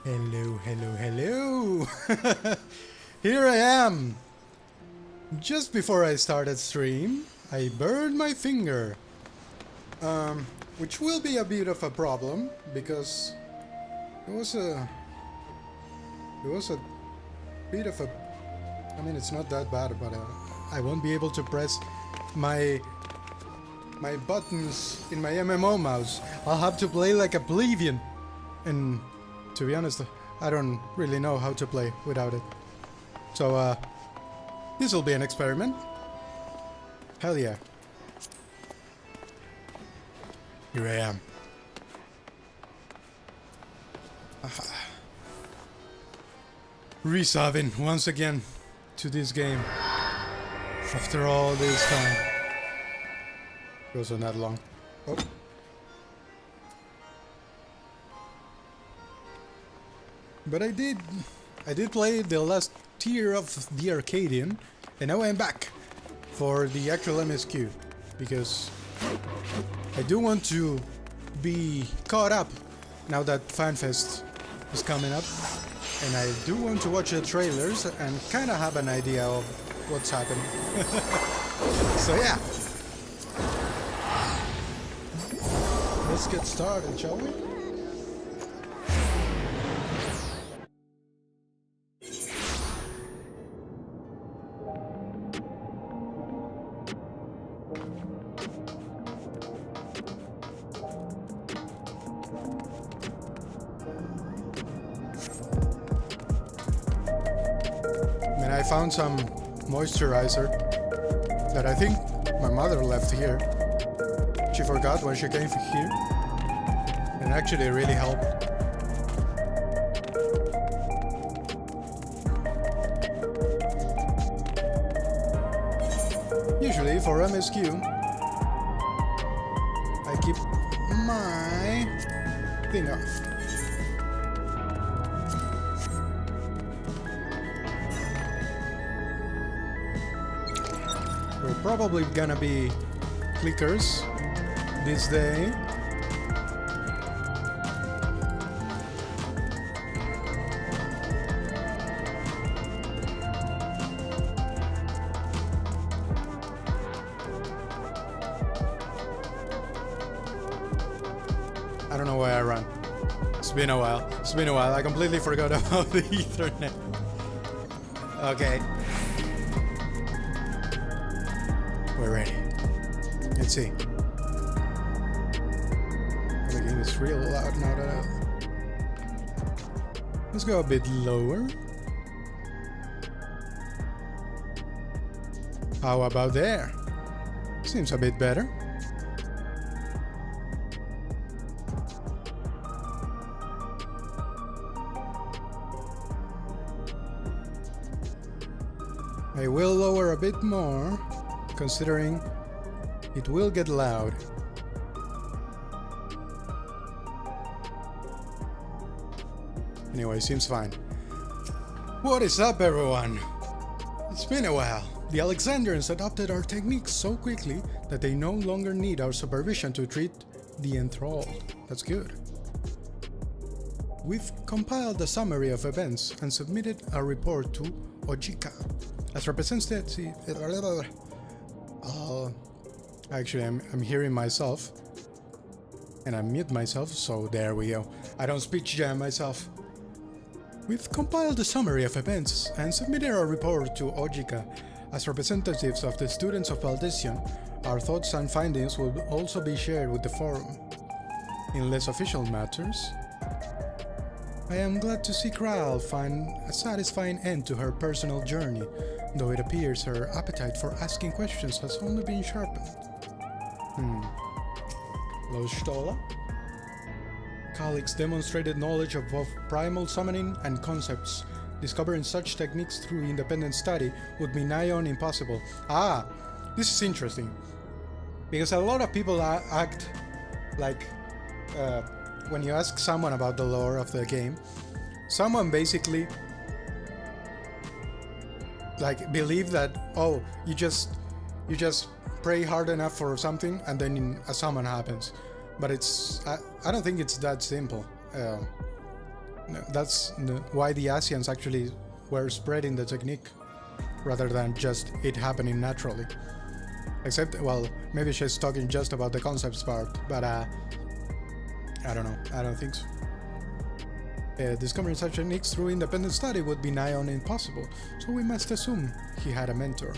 Hello, hello, hello! Here I am! Just before I started stream, I burned my finger. Which will be a bit of a problem, because it was a bit of a... I mean, it's not that bad, but I won't be able to press my buttons in my MMO mouse. I'll have to play like a plebeian. And to be honest, I don't really know how to play without it. So, this will be an experiment. Hell yeah. Here I am. Resubbing once again to this game. After all this time. It wasn't that long. Oh. But I did play the last tier of the Arcadian, and now I'm back for the actual MSQ, because I do want to be caught up now that FanFest is coming up, and I do want to watch the trailers and kind of have an idea of what's happening. So yeah, let's get started, shall we? I found some moisturizer that I think my mother left here. She forgot when she came here, and actually it really helped. Usually for MSQ, I keep my thing off. We're probably gonna be clickers this day. I don't know why I ran. It's been a while. I completely forgot about the Ethernet. Okay. We're ready. Let's see. The game is real loud now that Let's go a bit lower. How about there? Seems a bit better. I will lower a bit more, considering it will get loud. Anyway, seems fine. What is up, everyone? It's been a while. The Alexandrians adopted our techniques so quickly that they no longer need our supervision to treat the enthralled. That's good. We've compiled a summary of events and submitted a report to Ojika as representative. Actually, I'm hearing myself, and I mute myself, so there we go. I don't speech jam myself. We've compiled a summary of events and submitted our report to Ojika. As representatives of the students of Valdesion, our thoughts and findings will also be shared with the forum. In less official matters, I am glad to see Kral find a satisfying end to her personal journey, though it appears her appetite for asking questions has only been sharpened. Lostola? Colleagues demonstrated knowledge of both primal summoning and concepts. Discovering such techniques through independent study would be nigh on impossible. This is interesting. Because a lot of people act like when you ask someone about the lore of the game, someone basically like believe that, oh, you just pray hard enough for something and then a summon happens. But it's I don't think it's that simple. That's why the Asians actually were spreading the technique rather than just it happening naturally. Except, well, maybe she's talking just about the concepts part, but I don't know. I don't think so. Discovering such techniques through independent study would be nigh on impossible, so we must assume he had a mentor.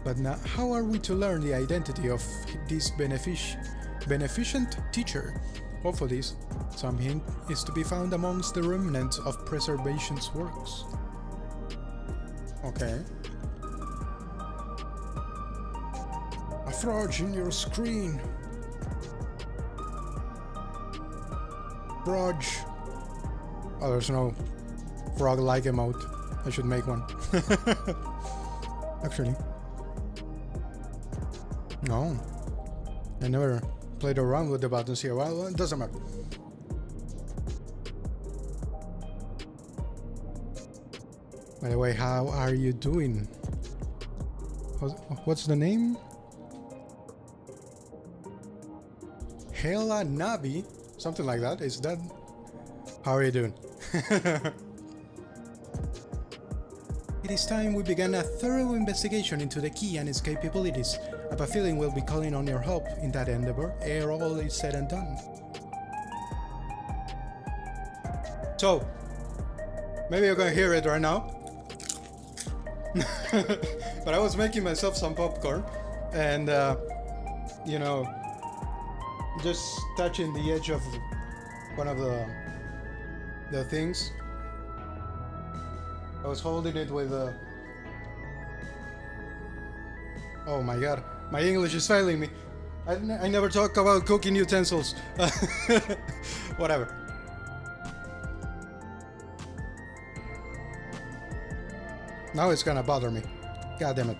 But now, how are we to learn the identity of this beneficent teacher? Hopefully, some hint is to be found amongst the remnants of preservation's works. Okay. A frog in your screen. Frog. Oh, there's no frog-like emote. I should make one. Actually. No. I never played around with the buttons here. Well, it doesn't matter. By the way, how are you doing? What's the name? Hela Nabi? Something like that. Is that... How are you doing? It is time we began a thorough investigation into the key and its capabilities. I have a feeling we'll be calling on your help in that endeavor ere all is said and done. So, maybe you're gonna hear it right now. But I was making myself some popcorn and, you know, just touching the edge of one of the things. I was holding it with a... Oh my god, my English is failing me. I never talk about cooking utensils. Whatever. Now it's gonna bother me. God damn it.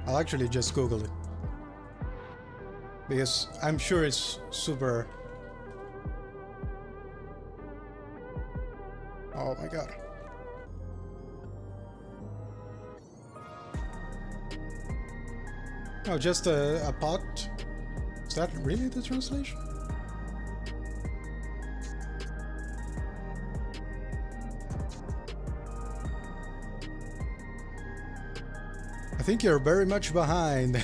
I'll actually just Google it. Because I'm sure it's super... Oh my god. Oh, just a pot? Is that really the translation? I think you're very much behind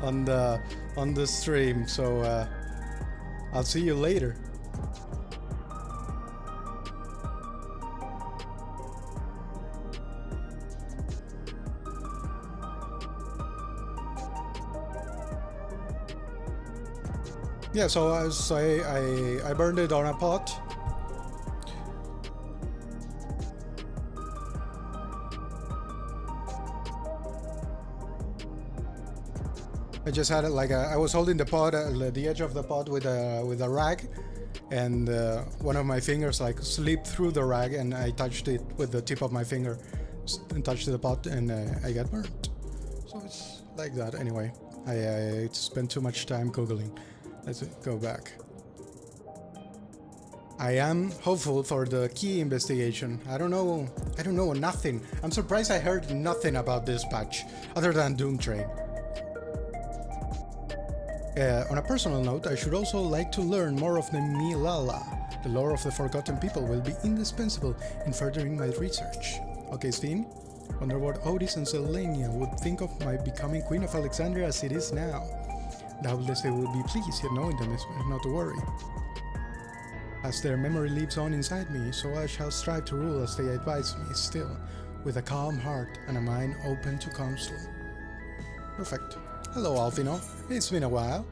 on the stream, so I'll see you later. Yeah, so as I burned it on a pot. I just had it like I was holding the pot, the edge of the pot with a rag, and one of my fingers like slipped through the rag, and I touched it with the tip of my finger, and touched the pot, and I got burnt. So it's like that. Anyway, I spent too much time googling. Let's go back. I am hopeful for the key investigation. I don't know nothing. I'm surprised I heard nothing about this patch, other than Doom Train. On a personal note, I should also like to learn more of the Milala. The lore of the Forgotten People will be indispensable in furthering my research. Okay, Steen? Wonder what Otis and Selenia would think of my becoming Queen of Alexandria as it is now. Doubtless they will be pleased, yet knowing them is not to worry. As their memory lives on inside me, so I shall strive to rule as they advise me, still, with a calm heart and a mind open to counsel. Perfect. Hello, Alfino. It's been a while.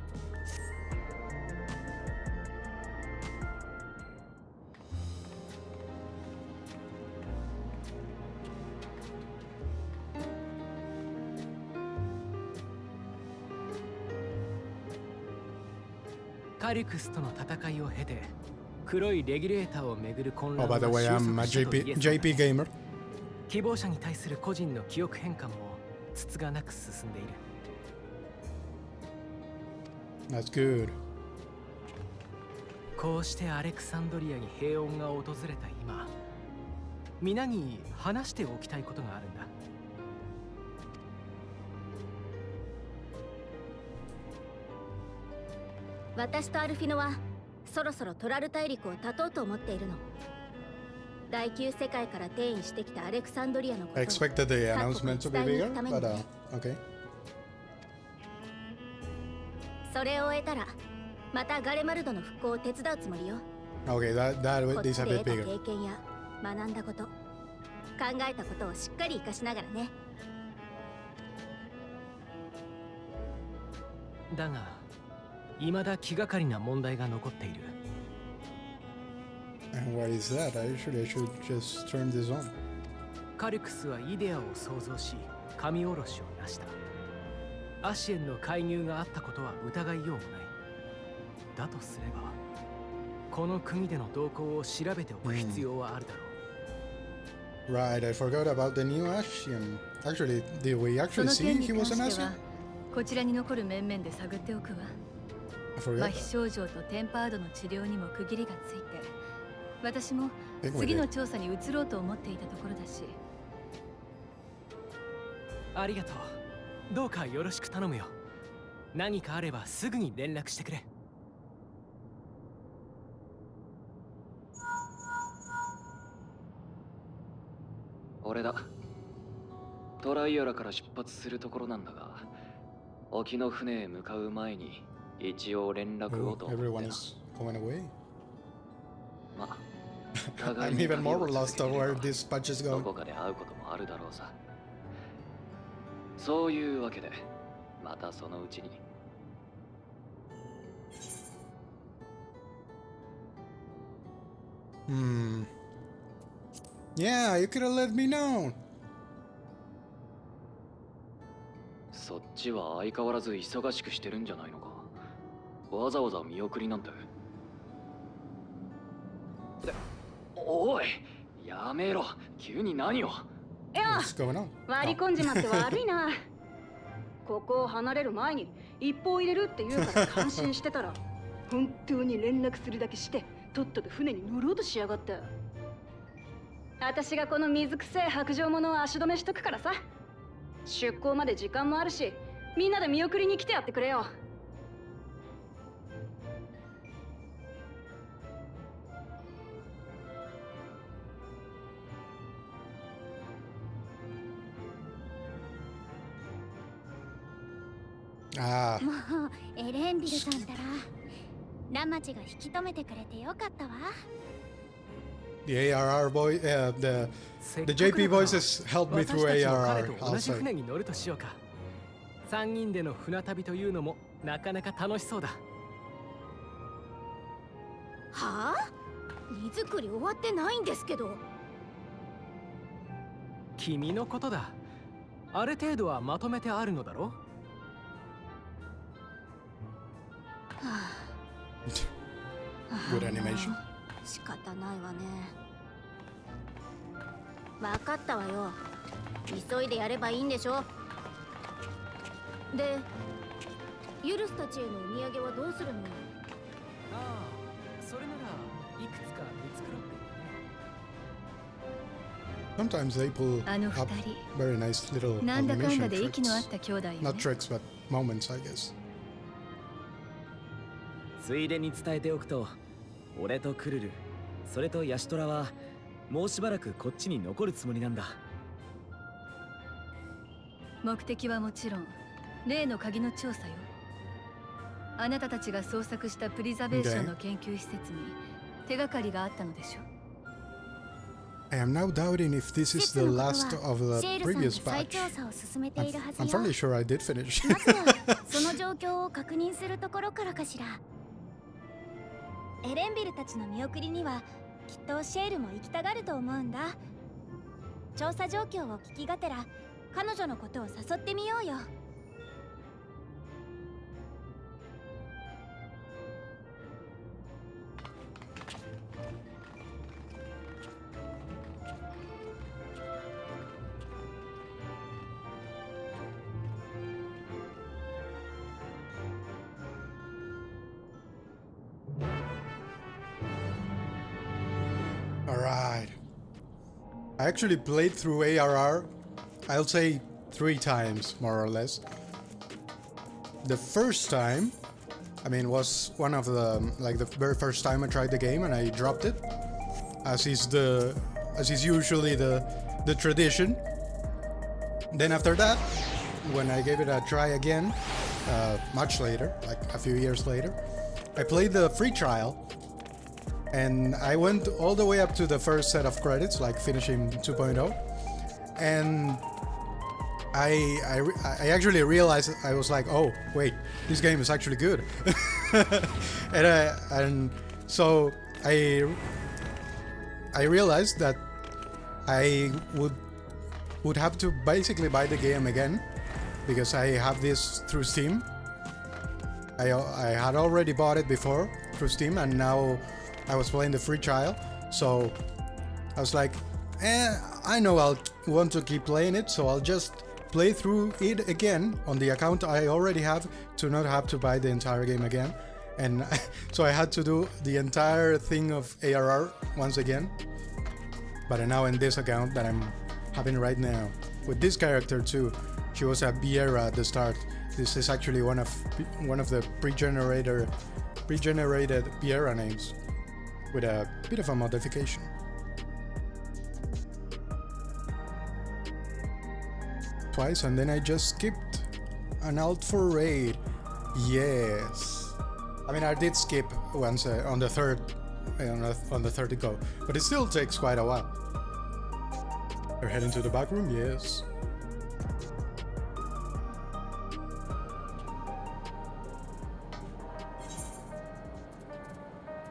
Oh, by the way, I'm a JP gamer. 希望者に対する個人の記憶変換もつつがなく進んでいる。 That's good. こうしてアレクサンドリアに平穏が訪れた今、皆に話しておきたいことがあるんだ。私とアルフィノはそろそろトラル大陸を断とうと思っているの。第9世界から転移してきたアレクサンドリアのこと I expected the announcement to be bigger, but okay. それを得たらまたガレマルドの復興を手伝うつもりよ。 Okay, that こっ is ち a で bit 得た bigger. 経験や学んだこと、考えたことをしっかり活かしながらね。だが未だ気がかりな問題が残っている。 And what is that? I should just turn this on. カリクスはイデアを創造し神おろしを成した。アシエンの介入があったことは疑いようもない。だとすればこの国での動向を調べておく必要はあるだろう。 Right, I forgot about the new Ascian. Actually, did we そ actually の see 件に he 関 was an して Ascian? はこちらに残る面々で探っておくわ。 I forgot 麻 that. 痺症状とテンパードの治療にも区切りがついて、私も think we 次 did. の調査に移ろうと思っていたところだし。ありがとう。どうかよろしく頼むよ。何かあればすぐに連絡してくれ。俺だ。トライアラから出発するところなんだが、沖の船へ向かう前に一応連絡を Oh, と思って everyone な。 is going away. まあ、互い I'm に even 旅を more 続 lost け of ていれ where ば this patch is ど going. こかで会うこともあるだろうさ。そういうわけで、またそのうちに。Yeah, you could have let me know. そっちは相変わらず忙しくしてるんじゃないのか。わざわざ見送りなんて。おい、やめろ。急に何を。いや、 What's going on? 割り込んじまって悪いな。ここを離れる前に一報入れるって言うから感心してたら、本当に連絡するだけしてとっとと船に乗ろうとしやがった。私がこの水くせえ白状者を足止めしとくからさ。出港まで時間もあるし、みんなで見送りに来てやってくれよ。Ah, もうエレンビルさんたらラマチが引き止めてくれてよかったわ。 the ARR boy, the せっ the かく JP だから voices helped me 私 through たちも ARR. 彼と同 I'll じ say. 船に乗るとしようか。3人での船旅というのもなかなか楽しそうだ。はあ？荷造り終わってないんですけど。君のことだ。ある程度はまとめてあるのだろ。Good animation. 仕方ないわね。分かったわよ。急いでやればいいんでしょ。で、ユルスたちへのお土産はどうするのよ。ああ、それならいくつか見繕っていてね。 Sometimes they pull あの up 二人、 very nice little なんだかん animation だで息の合っ tricks. た兄弟よね。 Not tricks, but moments, I guess. ついでに伝えておくと、俺とクルル、それとヤシトラはもうしばらくこっちに残るつもりなんだ。目的はもちろん例の鍵の調査よ。あなたたちが捜索したプリザベーションの研究施設に手がかりがあったのでしょ。 I am now doubting if this 施 is 設 the のこと last は of シェ the ールさんで previous 再 batch. 調査を進めているはず I'm よ。 fairly sure I did finish. まずはその状況を確認するところからかしら。エレンビルたちの見送りにはきっとシェールも行きたがると思うんだ。調査状況を聞きがてら彼女のことを誘ってみようよ。Alright. I actually played through ARR, I'll say 3 times, more or less. The first time, I mean, it was one of the the very first time I tried the game, and I dropped it, as is usually the tradition. Then after that, when I gave it a try again, much later, like a few years later, I played the free trial, and I went all the way up to the first set of credits, like finishing 2.0, and I actually realized, I was like, oh wait, this game is actually good. and so I realized that I would have to basically buy the game again, because I have this through Steam. I had already bought it before through Steam, and now I was playing the free trial, so I was like, I know I'll want to keep playing it, so I'll just play through it again on the account I already have, to not have to buy the entire game again. And so I had to do the entire thing of ARR once again, but now in this account that I'm having right now, with this character too. She was a Viera at the start. This is actually one of the pre-generated Viera names, with a bit of a modification. Twice, and then I just skipped an alt for raid. Yes, I mean, I did skip once on the third go, but it still takes quite a while. We're heading to the back room. Yes.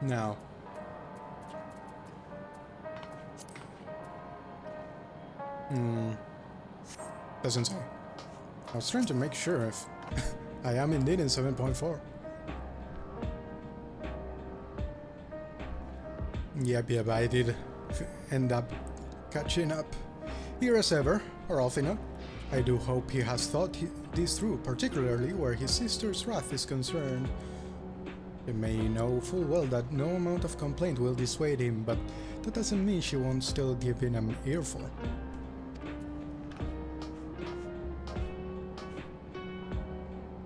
Now, doesn't say. I was trying to make sure if I am indeed in 7.4. Yep, I did end up catching up here as ever, or often enough. I do hope he has thought this through, particularly where his sister's wrath is concerned. He may know full well that no amount of complaint will dissuade him, but that doesn't mean she won't still give him an earful.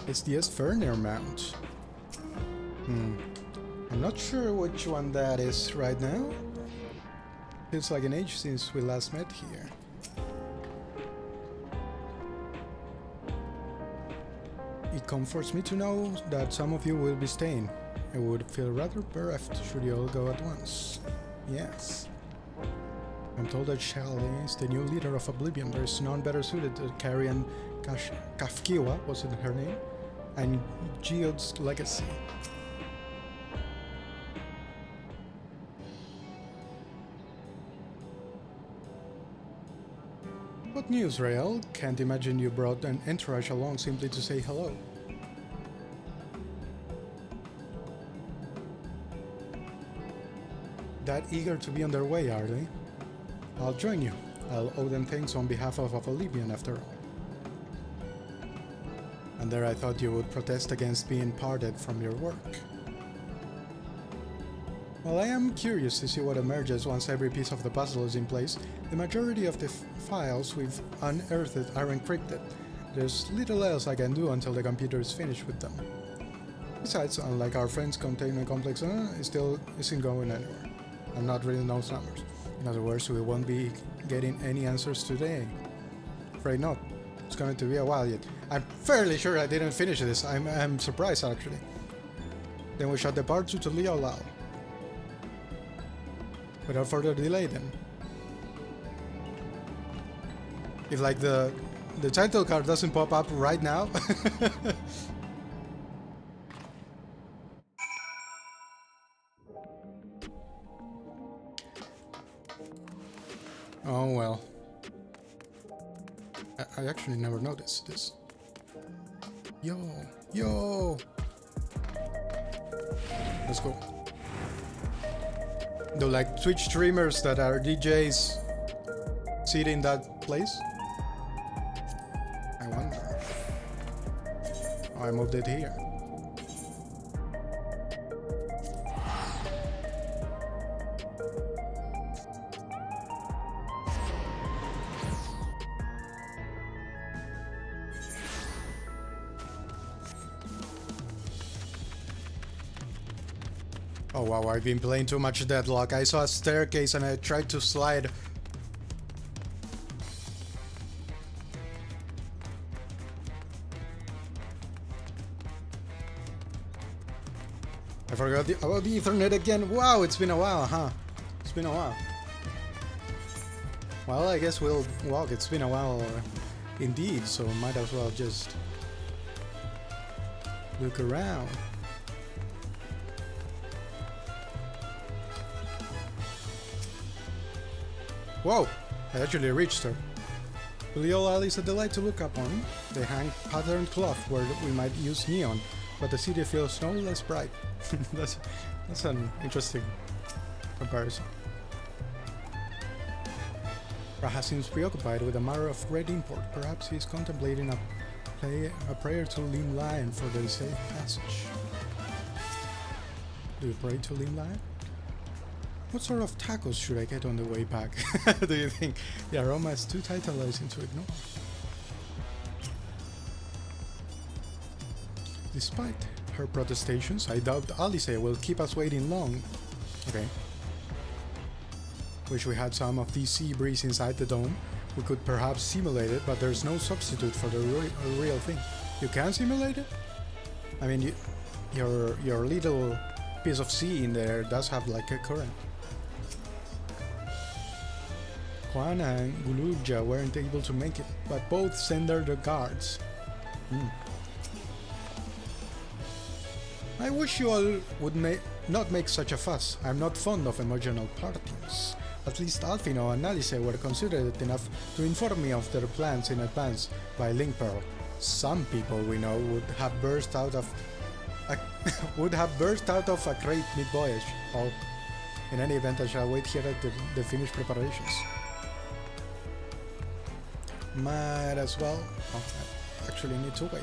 It's the Sverner mount. I'm not sure which one that is right now. Feels like an age since we last met here. It comforts me to know that some of you will be staying. I would feel rather bereft should you all go at once. Yes. I'm told that Shelly is the new leader of Oblivion. There is none better suited to carry on Kafkiwa, was it her name? And Geode's legacy. What news, Rael? Can't imagine you brought an entourage along simply to say hello. That eager to be on their way, are they? I'll join you. I'll owe them thanks on behalf of Oblivion, after all. And there I thought you would protest against being parted from your work. Well, I am curious to see what emerges once every piece of the puzzle is in place. The majority of the files we've unearthed are encrypted. There's little else I can do until the computer is finished with them. Besides, unlike our friend's containment complex, it still isn't going anywhere. I'm not reading those numbers. In other words, we won't be getting any answers today. Afraid not. It's going to be a while yet. I'm fairly sure I didn't finish this. I'm surprised, actually. Then we shall depart to Leo Lao. Without further delay, then. If like the title card doesn't pop up right now. Oh well. I actually never noticed this. Yo! Let's go. The like Twitch streamers that are DJs sit in that place? I wonder. Oh, I moved it here. Oh wow, I've been playing too much Deadlock. I saw a staircase and I tried to slide. I forgot about the Ethernet again. Wow, it's been a while, huh? It's been a while. Well, I guess we'll walk. It's been a while indeed, so might as well just look around. Whoa! I actually reached her. Belial Alley is a delight to look upon. They hang patterned cloth where we might use neon, but the city feels no less bright. that's an interesting comparison. Raha seems preoccupied with a matter of great import. Perhaps he is contemplating a prayer to Lim Lion for the safe passage. Do you pray to Lim Lion? What sort of tacos should I get on the way back? Do you think the aroma is too tantalizing to ignore? Despite her protestations, I doubt Alice will keep us waiting long. Okay. Wish we had some of the sea breeze inside the dome. We could perhaps simulate it, but there's no substitute for the real thing. You can simulate it? I mean, your little piece of sea in there does have like a current. Juan and Gulubja weren't able to make it, but both sent their guards. I wish you all would not make such a fuss. I'm not fond of emotional partings. At least Alfino and Alice were considerate enough to inform me of their plans in advance by link pearl. Some people we know would have burst out of a crate mid-voyage. Oh, in any event, I shall wait here at the finished preparations. Might as well. Oh, I actually need to wait.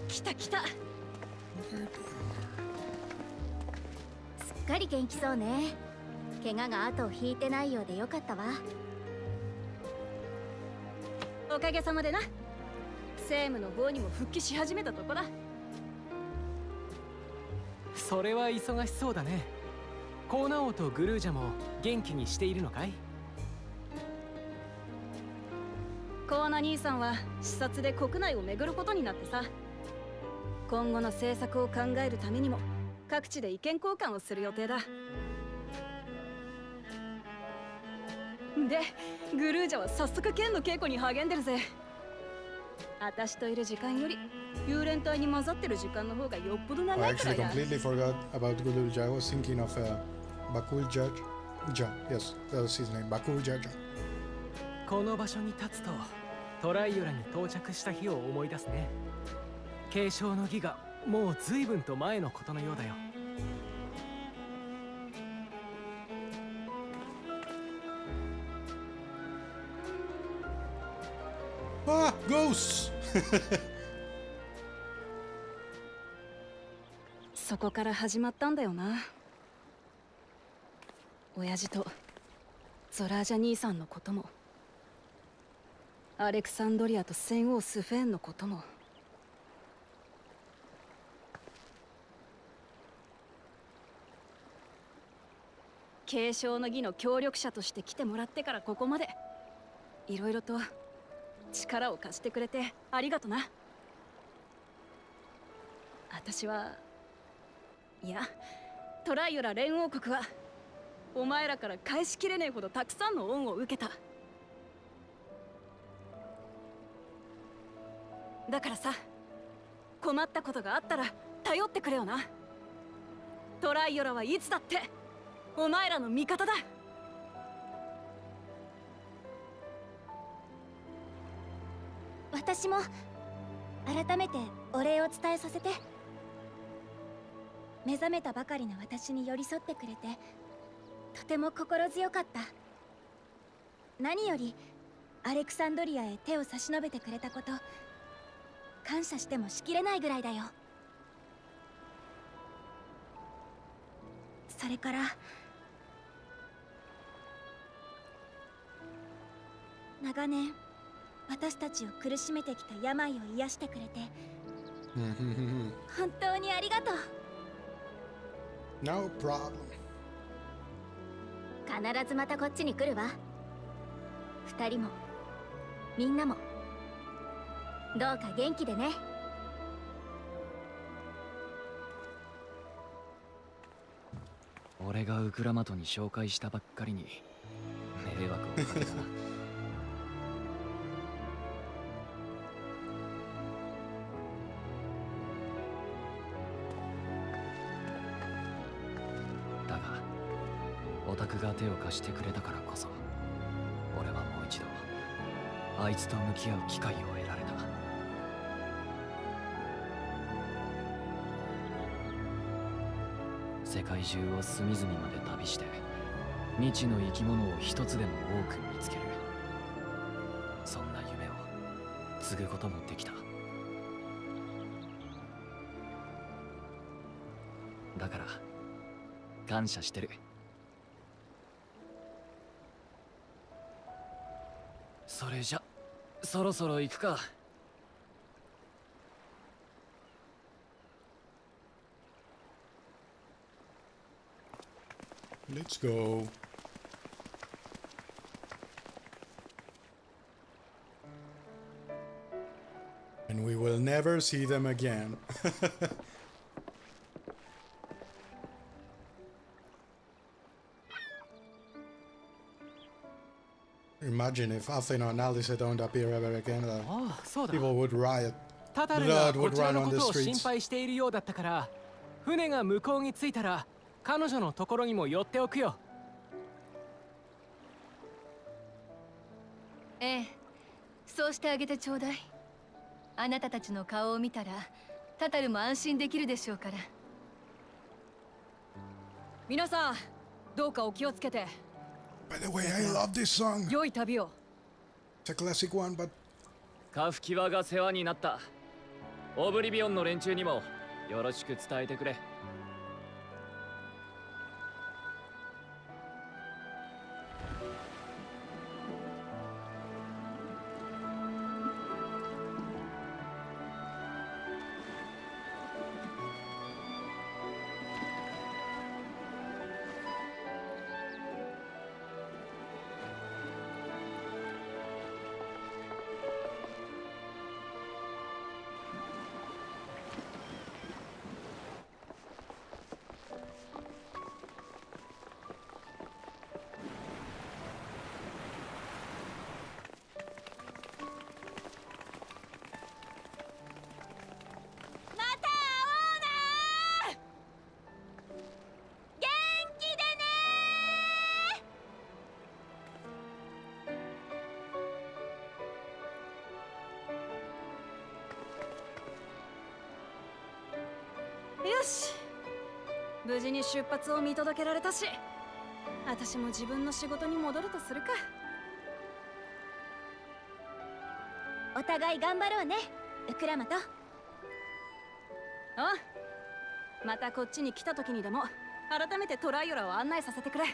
来た来た。すっかり元気そうね。怪我が後を引いてないようでよかったわ。おかげさまでな。政務の方にも復帰し始めたとこだ。それは忙しそうだね。コーナ王とグルージャも元気にしているのかい？コーナ兄さんは視察で国内を巡ることになってさ。今後の政策を考えるためにも各地で意見交換をする予定だ。で、グルージャは早速剣の稽古に励んでるぜ。私といる時間より幽連隊に混ざってる時間の方がよっぽど長 I いから actually や。 completely forgot about Gululja. I was thinking of Bakul Jaja. Yes, that was his name. Bakul Jaja. この場所に立つとトライオラに到着した日を思い出すね。継承の儀がもう随分と前のことのようだよ。Ah, ghosts! そこから始まったんだよな。親父とゾラージャ兄さんのことも、アレクサンドリアと戦王スフェーンのことも。継承の儀の協力者として来てもらってからここまでいろいろと力を貸してくれてありがとな。私はいや、トライオラ連王国はお前らから返しきれねえほどたくさんの恩を受けた。だからさ、困ったことがあったら頼ってくれよな。トライオラはいつだってお前らの味方だ。私も改めてお礼を伝えさせて。目覚めたばかりの私に寄り添ってくれてとても心強かった。何よりアレクサンドリアへ手を差し伸べてくれたこと、感謝してもしきれないぐらいだよ。それから長年私たちを苦しめてきた病を癒してくれて本当にありがとう。 No problem. 必ずまたこっちに来るわ。二人もみんなもどうか元気でね。俺がウクラマトに紹介したばっかりに迷惑をかけた。だがオタクが手を貸してくれたからこそ俺はもう一度あいつと向き合う機会を得られた。世界中を隅々まで旅して未知の生き物を一つでも多く見つける、そんな夢を継ぐこともできた。だから感謝してる。それじゃそろそろ行くか。Let's go. And we will never see them again. Imagine if Athena and Alice don't appear ever again. ああ、そうだ。 People would riot. タタルが Blood こ would ちら run の on こ the とを心 streets. 配しているようだったから、船が向こうに着いたら彼女のところにも寄っておくよ。ええ、そうしてあげてちょうだい。あなたたちの顔を見たらタタルも安心できるでしょうから。皆さんどうかお気をつけて。 By the way, I love this song. 良い旅を。 It's a classic one, but カフキワが世話になった。オブリビオンの連中にもよろしく伝えてくれ。よし、無事に出発を見届けられたし、私も自分の仕事に戻るとするか。お互い頑張ろうね、ウクラマト。あ、またこっちに来た時にでも改めてトライオラを案内させてくれ。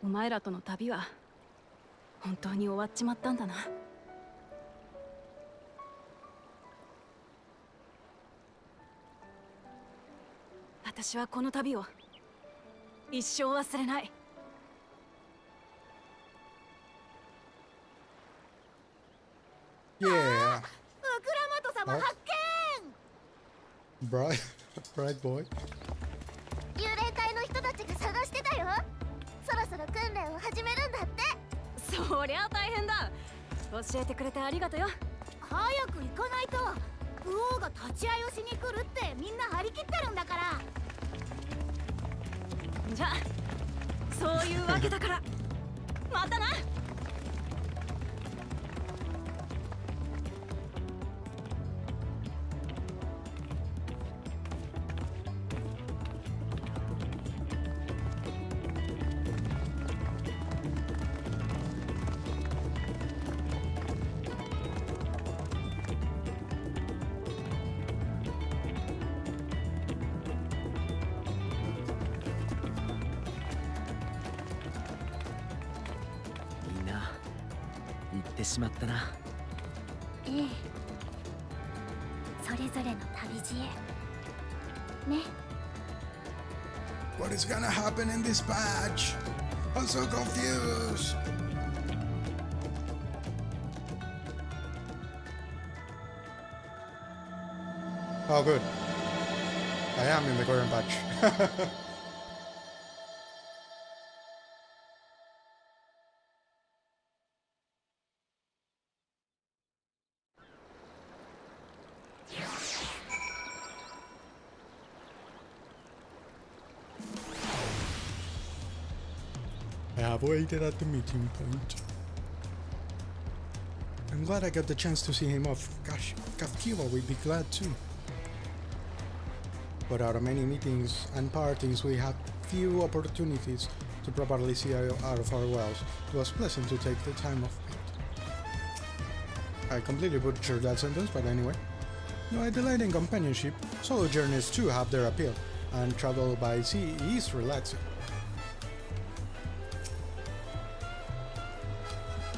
お前らとの旅は本当に終わっちまったんだな。私はこの旅を一生忘れない。yeah. ウクラマト様発 Bright, bright boy. 見。幽霊会の人たちが探してたよ。そろそろ訓練を始めるんだって。そりゃ大変だ。教えてくれてありがとよ。早く行かないと。武王が立ち会いをしに来るってみんな張り切ってるんだから。じゃあそういうわけだからまたな。てしまったな。ええ、それぞれの旅路へね。 What is gonna happen in this patch? I'm so confused. Oh, good. I am in the current patch. I have waited at the meeting point. I'm glad I got the chance to see him off. Gosh, Kafkiva would be glad too. But out of many meetings and parties, we had few opportunities to properly see out of our wells. It was pleasant to take the time off it. I completely butchered that sentence, but anyway. Though I delight in companionship, solo journeys too have their appeal, and travel by sea is relaxing.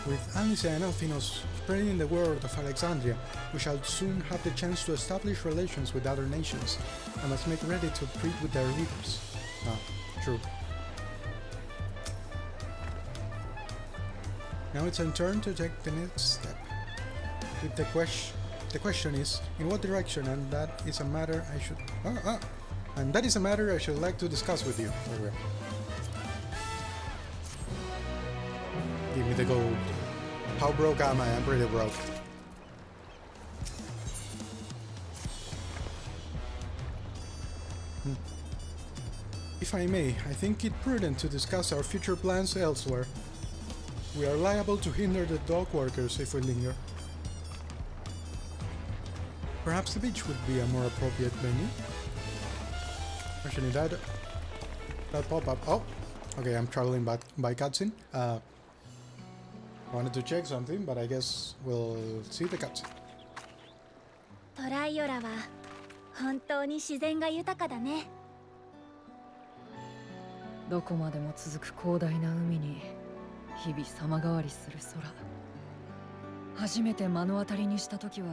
With Alice and Elfinos spreading the word of Alexandria, we shall soon have the chance to establish relations with other nations, and must make ready to treat with their leaders. Ah, true. Now it's our turn to take the next step. With the question is, in what direction, and that is a matter I should... And that is a matter I should like to discuss with you. There we go. Give me the gold. How broke am I? I'm pretty broke. If I may, I think it prudent to discuss our future plans elsewhere. We are liable to hinder the dock workers if we linger. Perhaps the beach would be a more appropriate venue. Actually, that pop-up. Oh, okay. I'm traveling back by cutscene. I wanted to check something, but I guess we'll see the cutscene. トライオラは本当に自然が豊かだね。どこまでも続く広大な海に日々様変わりする空。初めて目の当たりにした時は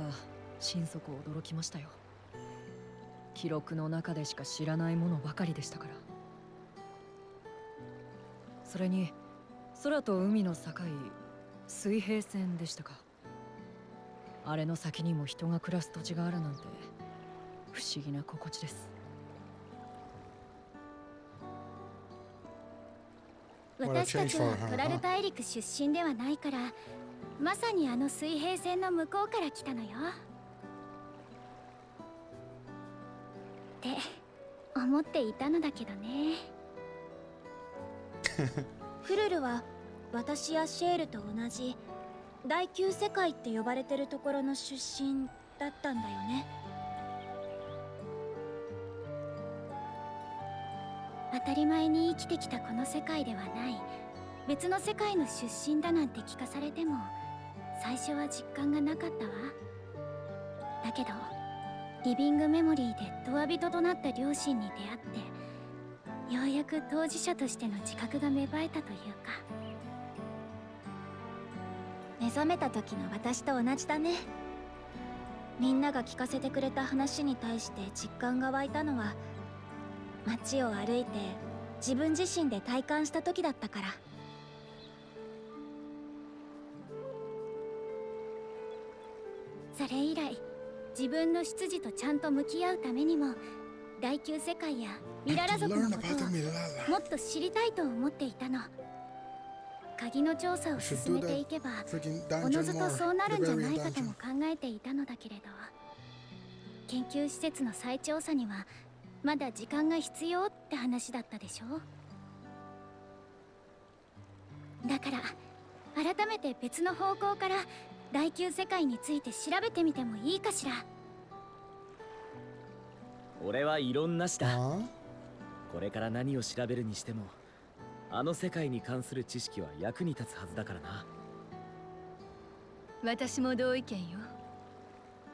心底驚きましたよ。記録の中でしか知らないものばかりでしたから。それに空と海の境、水平線でしたか。あれの先にも人が暮らす土地があるなんて不思議な心地です。私たちはトラル大陸出身ではないから、まさにあの水平線の向こうから来たのよ。って思っていたのだけどね。フルルは私やシェールと同じ第9世界って呼ばれてるところの出身だったんだよね。当たり前に生きてきたこの世界ではない別の世界の出身だなんて聞かされても最初は実感がなかったわ。だけどリビングメモリーでドア人となった両親に出会ってようやく当事者としての自覚が芽生えたというか、目覚めた時の私と同じだね。みんなが聞かせてくれた話に対して実感が湧いたのは街を歩いて自分自身で体感した時だったから。それ以来自分の出自とちゃんと向き合うためにも第9世界やミララ族のことをもっと知りたいと思っていたの。鍵の調査を進めていけばおのずとそうなるんじゃないかとも考えていたのだけれど、研究施設の再調査にはまだ時間が必要って話だったでしょ。だから改めて別の方向から第9世界について調べてみてもいいかしら。俺は異論なしだ。これから何を調べるにしてもあの世界に関する知識は役に立つはずだからな。私も同意見よ。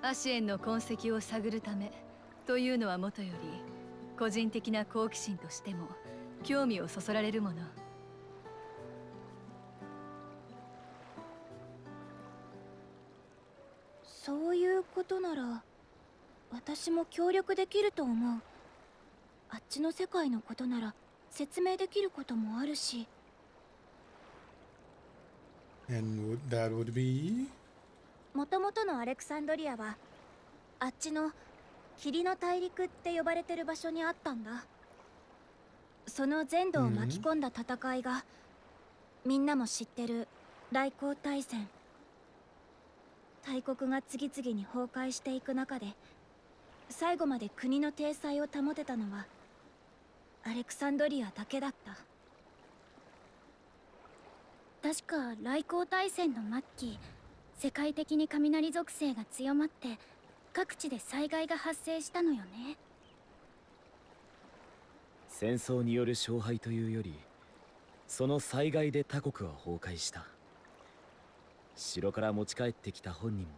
アシエンの痕跡を探るためというのはもとより個人的な好奇心としても興味をそそられるもの。ことなら私も協力できると思う。あっちの世界のことなら説明できることもあるし。 And that would be? もともとのアレクサンドリアはあっちの霧の大陸って呼ばれてる場所にあったんだ。その全土を巻き込んだ戦いが、みんなも知ってる来航大戦。大国が次々に崩壊していく中で最後まで国の体裁を保てたのはアレクサンドリアだけだった。確か来航大戦の末期、世界的に雷属性が強まって各地で災害が発生したのよね。戦争による勝敗というより、その災害で他国は崩壊した。城から持ち帰ってきた本にも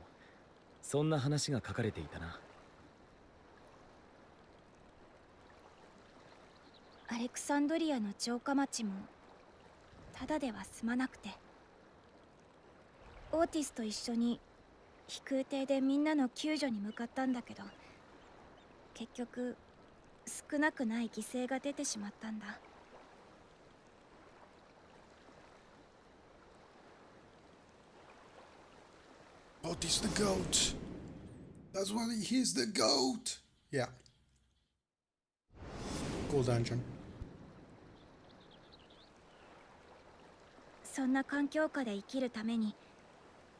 そんな話が書かれていたな。アレクサンドリアの城下町もただでは済まなくて、オーティスと一緒に飛空艇でみんなの救助に向かったんだけど、結局少なくない犠牲が出てしまったんだ。Otis the goat. That's what he's the goat. Yeah. Cool dungeon. そんな環境下で生きるために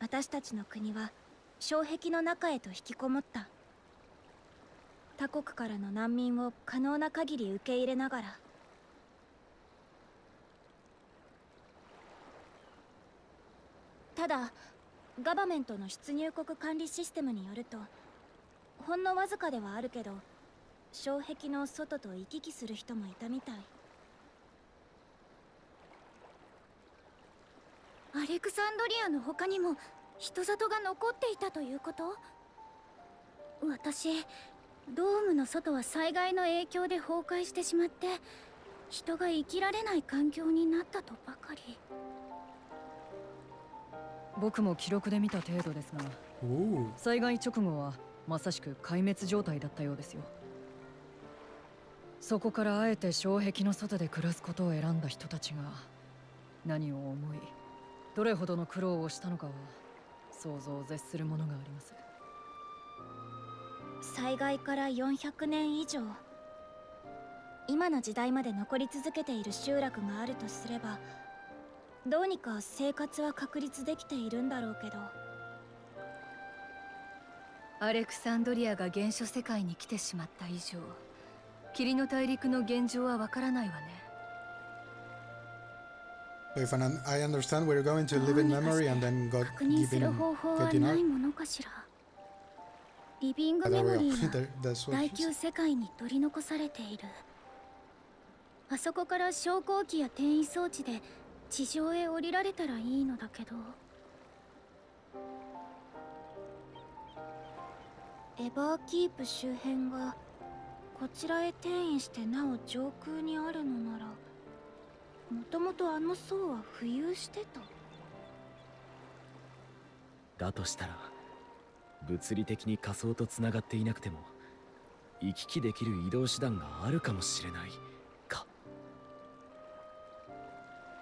私たちの国は障壁の中へと引きこもった。他国からの難民を可能な限り受け入れながら。ただガバメントの出入国管理システムによると、ほんのわずかではあるけど障壁の外と行き来する人もいたみたい。アレクサンドリアの他にも人里が残っていたということ？私、ドームの外は災害の影響で崩壊してしまって、人が生きられない環境になったとばかり。僕も記録で見た程度ですが、災害直後はまさしく壊滅状態だったようですよ。そこからあえて障壁の外で暮らすことを選んだ人たちが何を思い、どれほどの苦労をしたのかは想像を絶するものがあります。災害から400年以上、今の時代まで残り続けている集落があるとすれば、どうにか生活は確立できているんだろうけど。アレクサンドリアが原初世界に来てしまった以上、霧の大陸の現状はわからないわね。So if I understand, we're going to live in memory and then God 確認する方法はないものかしら。リビングメモリーが第9世界に取り残されている。あそこから昇降機や転移装置で地上へ降りられたらいいのだけど。エヴァーキープ周辺がこちらへ転移してなお上空にあるのなら、もともとあの層は浮遊してた。だとしたら物理的に仮想とつながっていなくても行き来できる移動手段があるかもしれないか。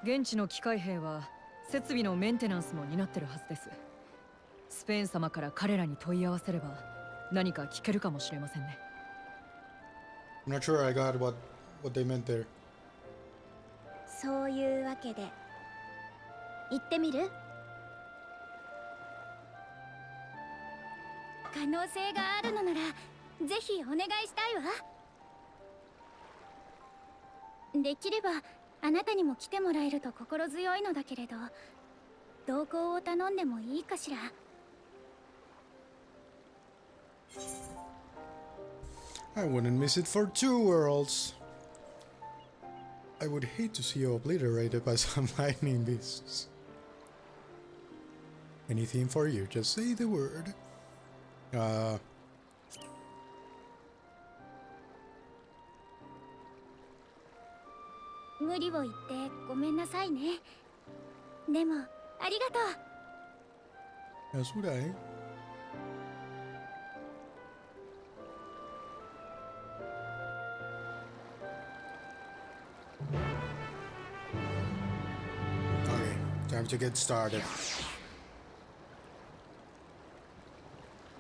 現地の機械兵は設備のメンテナンスも担ってるはずです。スペーン様から彼らに問い合わせれば何か聞けるかもしれませんね。I'm not sure I got what they meant there. そういうわけで行ってみる？可能性があるのならぜひお願いしたいわ。できればあなたにも来てもらえると心強いのだけれど、同行を頼んでもいいかしら。I wouldn't miss it for 2 worlds. I would hate to see you obliterated by some lightning beasts. Anything for you, just say the word. 無理を言ってごめんなさいね。でもありがとう。That's what I. Time to get started.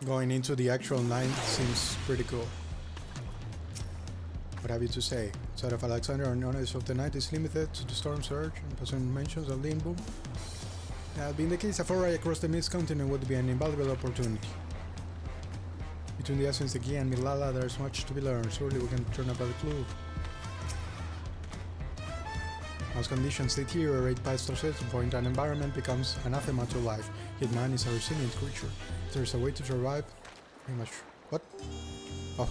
Going into the actual night seems pretty cool. What have you to say? Outside of Alexander, our knowledge of the night is limited to the storm surge and passing mentions of Limbo. Being the case, a foray across the Mist continent would be an invaluable opportunity. Between the Essence, the Key, and Milala, there's much to be learned. Surely we can turn up a clue. As conditions deteriorate past a certain point, an environment becomes anathema to life. Yet man is a resilient creature. If there's a way to survive, pretty much. What? Oh,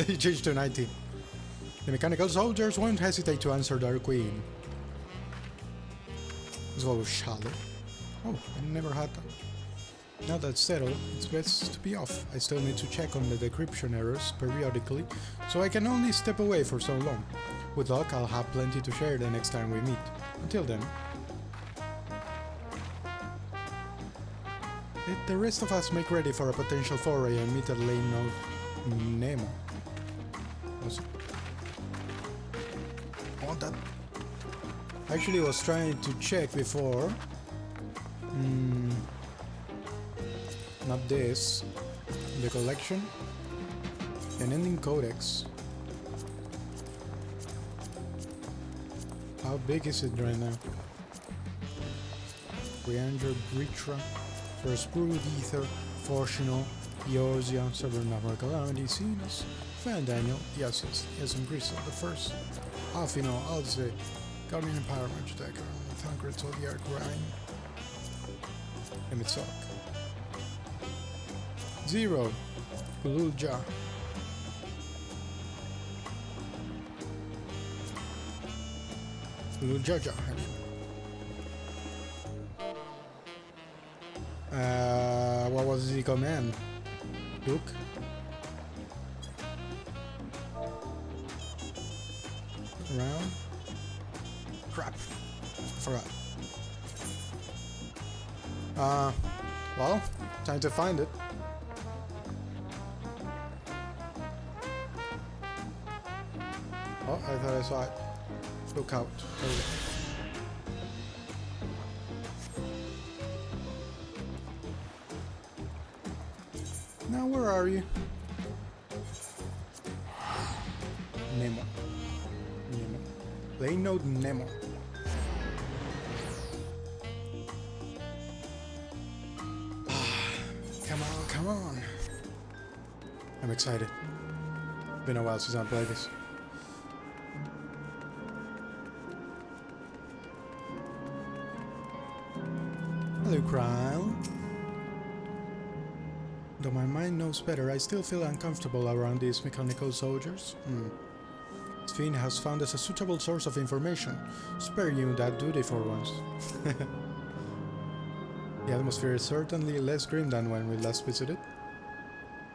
he changed to 90. The mechanical soldiers won't hesitate to answer their queen. Let's go shallow. Oh, I never had that. Now that's settled, it's best to be off. I still need to check on the decryption errors periodically, so I can only step away for so long. With luck, I'll have plenty to share the next time we meet. Until then. Let the rest of us make ready for a potential foray and meet at lane node Nemo. What's it? I want that. Actually, I was trying to check before. Not this. The collection. An ending codex. How big is it right now? Briander, Britra, First Brood, Ether, Fortunal, Eorzea, Severnamar, Calamity, Cenas, Fan Daniel, Yasis, Yasin Grisel, the First, Alfino, Alze, Guardian Empire, Magitecker, Thankred, Zodiac, Grind, Emitzok. 0, Ululja. Ululjaja, I mean. What was the command? Luke? Around? Crap. Forgot. Well, time to find it. Oh, I thought I saw it. Look out. Okay. Now where are you? Nemo. Nemo. Lane node Nemo. Come on, come on. I'm excited. Been a while since I played this. Hello, Crown. Though my mind knows better, I still feel uncomfortable around these mechanical soldiers. Sven has found us a suitable source of information. Spare you that duty for once. The atmosphere is certainly less grim than when we last visited.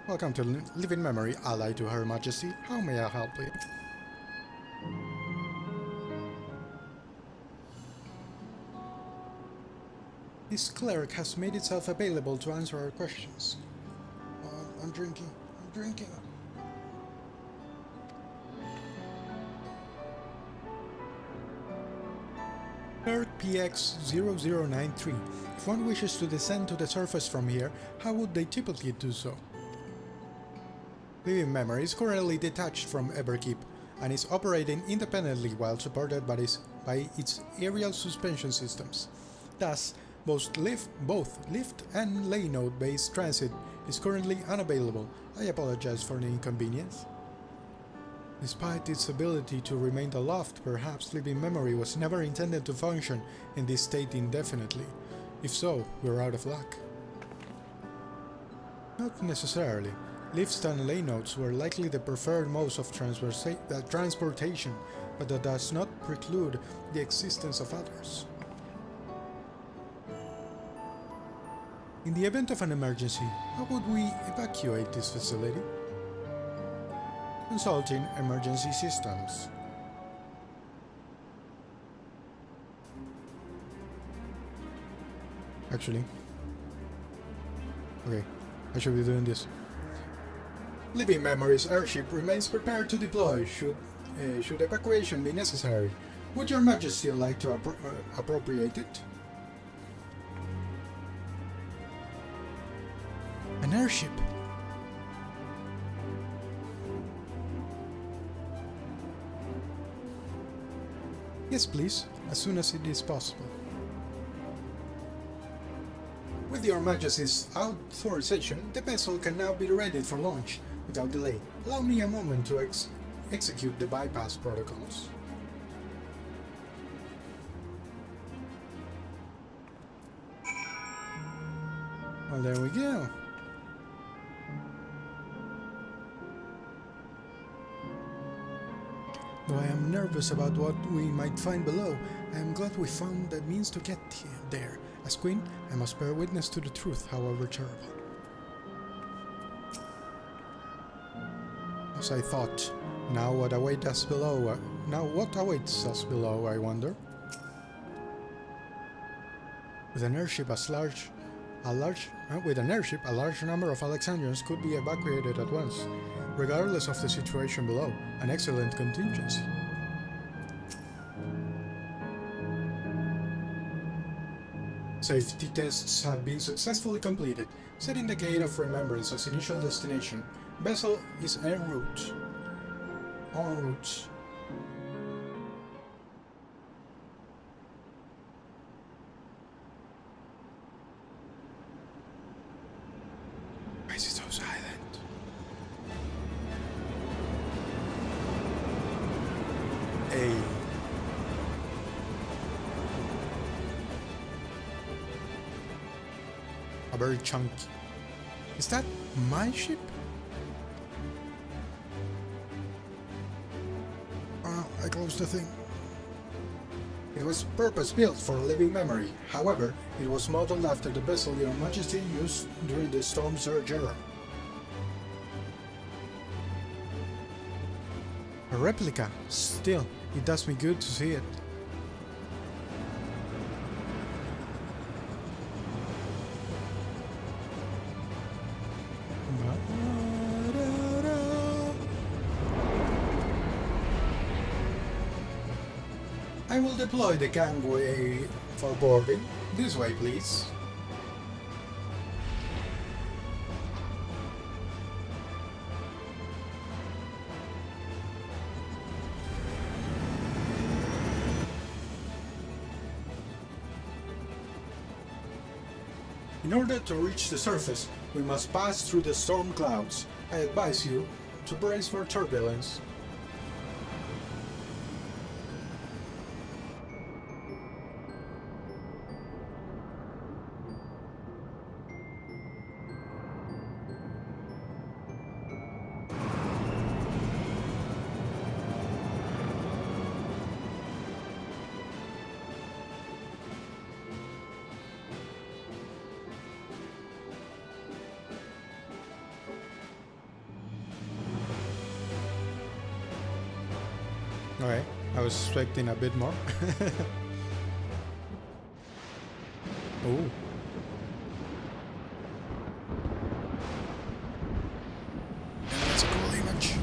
Welcome to Living Memory, allied to Her Majesty. How may I help you? This cleric has made itself available to answer our questions. I'm drinking. Cleric PX0093. If one wishes to descend to the surface from here, how would they typically do so? Living Memory is currently detached from Everkeep and is operating independently while supported by its aerial suspension systems. Thus, both lift and lay node based transit is currently unavailable. I apologize for the inconvenience. Despite its ability to remain aloft, perhaps Living Memory was never intended to function in this state indefinitely. If so, we're out of luck. Not necessarily. Lifts and lay nodes were likely the preferred modes of transportation, but that does not preclude the existence of others. In the event of an emergency, how would we evacuate this facility? Consulting emergency systems. Actually, okay, I should be doing this. Living Memory's airship remains prepared to deploy should evacuation be necessary. Would Your Majesty like to appropriate it? An airship. Yes, please, as soon as it is possible. With Your Majesty's authorization, the vessel can now be ready for launch without delay. Allow me a moment to execute the bypass protocols. Well, there we go. Though I am nervous about what we might find below, I am glad we found the means to get there. As Queen, I must bear witness to the truth, however terrible. As I thought, now what awaits us below? I wonder. With an airship a large number of Alexandrians could be evacuated at once, regardless of the situation below. An excellent contingency. Safety tests have been successfully completed, setting the Gate of Remembrance as initial destination. Vessel is en route. En route. Why is it so silent? Hey. A very chunky. Is that my ship? I closed the thing. It was purpose-built for a living memory. However, it was modeled after the vessel Your Majesty used during the Storm Surge era. A replica. Still, it does me good to see it. I will deploy the gangway for boarding. This way, please. In order to reach the surface, we must pass through the storm clouds. I advise you to brace for turbulence. Alright, I was expecting a bit more. Oh. That's a cool image.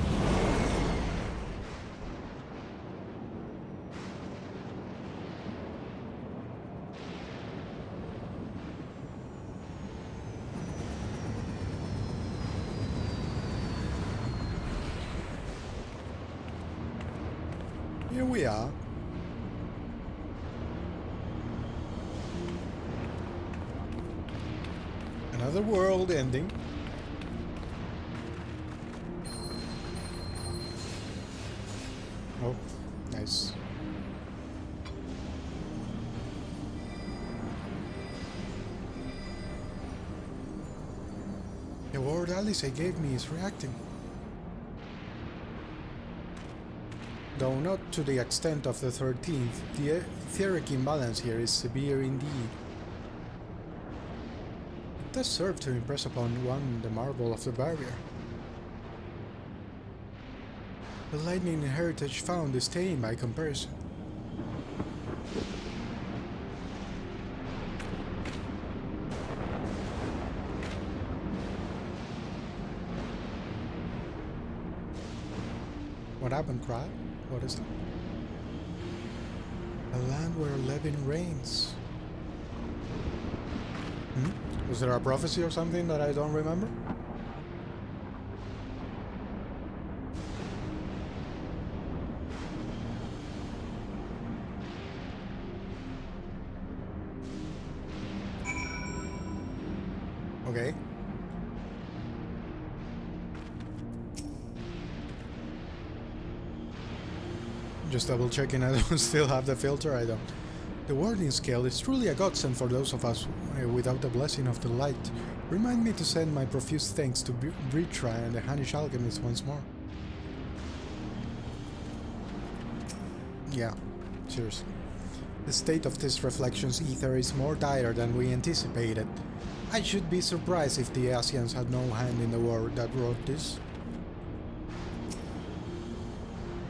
Here we are. Another world ending. Oh, nice. The word Alice gave me is reacting. Though not to the extent of the 13th, the etheric imbalance here is severe indeed. It does serve to impress upon one the marvel of the barrier. The lightning heritage found is tame by comparison. What happened, Crab? What is that? A land where Levin reigns. Was there a prophecy or something that I don't remember? Okay. Just double checking I don't still have the filter, I don't. The warding scale is truly a godsend for those of us without the blessing of the light. Remind me to send my profuse thanks to Britra and the Hanish alchemist once more. Yeah, seriously. The state of this reflections ether is more dire than we anticipated. I should be surprised if the Asians had no hand in the war that wrote this.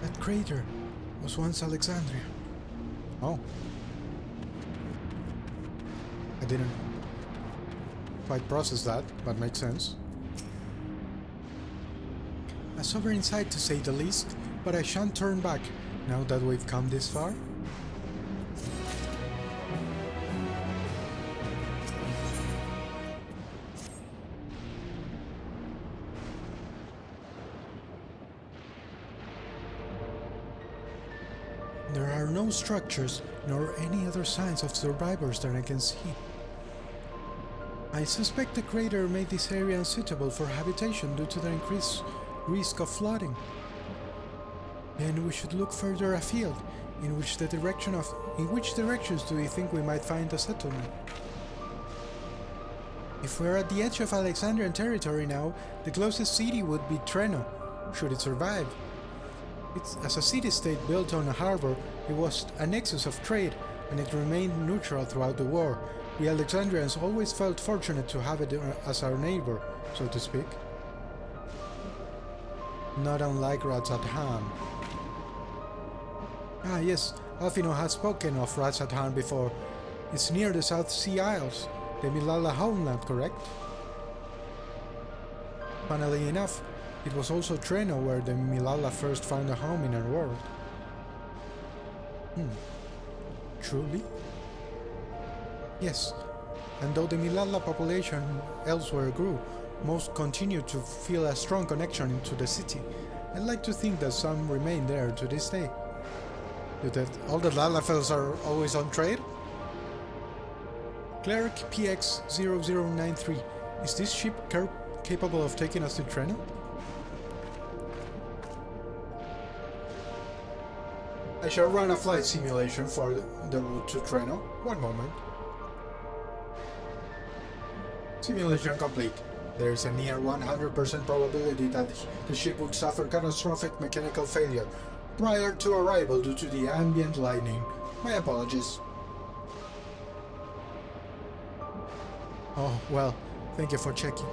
That crater was once Alexandria. Oh. I didn't quite process that, but makes sense. A sovereign sight to say the least, but I shan't turn back now that we've come this far. There are no structures nor any other signs of survivors that I can see. I suspect the crater made this area unsuitable for habitation due to the increased risk of flooding. Then we should look further afield. In which directions do you think we might find a settlement? If we're at the edge of Alexandrian territory now, the closest city would be Treno, should it survive. As a city-state built on a harbor, it was a nexus of trade, and it remained neutral throughout the war. We Alexandrians always felt fortunate to have it as our neighbor, so to speak. Not unlike Ratzathan. Ah yes, Alfino has spoken of Ratzathan before. It's near the South Sea Isles, the Milala homeland, correct? Funnily enough, it was also Treno where the Milala first found a home in our world. Truly? Yes, and though the Milala population elsewhere grew, most continued to feel a strong connection to the city. I'd like to think that some remain there to this day. That all the Lalafels are always on trade? Cleric PX0093, is this ship capable of taking us to Treno? I shall run a flight simulation for the route to Treno. One moment. Simulation complete. There is a near 100% probability that the ship would suffer catastrophic mechanical failure prior to arrival due to the ambient lightning. My apologies. Oh, well, thank you for checking.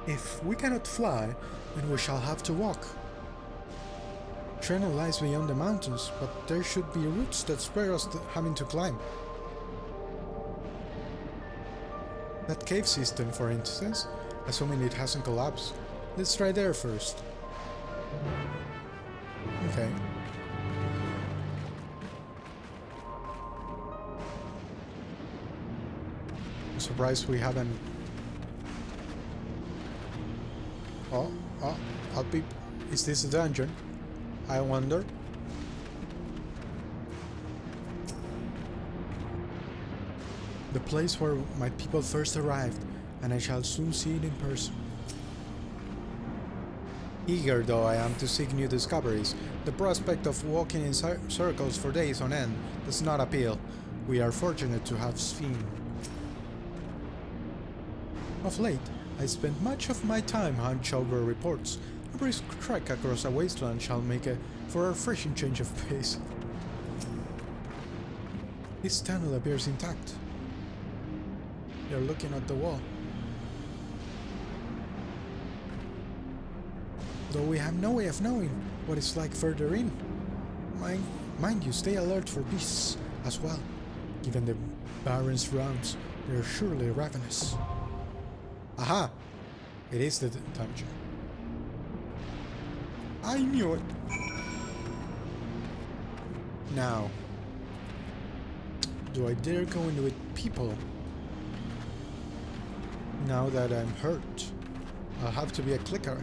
If we cannot fly, then we shall have to walk. Treno lies beyond the mountains, but there should be routes that spare us having to climb. That cave system, for instance, assuming it hasn't collapsed. Let's try there first. Okay. I'm surprised we haven't... Oh, I'll be... Is this a dungeon? I wonder. The place where my people first arrived, and I shall soon see it in person. Eager though I am to seek new discoveries, the prospect of walking in circles for days on end does not appeal. We are fortunate to have Sphene. Of late, I spent much of my time hunched over reports. A brisk trek across a wasteland shall make for a refreshing change of pace. This tunnel appears intact. You're looking at the wall. Though we have no way of knowing what it's like further in. Mind you, stay alert for beasts as well. Given the barren surrounds, they're surely ravenous. Aha! It is the dungeon. I knew it! Do I dare go in with people? Now that I'm hurt, I'll have to be a clicker.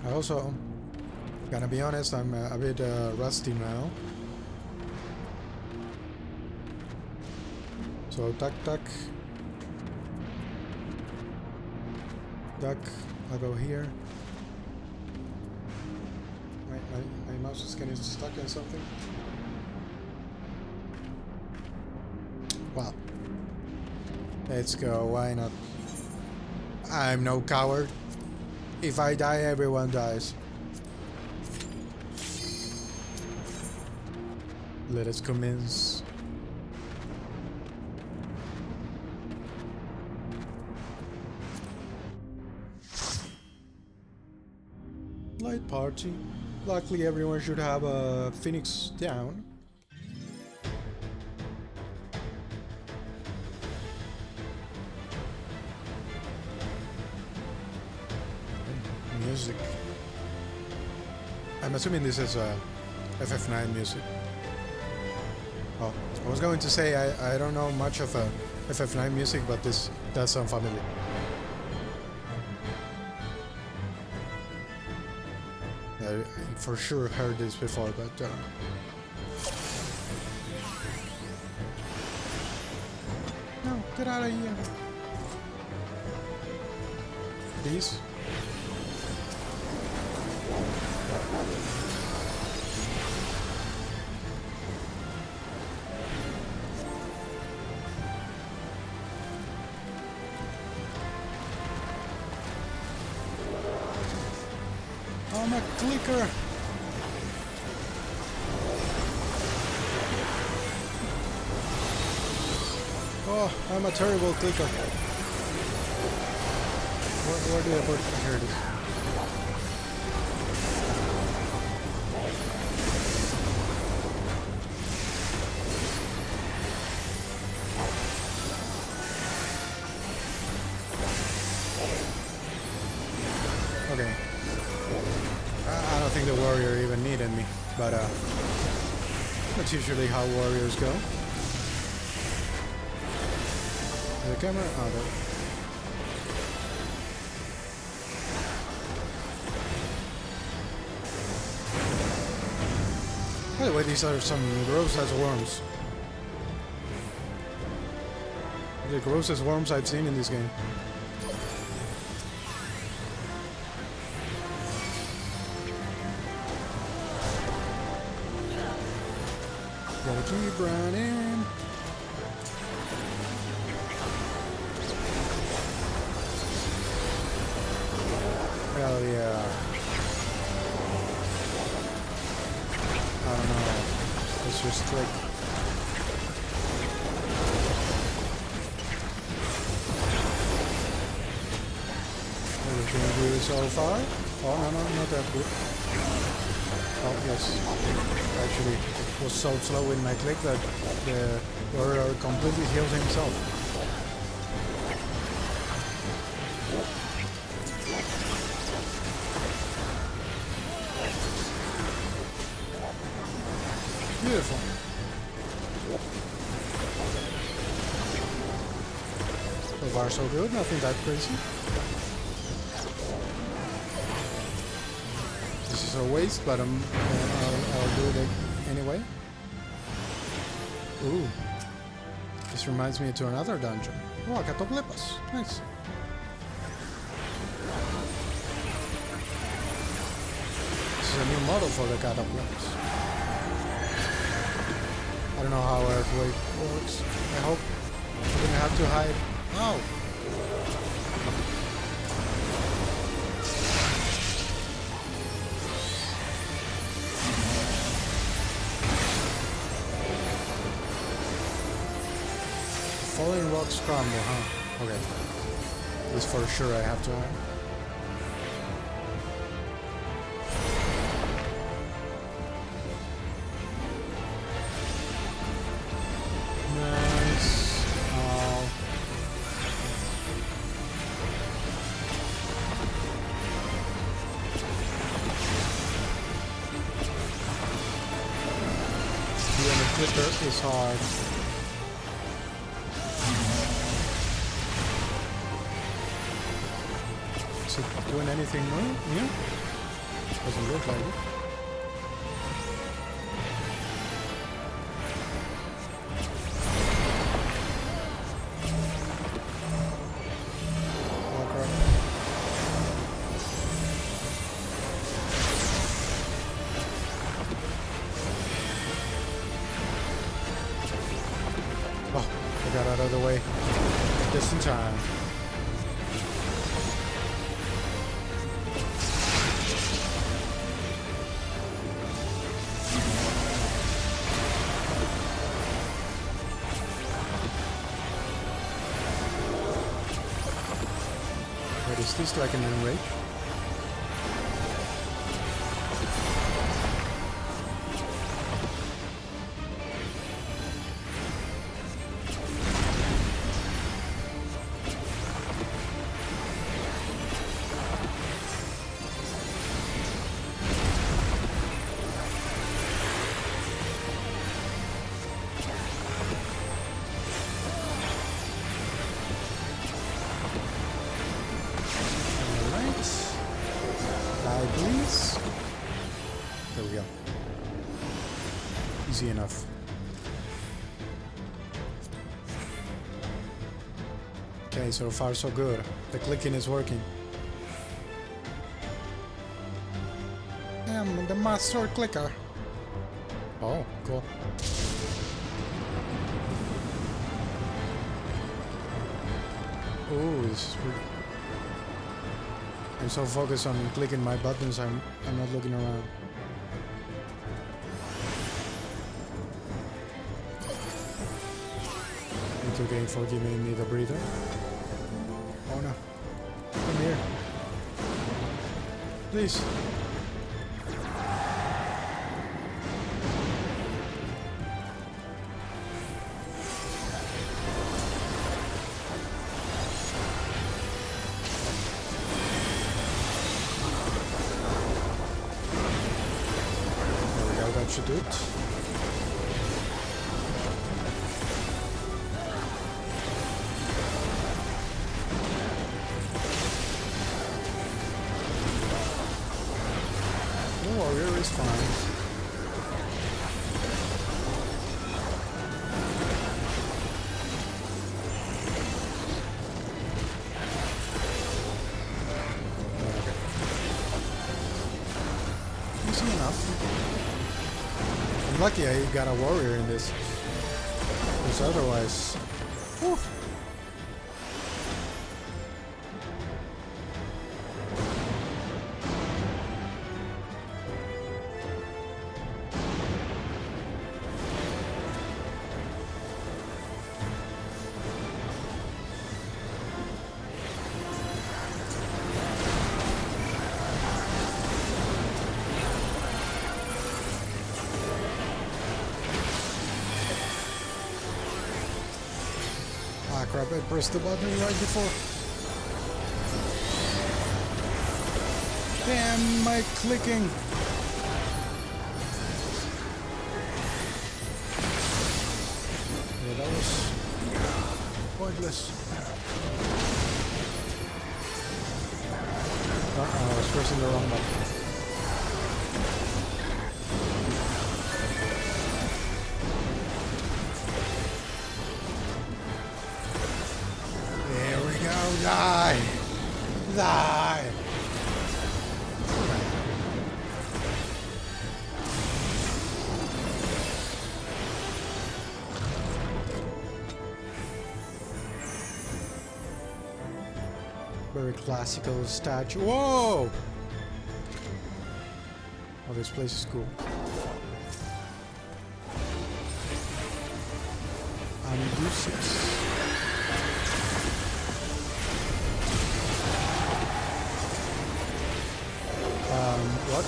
I also, gonna be honest, I'm a bit rusty now. So duck, duck. Duck, I'll go here. My mouse is getting stuck on something. Well, let's go, why not? I'm no coward. If I die, everyone dies. Let us commence. Light party. Luckily, everyone should have a Phoenix down. Music. I'm assuming this is FF9 music. Oh, I was going to say I don't know much of FF9 music, but this does sound familiar. I for sure heard this before, but no, get out of here, please. I'm a clicker. Oh, I'm a terrible clicker. Where did I put it? Here it is. Okay. I don't think the warrior even needed me, but that's usually how warriors go. The camera? Oh, there. By the way, these are some gross as worms. The grossest worms I've seen in this game. Gotta keep running. Hell yeah. I don't know. Let's just click. Everything good so far? Oh, no, not that good. Oh, yes. Actually, it was so slow in my click that the warrior completely healed himself. Beautiful. So far so good, nothing that crazy. This is a waste, but I'll do it anyway. Ooh. This reminds me to another dungeon. Oh, Catoblepas. Nice. This is a new model for the Catoblepas. I don't know how Earthquake works. I hope I'm gonna have to hide. Oh! Falling rocks crumble, huh? Okay. This for sure I have to hide. clicker is hard. Is it doing anything new? Doesn't look like it. Oh crap. Oh, I got out of the way just in time. Wait, is this like an enrage? Please. There we go. Easy enough. Okay, so far so good. The clicking is working. I'm the master clicker. Oh, cool. Oh, this is pretty. I'm so focused on clicking my buttons, I'm not looking around. Thank you, game, for giving me the breather. Oh no. Come here. Please. Should do it. The warrior is fine. Okay. Easy enough. I'm lucky I got a warrior in this, because otherwise, whew. Ah crap, I pressed the button right before. Damn, my clicking. Yeah, that was pointless. Uh-oh, I was pressing the wrong button. Die! Die! Very classical statue. Whoa! Oh, this place is cool. Do 6. What?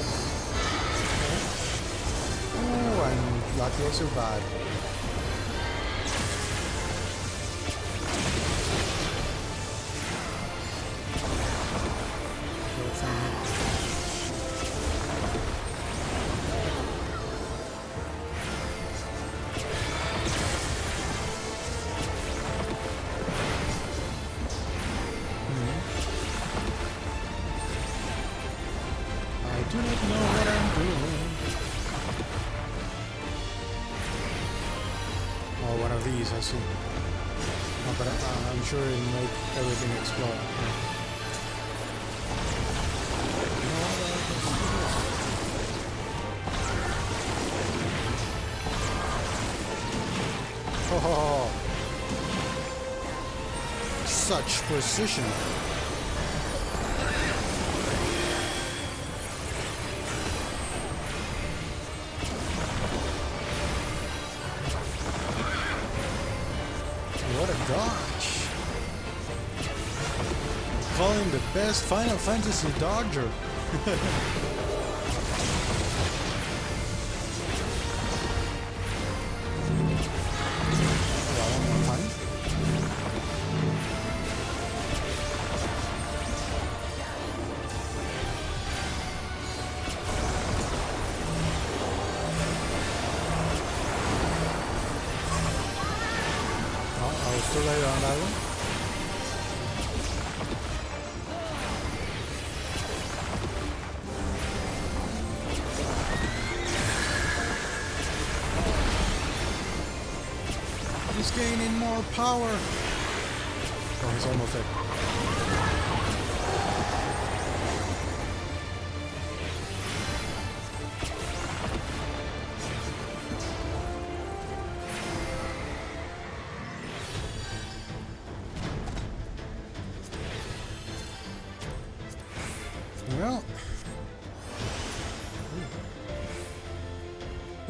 Oh, I'm lucky I survived. do not know what I'm doing. Oh, one of these, I see. Oh, but I'm sure it'll make everything explode. Oh, such precision. What a dodge. Call him the best Final Fantasy dodger. Too late on that one. He's gaining more power. Oh, he's almost dead. Well.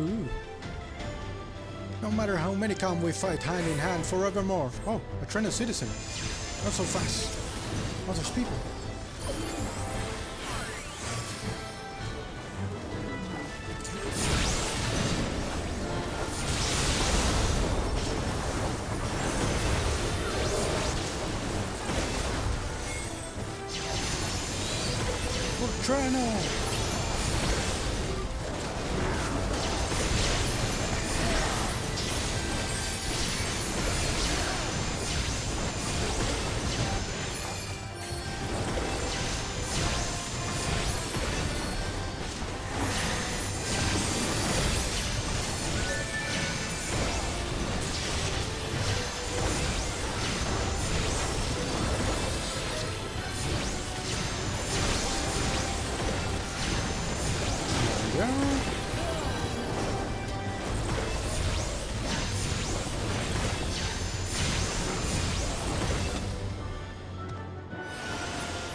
Ooh. No matter how many come, we fight hand in hand forevermore. Oh, a trained citizen. Not so fast. Others people. Treno!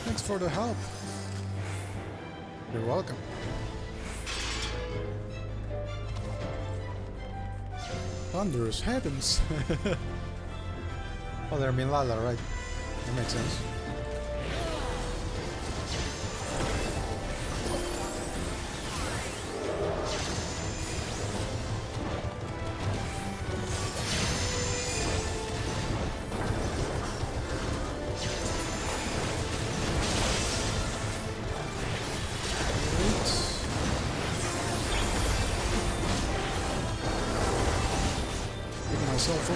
Thanks for the help. You're welcome. Thunderous heavens. Oh, they're Minlala, right? That makes sense.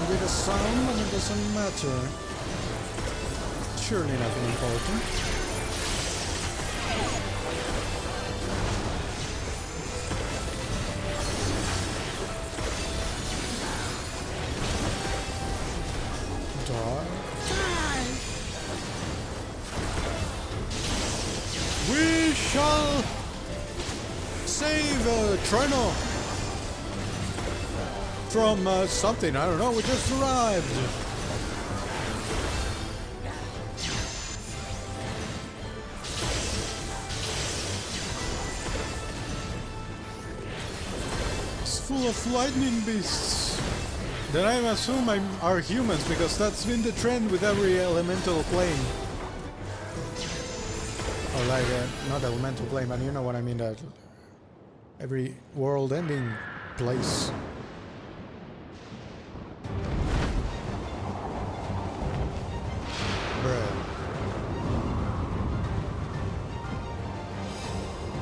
With a sound and it doesn't matter. Surely nothing important. Die. We shall save Treno from something, I don't know, we just arrived. It's full of lightning beasts. Then I assume are humans, because that's been the trend with every elemental plane. Or like, not elemental plane, but you know what I mean, that every world-ending place.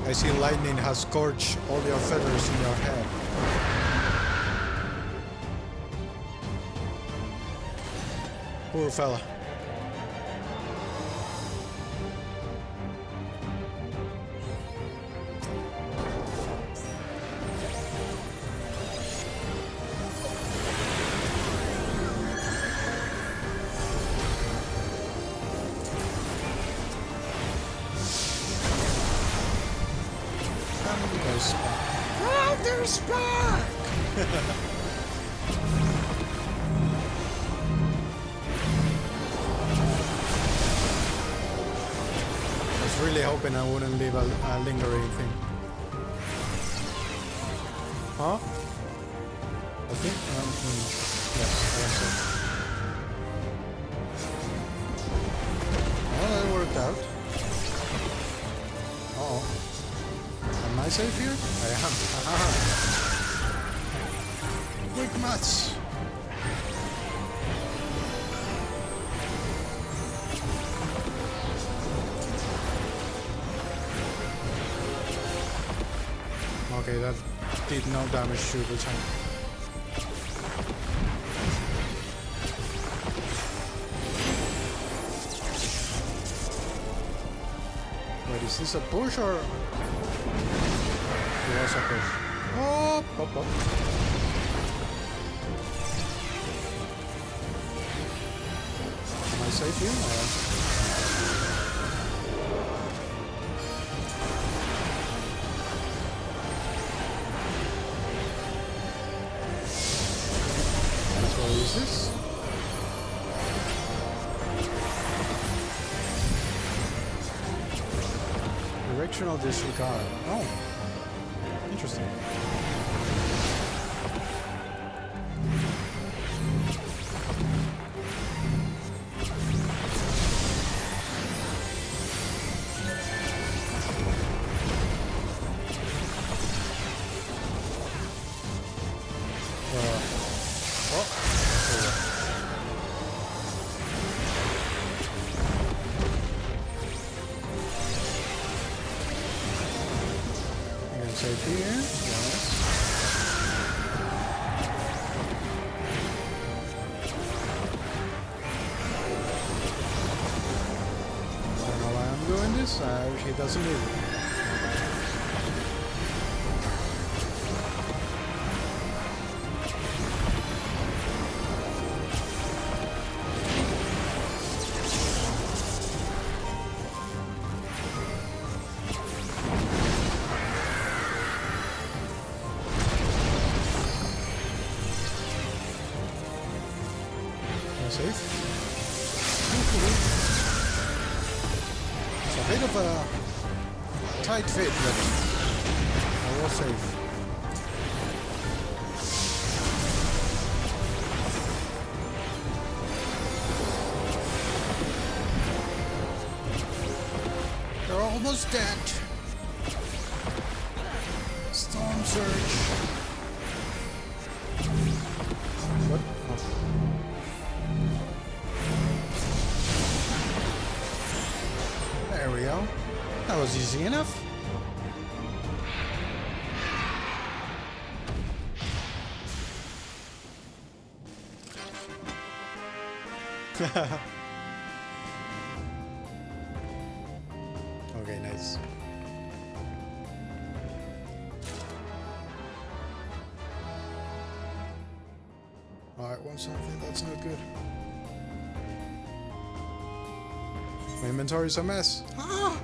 I see lightning has scorched all your feathers in your head. Poor fella. there's Spark. Oh, there's Spark! I was really hoping I wouldn't leave a lingering thing. Huh? I think, yes, I am so. Well, that worked out. Uh-oh. Am I safe here? I am. Aha. Quick mats. Okay, that did no damage to the tank. Wait, is this a push or? It was a push. Oh, pop, pop. Am I safe here? Or? What is this? Directional disregard. Oh, interesting. Safe here, yes. I don't know why I'm doing this. He doesn't leave it. Safe. It's a bit of a tight fit, but I was safe. They're almost dead. Storm surge. What? Oh. There we go. That was easy enough. Okay, nice. Alright, want something that's not good. My inventory's a mess. Ah!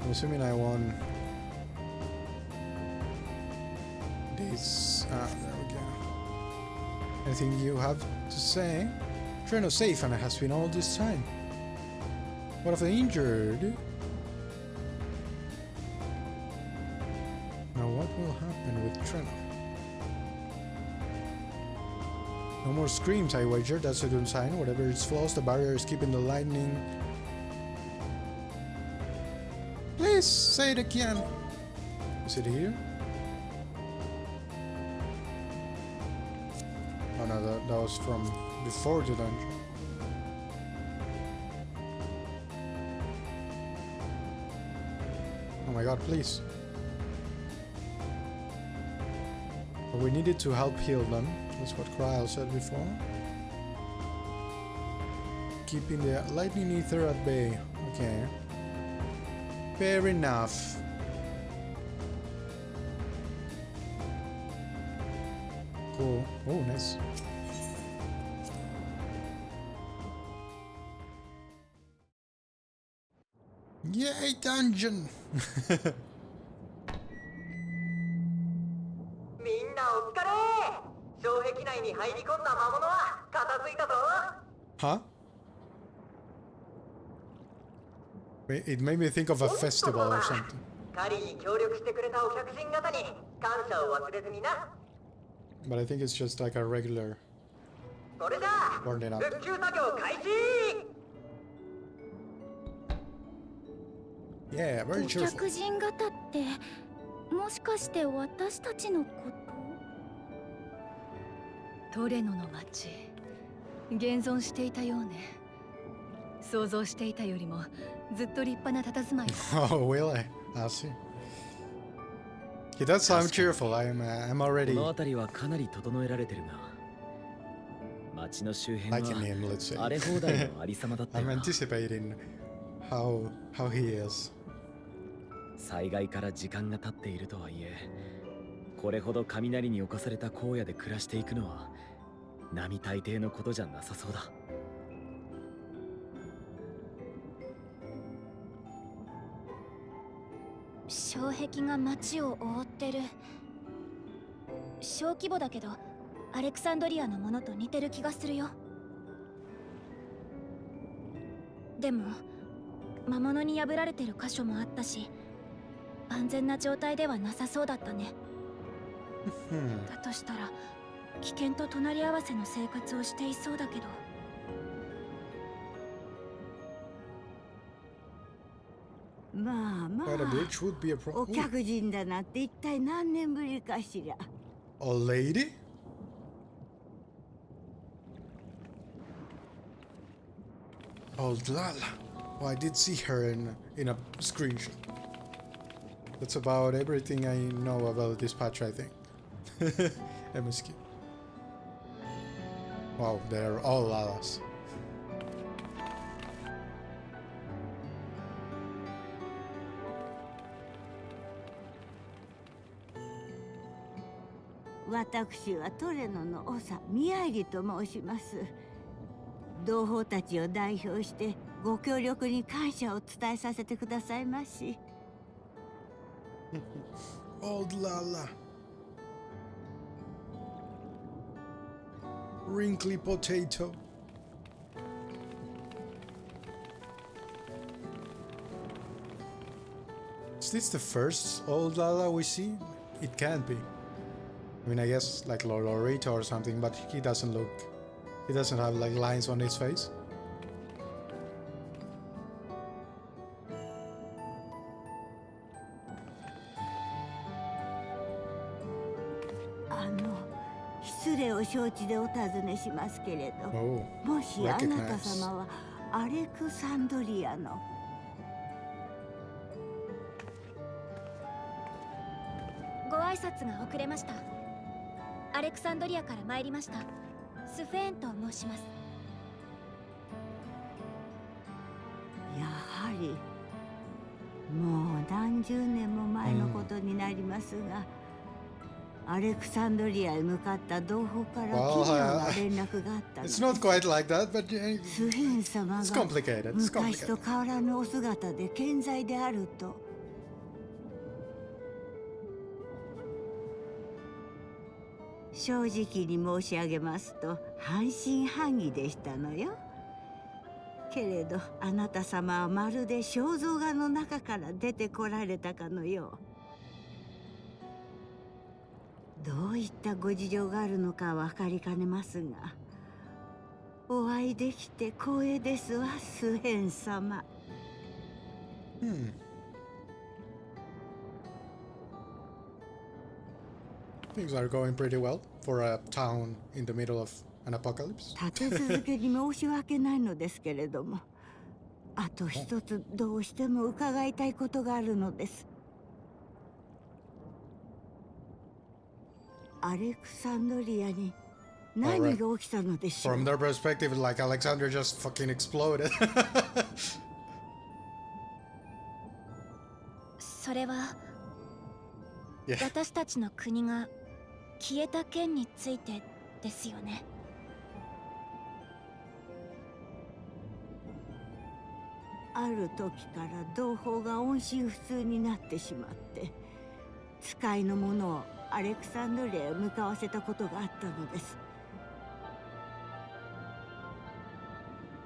I'm assuming I won this. Ah, there we go. Anything you have to say? Treno's safe and it has been all this time. What of the injured? Now what will happen with Treno? No more screams, I wager. That's a good sign. Whatever its flaws, the barrier is keeping the lightning. Please say it again. Is it here? Oh no, that was from before the dungeon. Oh my god, please. But we needed to help heal them. That's what Kryl said before. Keeping the lightning ether at bay. Okay. Fair enough. Cool. Oh, nice. Yay, dungeon! みんなお疲れ。障壁内に入り込んだ魔物は片付いたぞ。 Huh? It made me think of a festival or something. 狩りに協力してくれたお客人方に感謝を忘れずにな。 But I think it's just like a regular それじゃあ burning up. 復旧作業開始。 Yeah, お very cheerful. 客人方ってもしかして私たちのこと？トレノの町現存していたようね。想像していたよりもずっと立派な佇まい。 Oh, will I? I'll see. He does sound cheerful. I'm こ already の辺りはかなり整えられてるが、町の周辺 liking は him, let's say. 荒れ放題のありさまだったよ I'm な。 anticipating how he is. 災害から時間が経っているとはいえ、これほど雷に侵された荒野で暮らしていくのは並大抵のことじゃなさそうだ。障壁が街を覆ってる。小規模だけどアレクサンドリアのものと似てる気がするよ。でも魔物に破られてる箇所もあったし、安全な状態ではなさそうだったね。 Hmm. だとしたら危険と隣り合わせの生活をしていそうだけど。まあま But a あ bridge would be a お problem. 客人だなって一体何年ぶりかしら。 A lady? Oh, Lala. Oh, I did see her in a screenshot. That's about everything I know about this patch, I think. MSQ. Wow, they're all Lalas. 私はトレノの長宮入と申します。同胞たちを代表してご協力に感謝を伝えさせてくださいまし。Old Lala. Wrinkly potato. Is this the first old Lala we see? It can't be. I mean, I guess like Lorito or something, but he doesn't look. He doesn't have like lines on his face. 失礼を承知でお尋ねしますけれど、 Oh, もしあなた recognize. 様はアレクサンドリアのご挨拶が遅れました。アレクサンドリアから参りましたスフェーンと申します。やはりもう何十年も前のことになりますが、アレクサンドリアへ向かった同胞から奇妙な連絡があったので It's す。 not quite like that, but スフェン様 it's が complicated. It's 昔と complicated. 変わらぬお姿で健在であると。正直に申し上げますと半信半疑でしたのよ。けれどあなた様はまるで肖像画の中から出てこられたかのよう。どういったご事情があるのか分かりかねますが、お会いできて光栄ですわ、スヘン様。Hmm. Things are going pretty well for a town in the middle of an apocalypse. 立て続けに申し訳ないのですけれども、あと一つどうしても伺いたいことがあるのです。アレクサンドリアに何が起きたのでしょう。 From their perspective, like Alexander just fucking exploded. それは Yeah. 私たちの国が消えた件についてですよね。ある時から同胞が音信不通になってしまって、使いの者をアレクサンドリアへ向かわせたことがあったのです。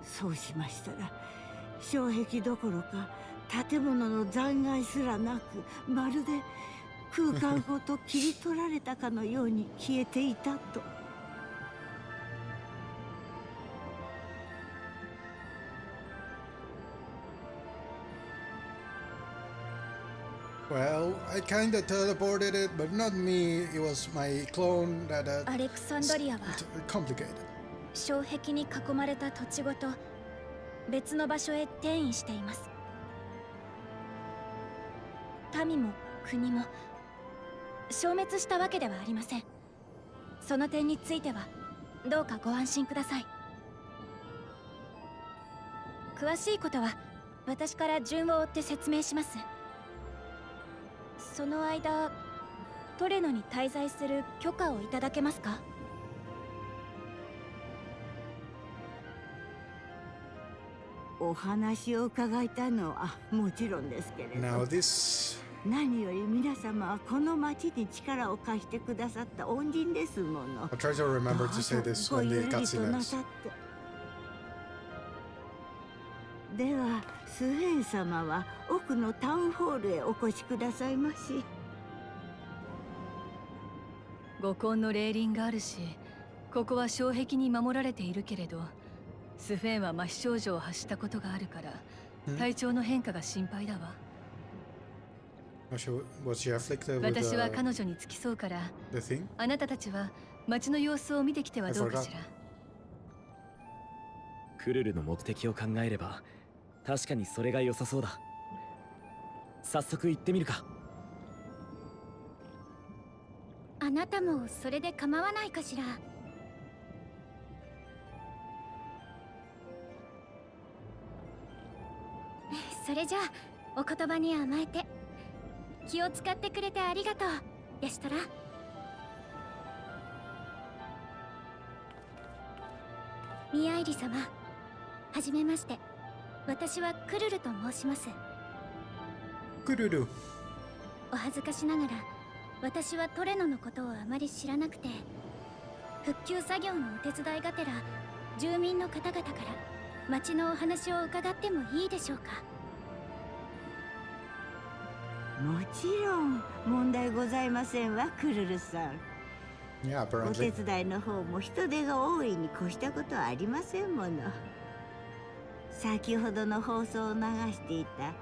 そうしましたら、障壁どころか建物の残骸すらなく、まるで空間ごと切り取られたかのように消えていたと。Well, I kinda teleported it, but not me. It was my clone that アレクサンドリアは complicated. 障壁に囲まれた土地ごと別の場所へ転移しています。民も国も消滅したわけではありません。その点についてはどうかご安心ください。詳しいことは私から順を追って説明します。その間、トレノに滞在する許可をいただけますか？お話を伺いたいのはもちろんですけれど、 Now this 何より皆様はこの町に力を貸してくださった恩人ですもの。 I'll try to remember to say this ご when ゆ the るり cutscene とな ends. さって。ではスウェーン様は奥のタウンホールへお越しくださいまし。五根の霊輪があるし、ここは障壁に守られているけれど、スフェーンは麻痺症状を発したことがあるから、体調の変化が心配だわ。Was she afflicted with 私は彼女に付き添うから、 the thing? あなたたちは街の様子を見てきてはどうかしら。クルルの目的を考えれば確かにそれが良さそうだ。早速行ってみるか。あなたもそれで構わないかしら。それじゃあお言葉に甘えて、気を使ってくれてありがとうでしたら。ミアイリ様、はじめまして。私はクルルと申します。クルル。お恥ずかしながら私はトレノのことをあまり知らなくて、復旧作業のお手伝いがてら住民の方々から町のお話を伺ってもいいでしょうか？もちろん問題ございませんわ、クルルさん。 Yeah, お手 apparently. 伝いの方も人手が多いに越したことはありませんもの。先ほどの放送を流していた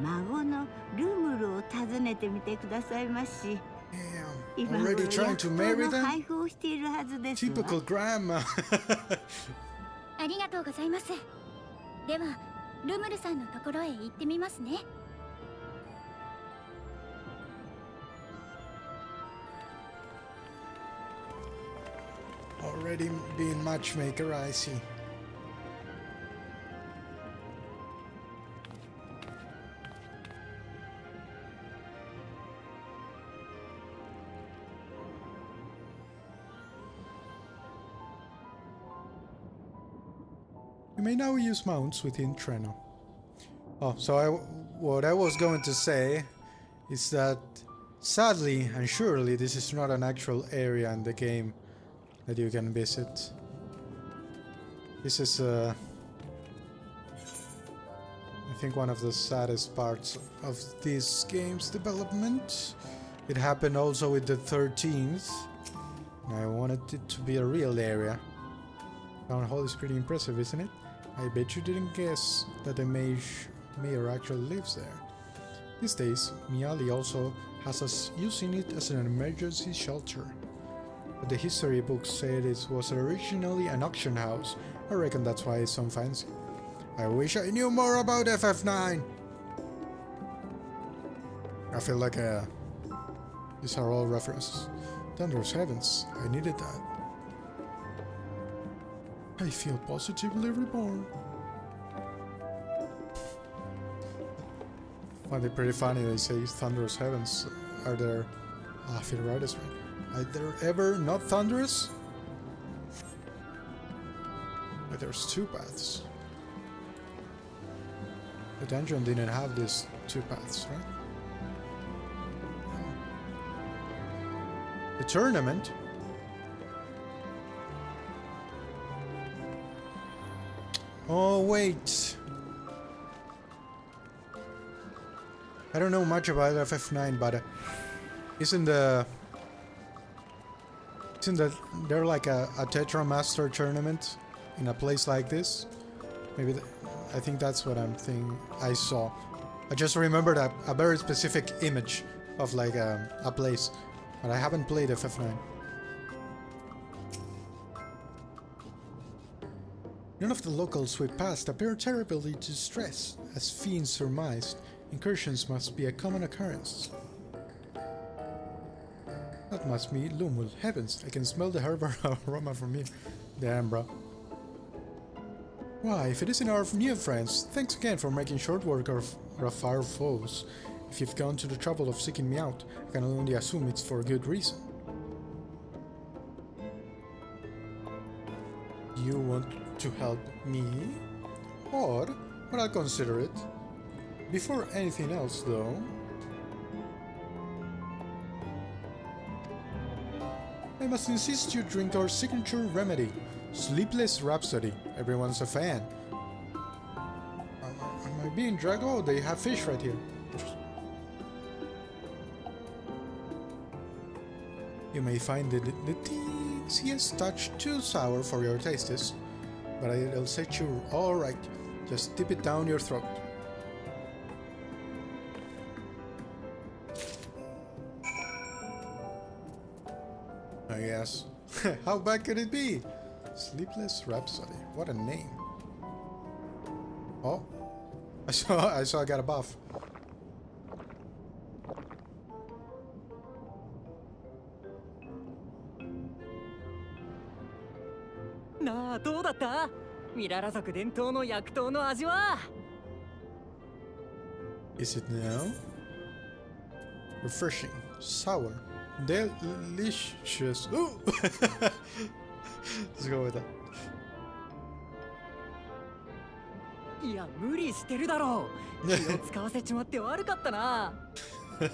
孫のルムルを訪ねてみてくださいまし。 Damn. 今頃 Already 薬 trying 草 to marry の them? 配布をしているはずですわ。 Typical grandma. ありがとうございます。ではルムルさんのところへ行ってみますね。Already being matchmaker, I see. You may now use mounts within Treno. Oh, so what I was going to say is that sadly and surely this is not an actual area in the game that you can visit. This is I think one of the saddest parts of this game's development. It happened also with the 13th. I wanted it to be a real area. Town Hall is pretty impressive, isn't it? I bet you didn't guess that the mayor actually lives there. These days, Miali also has us using it as an emergency shelter. But the history books said it was originally an auction house. I reckon that's why it's so fancy. I wish I knew more about FF9! I feel like these are all references. Thunderous heavens, I needed that. I feel positively reborn. Find it pretty funny they say thunderous heavens. Are there... I feel right as right. Are there ever not thunderous? But there's two paths. The dungeon didn't have these two paths, right? The tournament? Oh, wait. I don't know much about FF9, but isn't there like a Tetra Master tournament in a place like this? Maybe I think that's what I'm thinking. I saw. I just remembered a very specific image of like a place, but I haven't played FF9. None of the locals we passed appeared terribly distressed, as Fiend surmised. Incursions must be a common occurrence. That must be Lumul. Heavens, I can smell the herb aroma from here. Damn, bro. Why, if it isn't our new friends, thanks again for making short work of our foes. If you've gone to the trouble of seeking me out, I can only assume it's for a good reason. You want to help me? Or, but I'll consider it. Before anything else, though... I must insist you drink our signature remedy, Sleepless Rhapsody. Everyone's a fan. Am I being dragged? Oh, they have fish right here. You may find the teeniest touch too sour for your tastes, but it'll set you all right. Just dip it down your throat. I guess. How bad could it be? Sleepless Rhapsody. What a name. Oh, I saw I got a buff. Na, どうだった？ミララ族伝統の薬湯の味は？ Is it now? Refreshing, sour, delicious. Ooh! Let's go with that. いや、無理してるだろう。気を使わせちまって悪かったな。学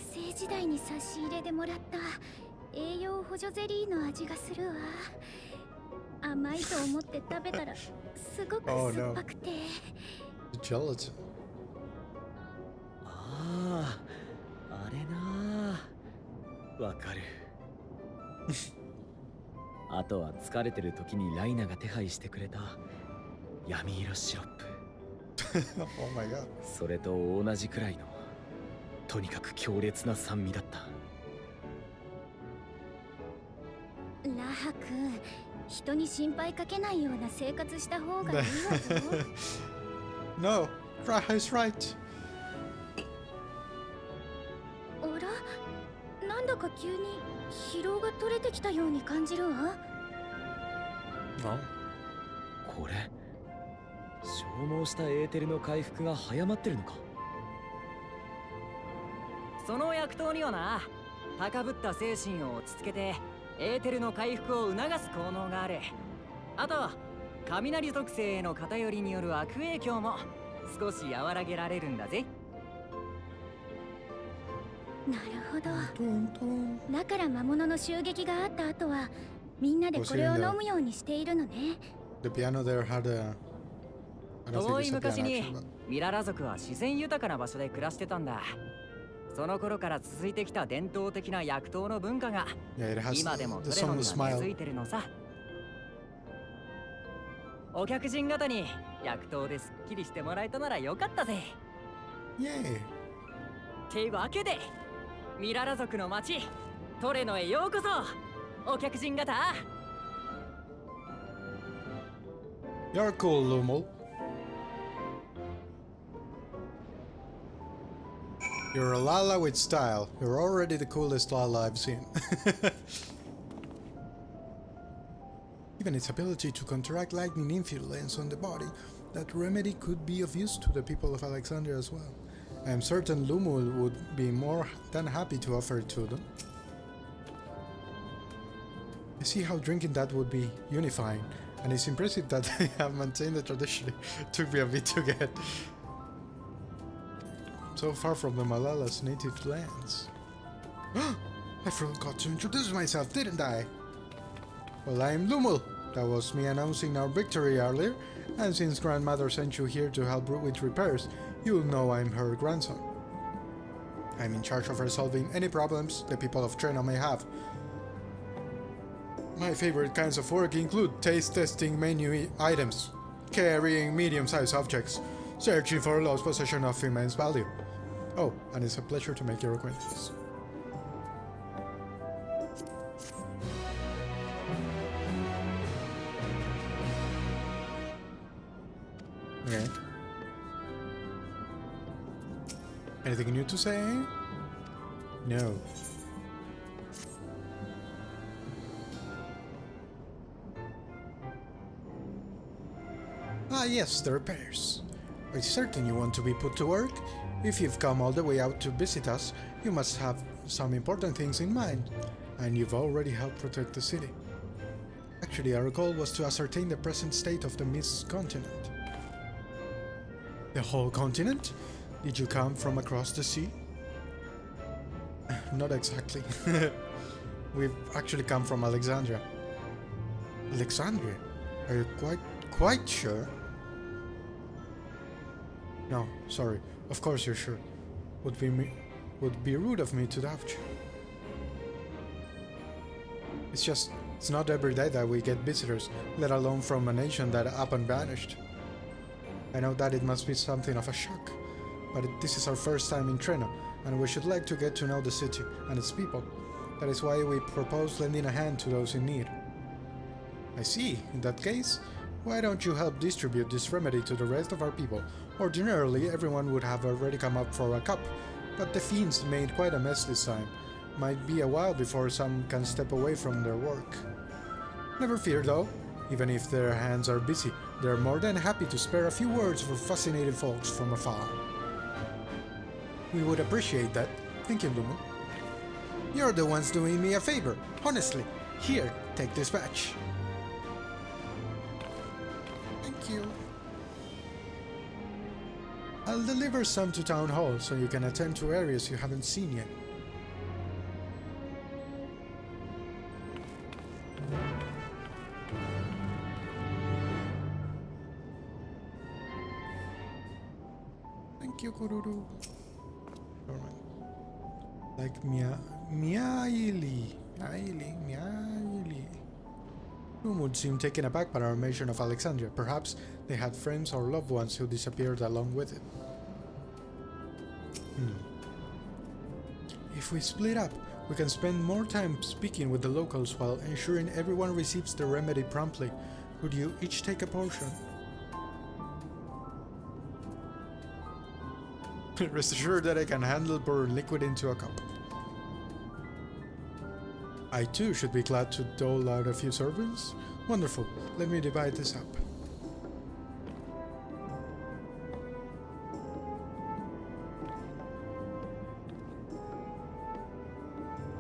生時代に差し入れでもらった栄養補助ゼリーの味がするわ。甘いと思って食べたらすごく酸っぱくて。Gelatin. ああ、あれなあ。わかる。あとは疲れてる時にライナが手配してくれた闇色シロップ。Oh my god. それと同じくらいのとにかく強烈な酸味だった。ラハ君、人に心配かけないような生活した方がいいわよ。No, Raha is right. あら、なんだか急に疲労が取れてきたように感じるわ。No. これ消耗したエーテルの回復が早まってるのか。その薬湯にはな、高ぶった精神を落ち着けてエーテルの回復を促す効能がある。あと雷属性への偏りによる悪影響も少し和らげられるんだぜ。なるほど。だから魔物の襲撃があった後はみんなでこれを飲むようにしているのね。The piano there had a... 遠い昔にミララ族は自然豊かな場所で暮らしてたんだ。その頃から続いてきた伝統的な薬湯の文化が今でもトレノには根付いてるのさ。お客人方に薬湯ですっきりしてもらえたならよかったぜ。イエーイ。ってわけでミララ族の町トレノへようこそお客人方。 You're cool, Lumul. You're a Lala with style. You're already the coolest Lala I've seen. Even its ability to counteract lightning influence on the body, that remedy could be of use to the people of Alexandria as well. I am certain Lumul would be more than happy to offer it to them. I see how drinking that would be unifying. And it's impressive that they have maintained the tradition. It took me a bit to get so far from the Malala's native lands. I forgot to introduce myself, didn't I? Well, I'm Lumul. That was me announcing our victory earlier, and since Grandmother sent you here to help with repairs, you'll know I'm her grandson. I'm in charge of resolving any problems the people of Trena may have. My favorite kinds of work include taste testing menu items, carrying medium-sized objects, searching for lost possession of immense value. Oh, and it's a pleasure to make your acquaintance. Okay. Anything new to say? No. Ah yes, the repairs. Are you certain you want to be put to work? If you've come all the way out to visit us, you must have some important things in mind, and you've already helped protect the city. Actually, our goal was to ascertain the present state of the Mist continent. The whole continent? Did you come from across the sea? Not exactly. We've actually come from Alexandria. Alexandria? Are you quite sure? No, sorry. Of course you're sure. Would be rude of me to doubt you. It's not every day that we get visitors, let alone from a nation that up and vanished. I know that it must be something of a shock, but this is our first time in Trena, and we should like to get to know the city and its people. That is why we propose lending a hand to those in need. I see. In that case, why don't you help distribute this remedy to the rest of our people? Ordinarily, everyone would have already come up for a cup, but the fiends made quite a mess this time. Might be a while before some can step away from their work. Never fear though, even if their hands are busy, they're more than happy to spare a few words for fascinated folks from afar. We would appreciate that. Thank you, Lumen. You're the ones doing me a favor, honestly. Here, take this badge. Thank you. I'll deliver some to Town Hall so you can attend to areas you haven't seen yet. Thank you, Kururu. Like Miaili. Whom would seem taken aback by our mention of Alexandria. Perhaps they had friends or loved ones who disappeared along with it. If we split up, we can spend more time speaking with the locals while ensuring everyone receives the remedy promptly. Would you each take a portion? Rest assured that I can handle pouring liquid into a cup. I too should be glad to dole out a few servings. Wonderful. Let me divide this up.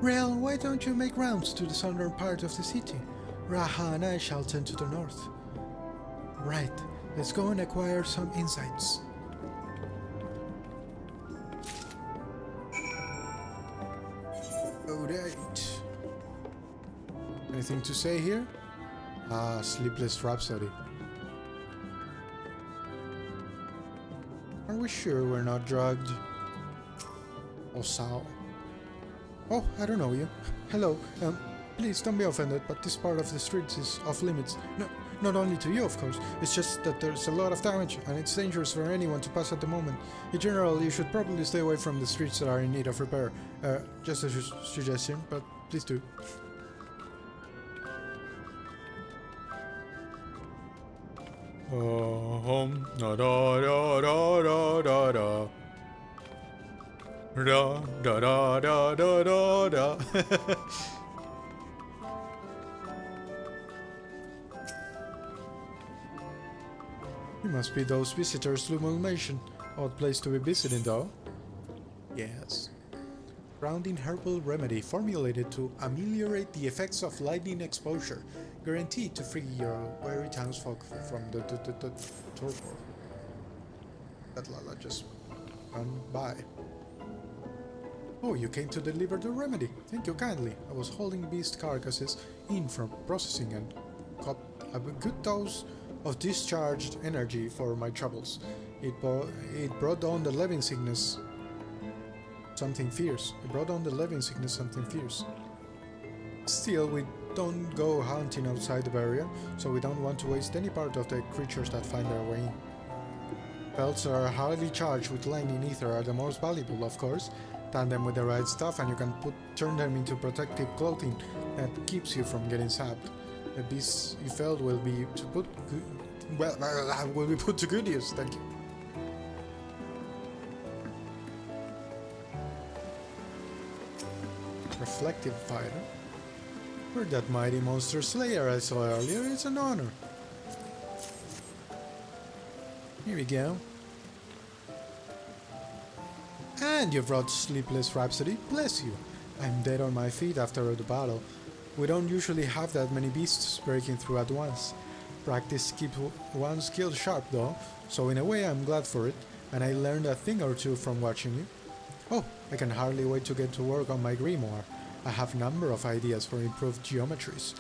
Rel, why don't you make rounds to the southern part of the city? Raha and I shall tend to the north. Right. Let's go and acquire some insights. Alright. Anything to say here? Ah, Sleepless Rhapsody. Are we sure we're not drugged? Osao. Oh, I don't know you. Hello, please don't be offended, but this part of the streets is off limits. No, not only to you, of course. It's just that there's a lot of damage, and it's dangerous for anyone to pass at the moment. In general, you should probably stay away from the streets that are in need of repair. Just a suggestion, but please do. Da da da da da da da. Da da da da da da da. You must be those visitors Lumel mentioned. Odd place to be visiting though. Yes. Grounding herbal remedy formulated to ameliorate the effects of lightning exposure. guaranteed to free your weary townsfolk from the torpor that Lala just went by. Oh, you came to deliver the remedy. Thank you kindly. I was holding beast carcasses in from processing and got a good dose of discharged energy for my troubles. It brought on the living sickness something fierce. Still, we don't go hunting outside the barrier, so we don't want to waste any part of the creatures that find their way in. Pelts are highly charged with lightning ether are the most valuable, of course. Tan them with the right stuff and you can turn them into protective clothing that keeps you from getting sapped. The beasts you felled will be put to good use, thank you. Reflective fighter. For that mighty monster slayer I saw earlier, it's an honor. Here we go. And you've brought Sleepless Rhapsody, bless you. I'm dead on my feet after the battle. We don't usually have that many beasts breaking through at once. Practice keeps one's skill sharp though, so in a way I'm glad for it, and I learned a thing or two from watching you. Oh, I can hardly wait to get to work on my grimoire. I have a number of ideas for improved geometries.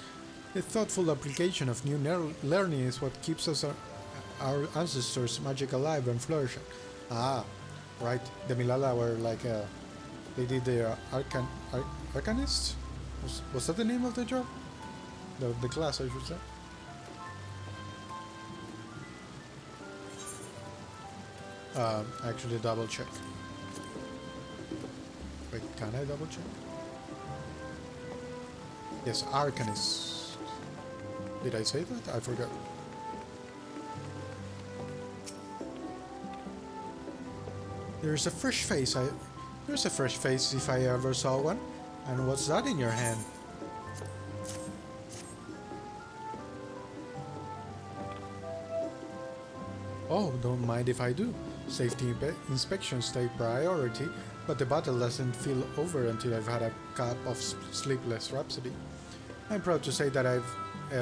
The thoughtful application of new learning is what keeps our ancestors' magic alive and flourishing. Ah, right. The Milala were like they did their arcanists? Was that the name of the job? The class, I should say. Actually double check. Wait, can I double check? Yes, arcanist. Did I say that? I forgot. There's a fresh face if I ever saw one. And what's that in your hand? Oh, don't mind if I do. Safety inspections take priority, but the battle doesn't feel over until I've had a cup of Sleepless Rhapsody. I'm proud to say that I've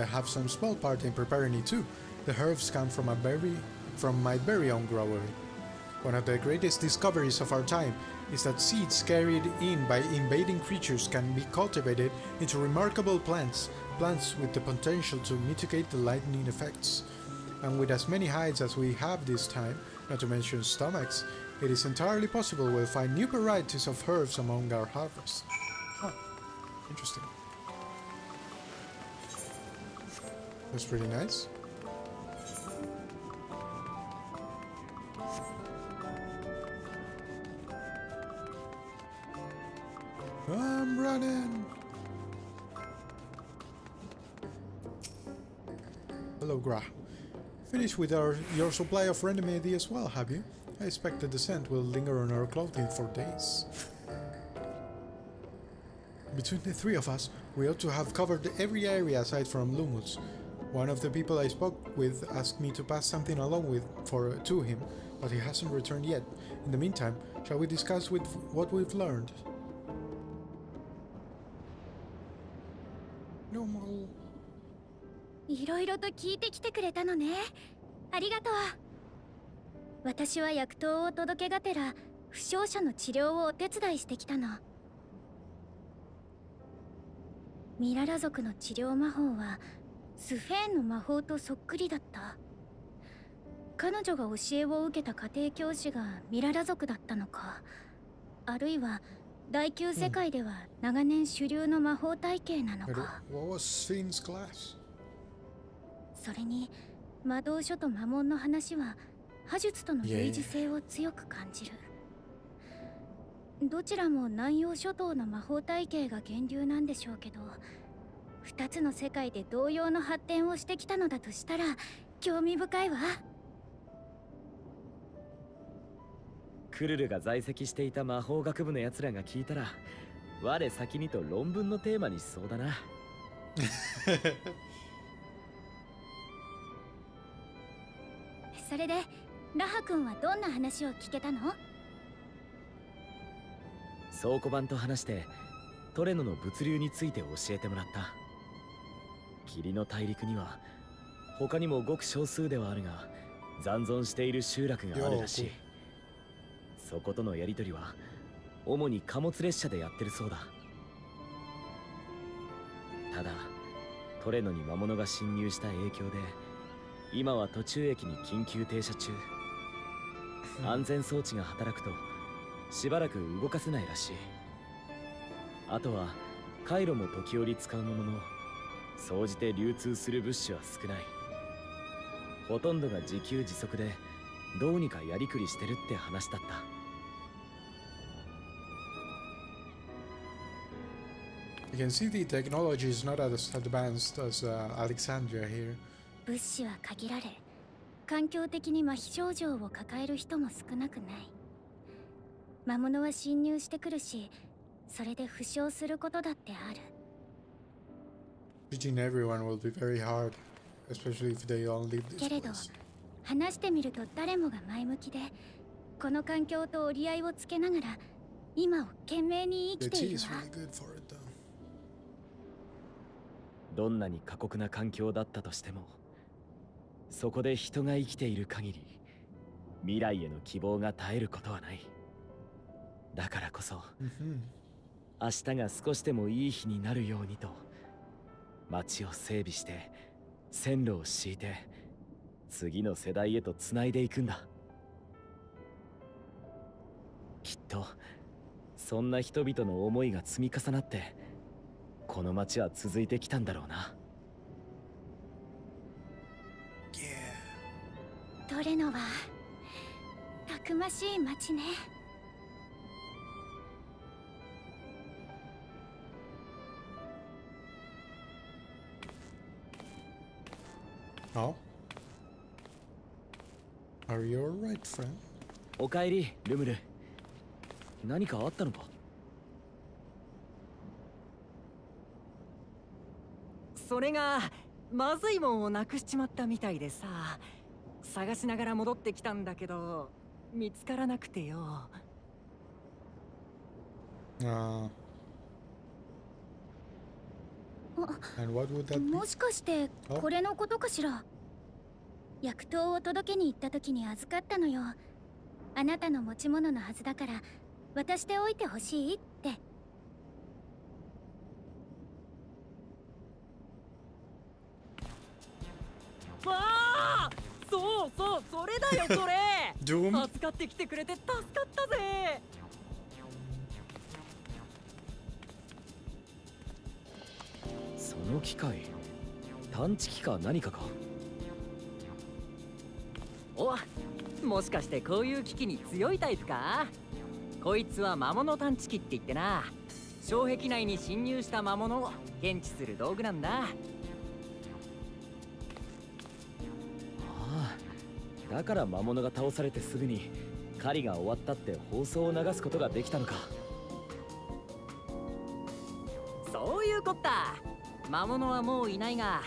have some small part in preparing it too. The herbs come from my very own growery. One of the greatest discoveries of our time is that seeds carried in by invading creatures can be cultivated into remarkable plants with the potential to mitigate the lightning effects. And with as many hides as we have this time, not to mention stomachs, it is entirely possible we'll find new varieties of herbs among our harvest. Oh, interesting. That's pretty nice. I'm running! Hello, Gra. Finished with your supply of remedy as well, have you? I expect the descent will linger on our clothing for days. Between the three of us, we ought to have covered every area aside from Lumut's. One of the people I spoke with asked me to pass something along to him, but he hasn't returned yet. In the meantime, shall we discuss what we've learned? No more. いろいろと聞いてきてくれたのね。ありがとう。私は薬刀を届けがてら負傷者の治療をお手伝いしてきたの。ミララ族の治療魔法はスフェーンの魔法とそっくりだった。彼女が教えを受けた家庭教師がミララ族だったのか、あるいは第9世界では長年主流の魔法体系なのか。What was Sven's class? それに魔導書と魔文の話は魔術との類似性を強く感じる。どちらも南洋諸島の魔法体系が源流なんでしょうけど、2つの世界で同様の発展をしてきたのだとしたら興味深いわ。クルルが在籍していた魔法学部のやつらが聞いたら、我先にと論文のテーマにしそうだな。それでラハ君はどんな話を聞けたの？倉庫版と話してトレノの物流について教えてもらった。霧の大陸には他にもごく少数ではあるが残存している集落があるらしい。そことのやり取りは主に貨物列車でやってるそうだ。ただトレノに魔物が侵入した影響で今は途中駅に緊急停車中。安全装置が働くとしばらく動かせないらしい。あとは回路も時折使うものの総じて流通する物資は少ない。ほとんどが自給自足でどうにかやりくりしてるって話だった。You can see the technology is not as advanced as Alexandria here. 物資は限られ、環境的に麻痺症状を抱える人も少なくない。魔物は侵入してくるし、それで負傷することだってある。Treating everyone will be very hard, especially if they all live this けれど、 place. 話してみると誰もが前向きで、この環境と折り合いをつけながら、今を懸命に生 The きてい tea る is わ。 really good for it though. どんなに過酷な環境だったとしてもそこで人が生きている限り未来への希望が絶えることはない。だからこそ、明日が少しでもいい日になるようにと街を整備して線路を敷いて次の世代へとつないでいくんだ。きっとそんな人々の思いが積み重なってこの街は続いてきたんだろうな。トレノはたくましい街ね。Oh? Are you alright, friend? おかえり、ルムル。何かあったのか？それがまずいもんをなくしちまったみたいでさ、探しながら戻ってきたんだけど見つからなくてよ。And what would that be? もしかしてこれのことかしら。薬湯を届けに行った時に預かったのよ。あなたの持ち物のはずだから渡しておいてほしいって。ああ、そうそう、それだよそれ。Doom? 預かってきてくれて助かったぜ。その機械、探知機か何かか？お、もしかしてこういう機器に強いタイプか？こいつは魔物探知機って言ってな、障壁内に侵入した魔物を検知する道具なんだ。ああ、だから魔物が倒されてすぐに狩りが終わったって放送を流すことができたのか。そういうこった。魔物はもういないが、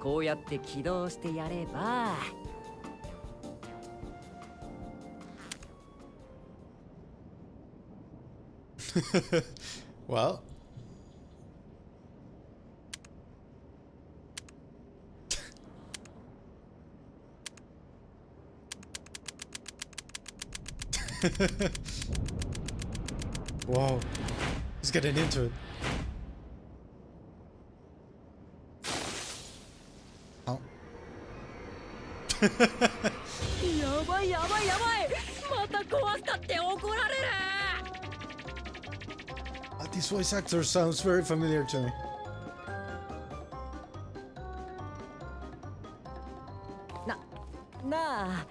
こうやって起動してやれば。Well. Wow. He's getting into it. Oh. やばいやばいやばい、また壊したって怒られる。This voice actor sounds very familiar to me. なあ、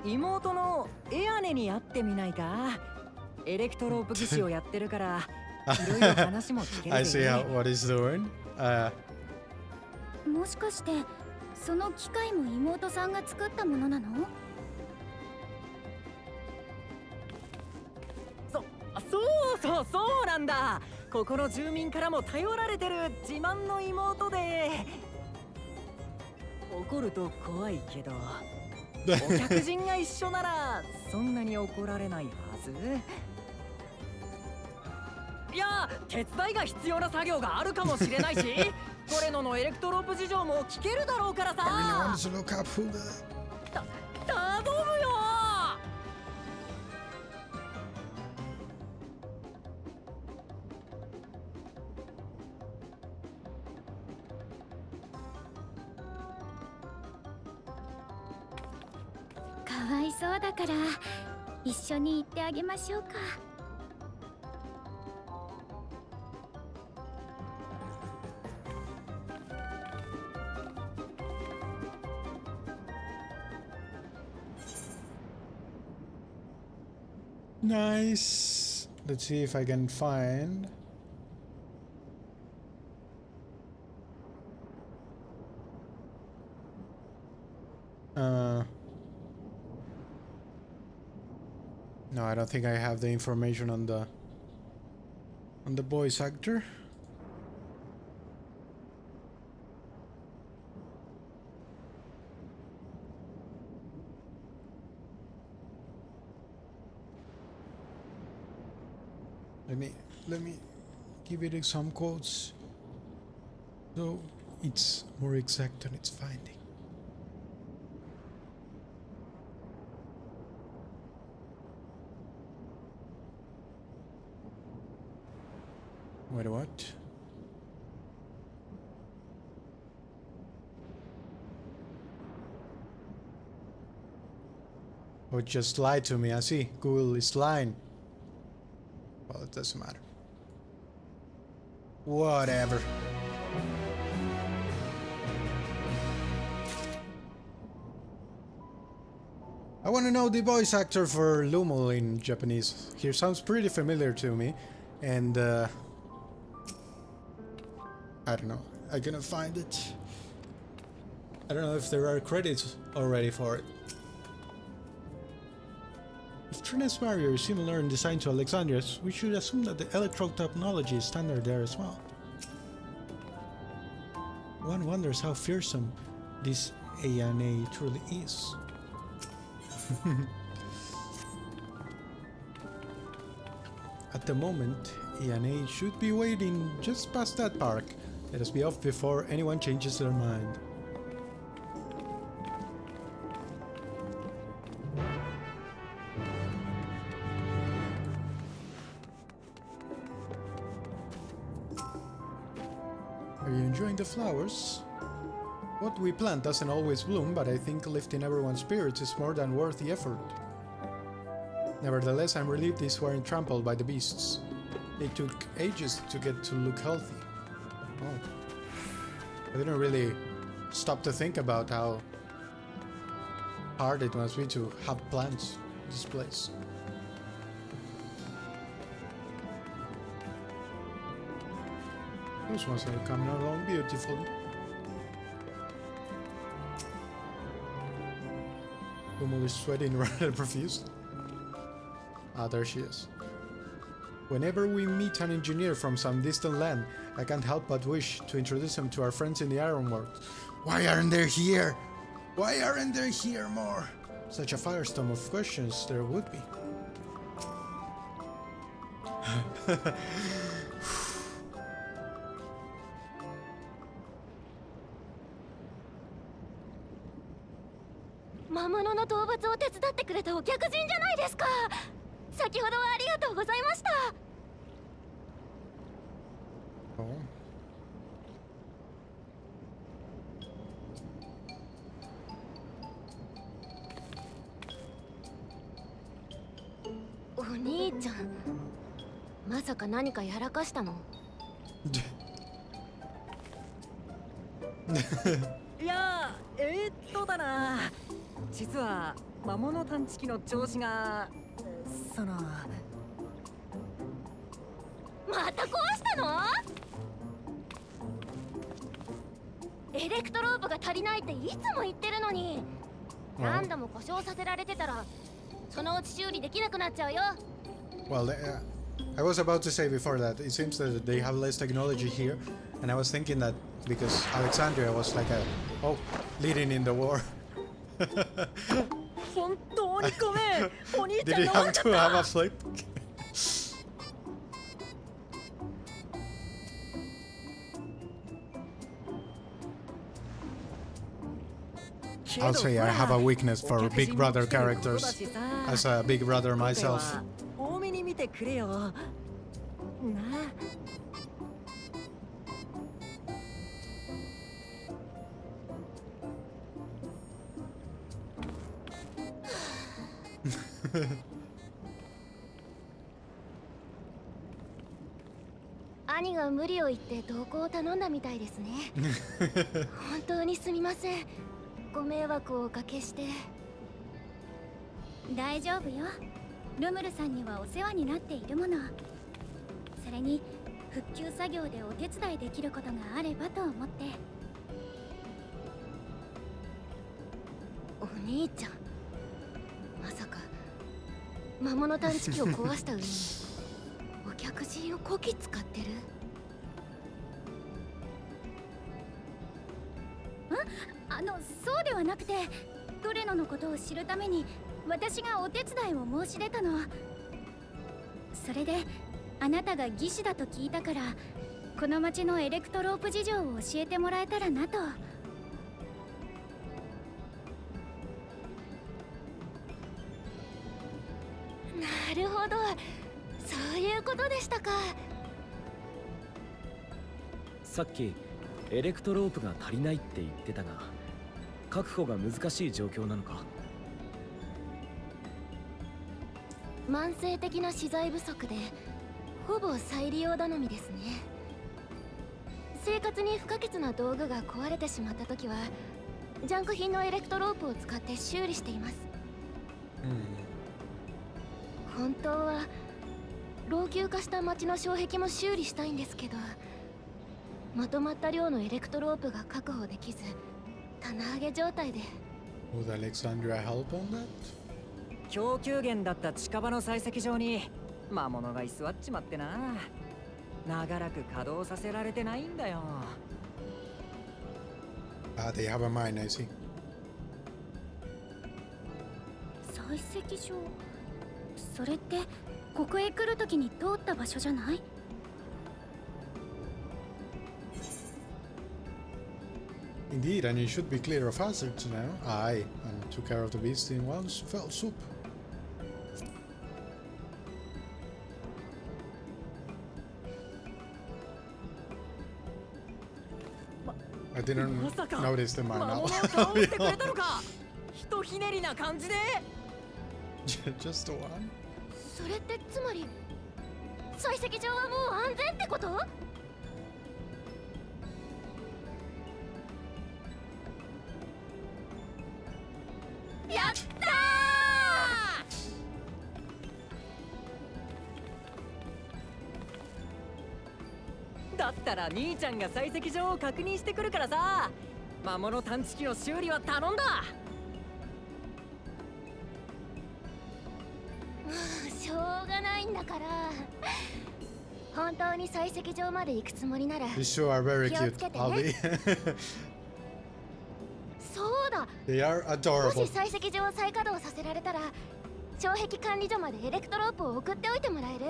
妹のエアネに会ってみないか？エレクトロープ技師をやってるからいろいろ話も聞けるで。 I see what he's doing. もしかしてその機械も妹さんが作ったものなの？そうなんだ。ここの住民からも頼られてる自慢の妹で、怒ると怖いけどお客人が一緒ならそんなに怒られないはず。いや、手伝いが必要な作業があるかもしれないしトレノのエレクトロープ事情も聞けるだろうからさ。 I really wanted to look up who the... 頼むよ。かわいそうだから一緒に行ってあげましょうか。Nice. Let's see if I can find... No, I don't think I have the information on the voice actor. Let me give it some quotes so it's more exact on its finding. Wait, what? Oh, it just lied to me. I see. Google is lying. Well, it doesn't matter. Whatever. I want to know the voice actor for Lumel in Japanese. He sounds pretty familiar to me, and I don't know. I cannot find it. I don't know if there are credits already for it. If Trina's barrier is similar in design to Alexandria's, we should assume that the electrode technology is standard there as well. One wonders how fearsome this ANA truly is. At the moment, ANA should be waiting just past that park. Let us be off before anyone changes their mind. Are you enjoying the flowers? What we plant doesn't always bloom, but I think lifting everyone's spirits is more than worth the effort. Nevertheless, I'm relieved these weren't trampled by the beasts. They took ages to get to look healthy. Oh. I didn't really stop to think about how hard it must be to have plants in this place. Those ones are coming along beautifully. Lumel is sweating rather profusely. Ah, there she is. Whenever we meet an engineer from some distant land, I can't help but wish to introduce him to our friends in the ironworks. Why aren't they here? Why aren't they here more? Such a firestorm of questions there would be.魔物の討伐を手伝ってくれたお客人じゃないですか。先ほどはありがとうございました。お兄ちゃん、まさか何かやらかしたの？いや、だな。実は魔物探知機の調子がその。また壊したの？エレクトロープが足りないっていつも言ってるのに、何度も故障させられてたらそのうち修理できなくなっちゃうよ。Well, I was about to say before that it seems that they have less technology here, and I was thinking that because Alexandria was like leading in the war. 本当にごめん。お兄ち Did ゃん he が have to have a flip? I'll say I have a weakness for Big Brother characters. As a Big Brother myself. 多めに見てくれよ。な。兄が無理を言って同行を頼んだみたいですね。本当にすみません。ご迷惑をおかけして。大丈夫よ。ルムルさんにはお世話になっているもの。それに復旧作業でお手伝いできることがあればと思って。お兄ちゃん、まさか魔物探知機を壊した上にお客人をこき使ってる？そうではなくて、トレノのことを知るために私がお手伝いを申し出たの。それであなたが技師だと聞いたから、この町のエレクトロープ事情を教えてもらえたらなと。なるほど、そういうことでしたか。さっきエレクトロープが足りないって言ってたが、確保が難しい状況なのか？慢性的な資材不足でほぼ再利用頼みですね。生活に不可欠な道具が壊れてしまった時はジャンク品のエレクトロープを使って修理しています。本当は老朽化した町の障壁も修理したいんですけど、まとまった量のエレクトロープが確保できず棚上げ状態で。Would Alexandria help on that? 供給源だった近場の採石場に魔物が居座っちまってな。長らく稼働させられてないんだよ。They have a mine, I see. 採石場、それってここへ来るときに通った場所じゃない？Indeed, and you should be clear of hazards now. Aye, and took care of the beast in one fell swoop. I didn't notice the mine now. ひとひねりな感じで。Just the one? それってつまり採石場はもう安全ってこと？やったー！だったら兄ちゃんが採石場を確認してくるからさ、魔物探知機の修理は頼んだ。しょうがないんだから。本当に採石場まで行くつもりなら These two are very 気を cute, つけて I'll ね。 be. そうだ。 They are も adorable. し採石場を再稼働させられたら、障壁管理所までエレクトロープを送っておいてもらえる？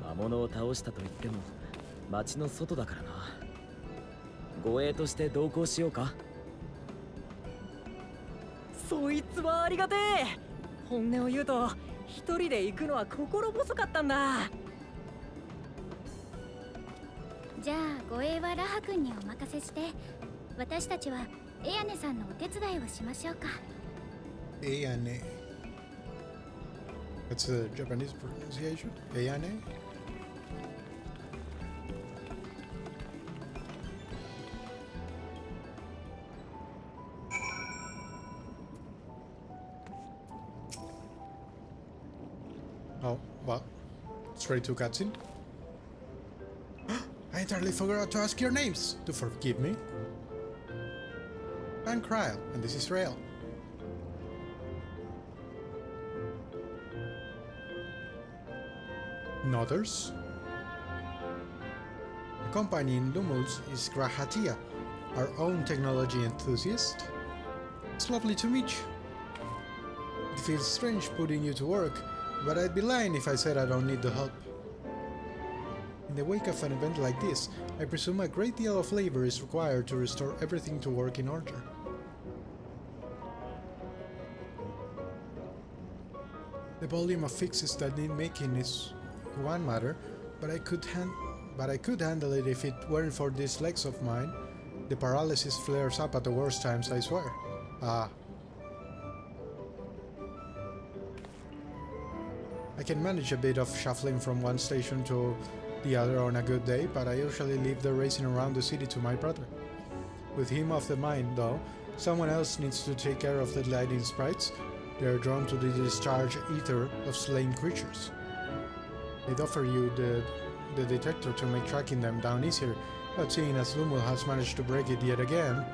魔物を倒したと言っても町の外だからな。護衛として同行しようか？そいつはありがてえ。本音を言うと一人で行くのは心細かったんだ。じゃあ護衛はラハ君にお任せして、私たちはエアネさんのお手伝いをしましょうか。Ayane. That's the Japanese pronunciation. Ayane. Oh, well, straight to cutscene. I entirely forgot to ask your names. Do forgive me. I'm Kryl, and this is Rael. Others? The company in Lumul's is Grahatia, our own technology enthusiast. It's lovely to meet you. It feels strange putting you to work, but I'd be lying if I said I don't need the help. In the wake of an event like this, I presume a great deal of labor is required to restore everything to work in order. The volume of fixes that need making is one matter, but I could handle it if it weren't for these legs of mine. The paralysis flares up at the worst times, I swear. Ah. I can manage a bit of shuffling from one station to the other on a good day, but I usually leave the racing around the city to my brother. With him off the mine, though, someone else needs to take care of the lightning sprites. They are drawn to the discharge ether of slain creatures. They'd offer you the detector to make tracking them down easier, but seeing as Lumul has managed to break it yet again...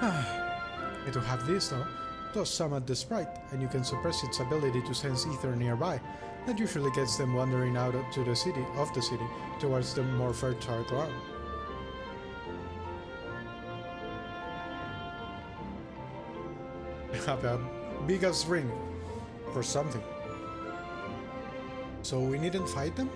And to have this, though, does summon the sprite, and you can suppress its ability to sense ether nearby. That usually gets them wandering out of the city, towards the more fertile ground. Have a big ass ring for something. So we needn't fight them?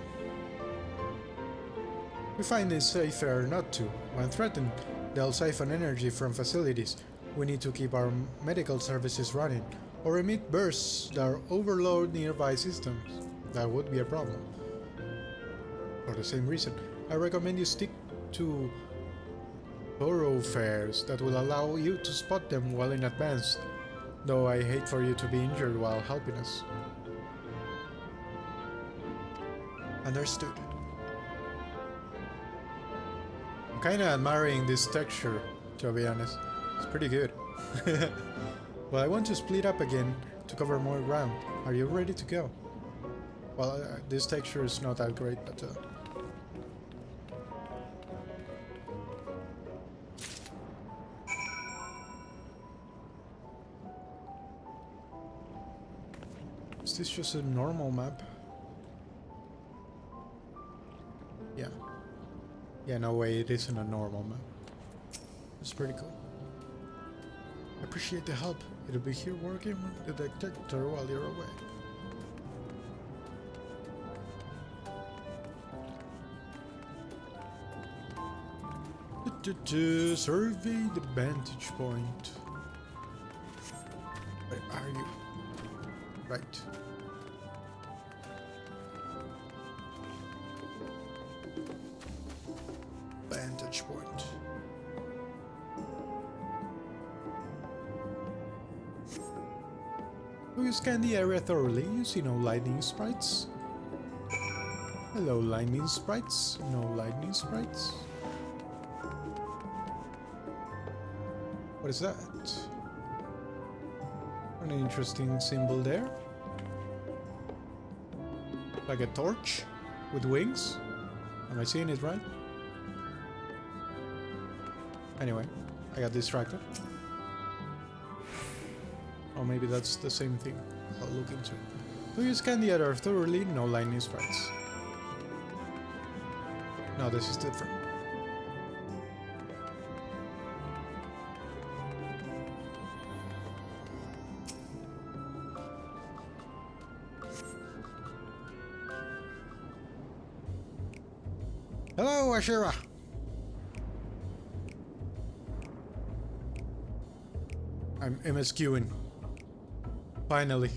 We find it safer not to. When threatened, they'll siphon energy from facilities. We need to keep our medical services running, or emit bursts that overload nearby systems. That would be a problem. For the same reason, I recommend you stick to thoroughfares that will allow you to spot them well in advance, though I hate for you to be injured while helping us. Understood. I'm kinda admiring this texture, to be honest. It's pretty good. Well, I want to split up again to cover more ground. Are you ready to go? Well, this texture is not that great, but... Is this just a normal map? Yeah. Yeah, no way, it isn't a normal map. It's pretty cool. I appreciate the help. It'll be here working with the detector while you're away. Survey the vantage point. Where are you? Right. Vantage point. When you scan the area thoroughly, you see no lightning sprites. Hello, lightning sprites. No lightning sprites. What is that? An interesting symbol there. Like a torch with wings. Am I seeing it right? Anyway, I got distracted. Or maybe that's the same thing. I'll look into it. Do you scan the area thoroughly? No lightning sprites. No, this is different. Hello, Ashira! I'm MSQing. Finally.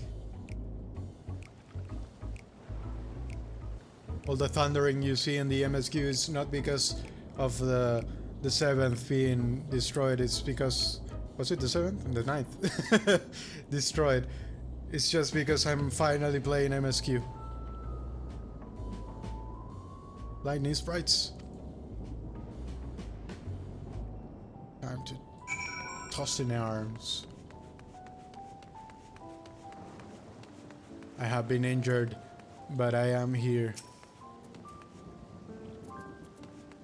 All the thundering you see in the MSQ is not because of the 7th being destroyed, it's because... Was it the 7th? The 9th. Destroyed. It's just because I'm finally playing MSQ. Lightning sprites. Time to toss in arms. I have been injured, but I am here.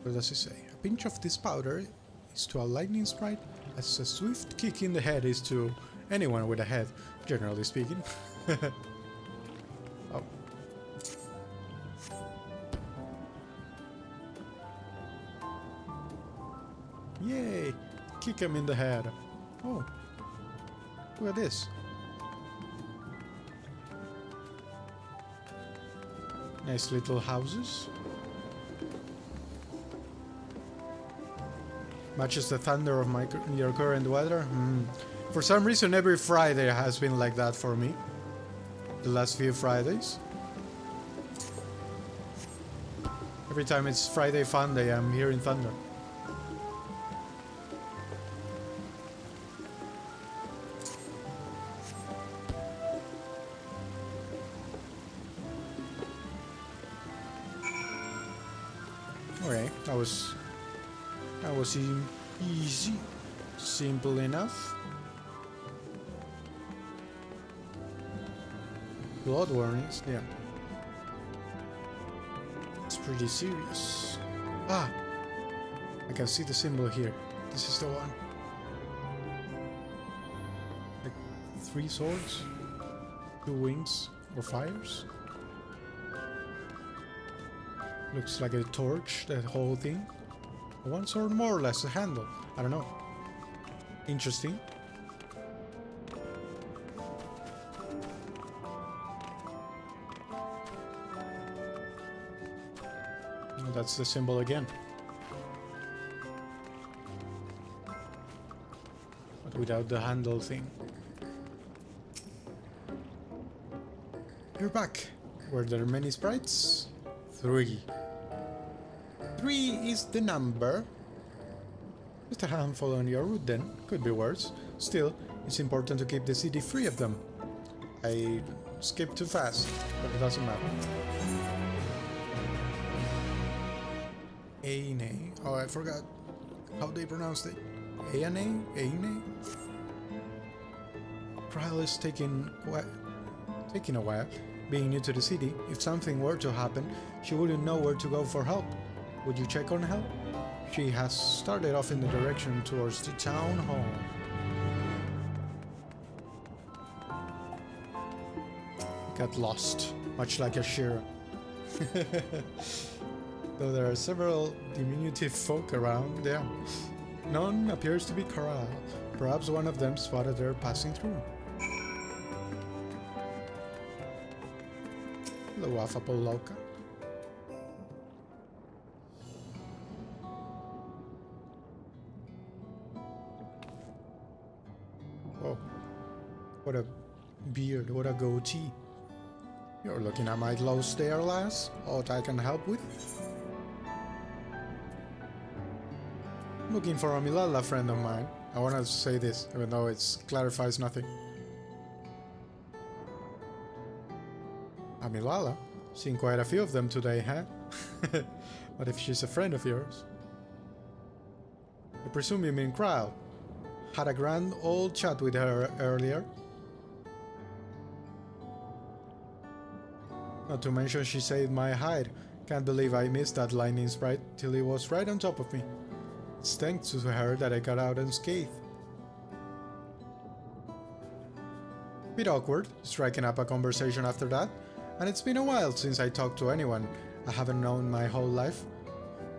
What does it say? A pinch of this powder is to a lightning sprite as a swift kick in the head is to anyone with a head, generally speaking. Oh. Yay! Kick him in the head. Oh. Look at this. Nice little houses. Matches the thunder of your current weather. For some reason, every Friday has been like that for me. The last few Fridays. Every time it's Friday Fun Day, I'm hearing thunder. Okay, that was easy, simple enough. Blood warnings, yeah. It's pretty serious. Ah, I can see the symbol here. This is the one. Like 3 swords, 2 wings, or fires. Looks like a torch, that whole thing. 1 sword more or less, a handle. I don't know. Interesting. Oh, that's the symbol again. But without the handle thing. You're back. Were there many sprites? 3. 3 is the number. Just a handful on your route then. Could be worse. Still, it's important to keep the city free of them. I skipped too fast, but it doesn't matter. Aine. Oh, I forgot how they pronounced it. Aine? Aine? Trial is taking a while. Being new to the city, if something were to happen, she wouldn't know where to go for help. Would you check on her? She has started off in the direction towards the town hall. Got lost, much like a Shira. Though there are several diminutive folk around there, none appears to be corral. Perhaps one of them spotted her passing through. Hello, affable Loka. Oh, what a beard, what a goatee. You're looking at my clothes there, lass. Aught I can help with? Looking for a Milala friend of mine. I wanted to say this, even though it clarifies nothing. A Milala? Seen quite a few of them today, huh? What if she's a friend of yours? I presume you mean Krile. Had a grand old chat with her earlier. Not to mention she saved my hide. Can't believe I missed that lightning sprite till it was right on top of me. It's thanks to her that I got out unscathed. Bit awkward, striking up a conversation after that, and it's been a while since I talked to anyone I haven't known my whole life.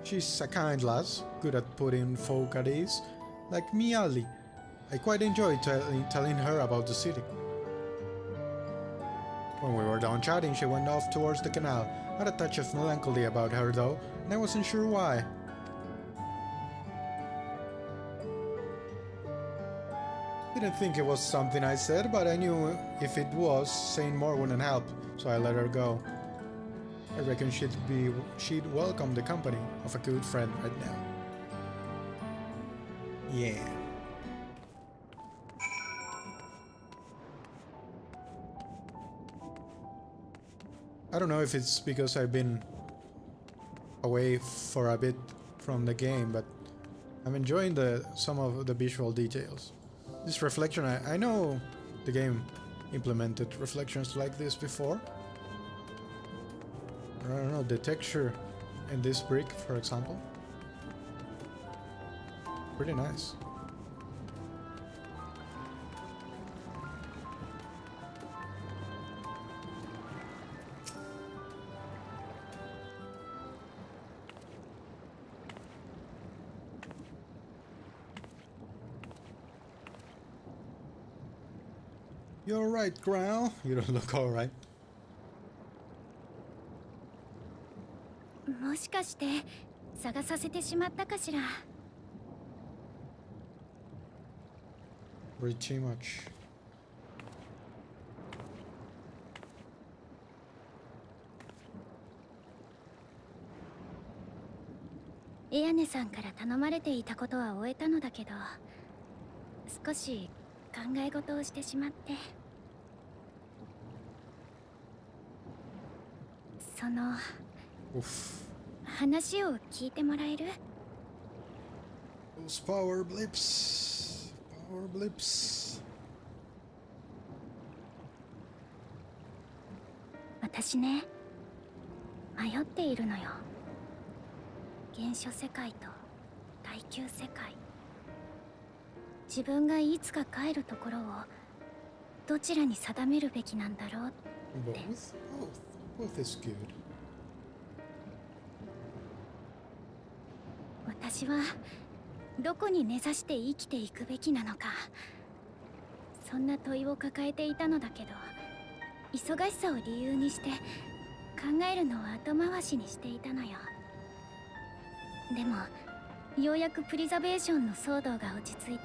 She's a kind lass, good at putting folk at ease, like me Ali. I quite enjoy telling her about the city. When we were done chatting, she went off towards the canal. Had a touch of melancholy about her though, and I wasn't sure why. Didn't think it was something I said, but I knew if it was, saying more wouldn't help, so I let her go. I reckon she'd welcome the company of a good friend right now. Yeah. I don't know if it's because I've been away for a bit from the game, but I'm enjoying some of the visual details. This reflection, I know the game implemented reflections like this before. I don't know, the texture in this brick, for example. Pretty nice. You're right, Growl. You don't look alright. もしかして探させてしまったかしら。Pretty much.エアネさんから頼まれていたことは終えたのだけど、少し考え事をしてしまって。その話を聞いてもらえる？ Those power blips. Power blips. 私ね、迷っているのよ。原初世界と耐久世界。自分がいつか帰るところをどちらに定めるべきなんだろうって。Both is good. 私はどこに根ざして生きていくべきなのか、そんな問いを抱えていたのだけど、忙しさを理由にして考えるのを後回しにしていたのよ。でもようやくプリザベーションの騒動が落ち着いて、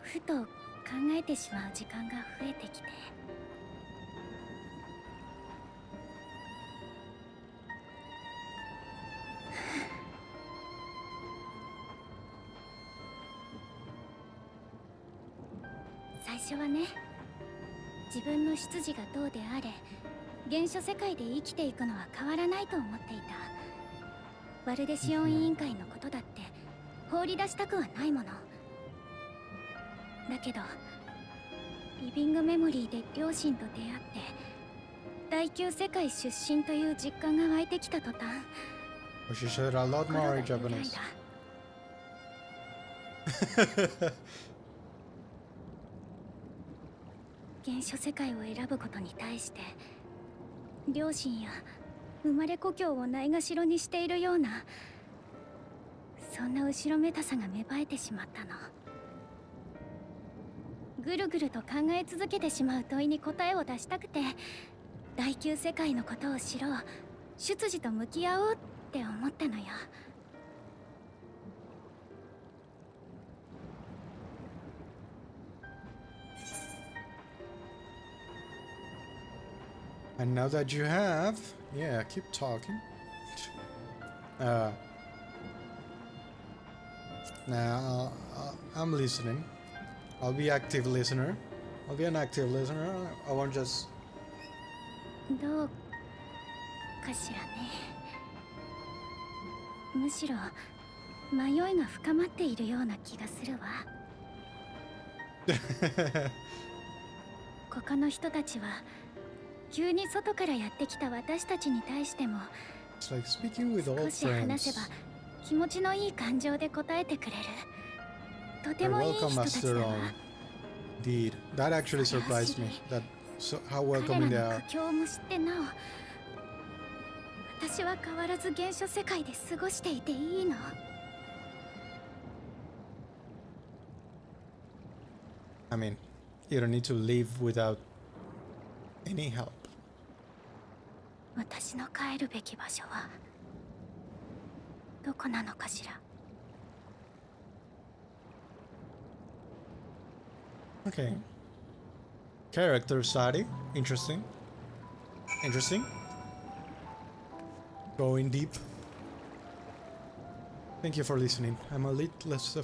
ふと考えてしまう時間が増えてきて。最初はね、自分の出自がどうであれ原初世界で生きていくのは変わらないと思っていた。バルデシオン委員会のことだって放り出したくはないものだけど、リビングメモリーで両親と出会って第9世界出身という実感が湧いてきた途端、 She said a lot more in Japanese. 原初世界を選ぶことに対して両親や生まれ故郷をないがしろにしているような、そんな後ろめたさが芽生えてしまったの。ぐるぐると考え続けてしまう問いに答えを出したくて、第9世界のことを知ろう、出自と向き合おうって思ったのよ。And now that you have, yeah, keep talking. Now I'm listening. I'll be active listener. I'll be an active listener. I won't just. どうかしらね。むしろ迷いが深まっているような気がするわ。他の人たちは急に外からやってきた私たちに対しても It's like speaking with old 少し話せば friends. 気持ちのいい感情で答えてくれる。とて I もいい welcome 人たちだ Master わ。 on. Indeed, that actually surprised me. That how 彼 welcoming they らの are. 苦境も知ってなお、私は変わらず原初世界で過ごしていていいの。I mean, you don't need to live without any help. 私の帰るべき場所はどこなのかしら。 Okay. Character study. Interesting. Interesting. Going deep. Thank you for listening. I'm a little less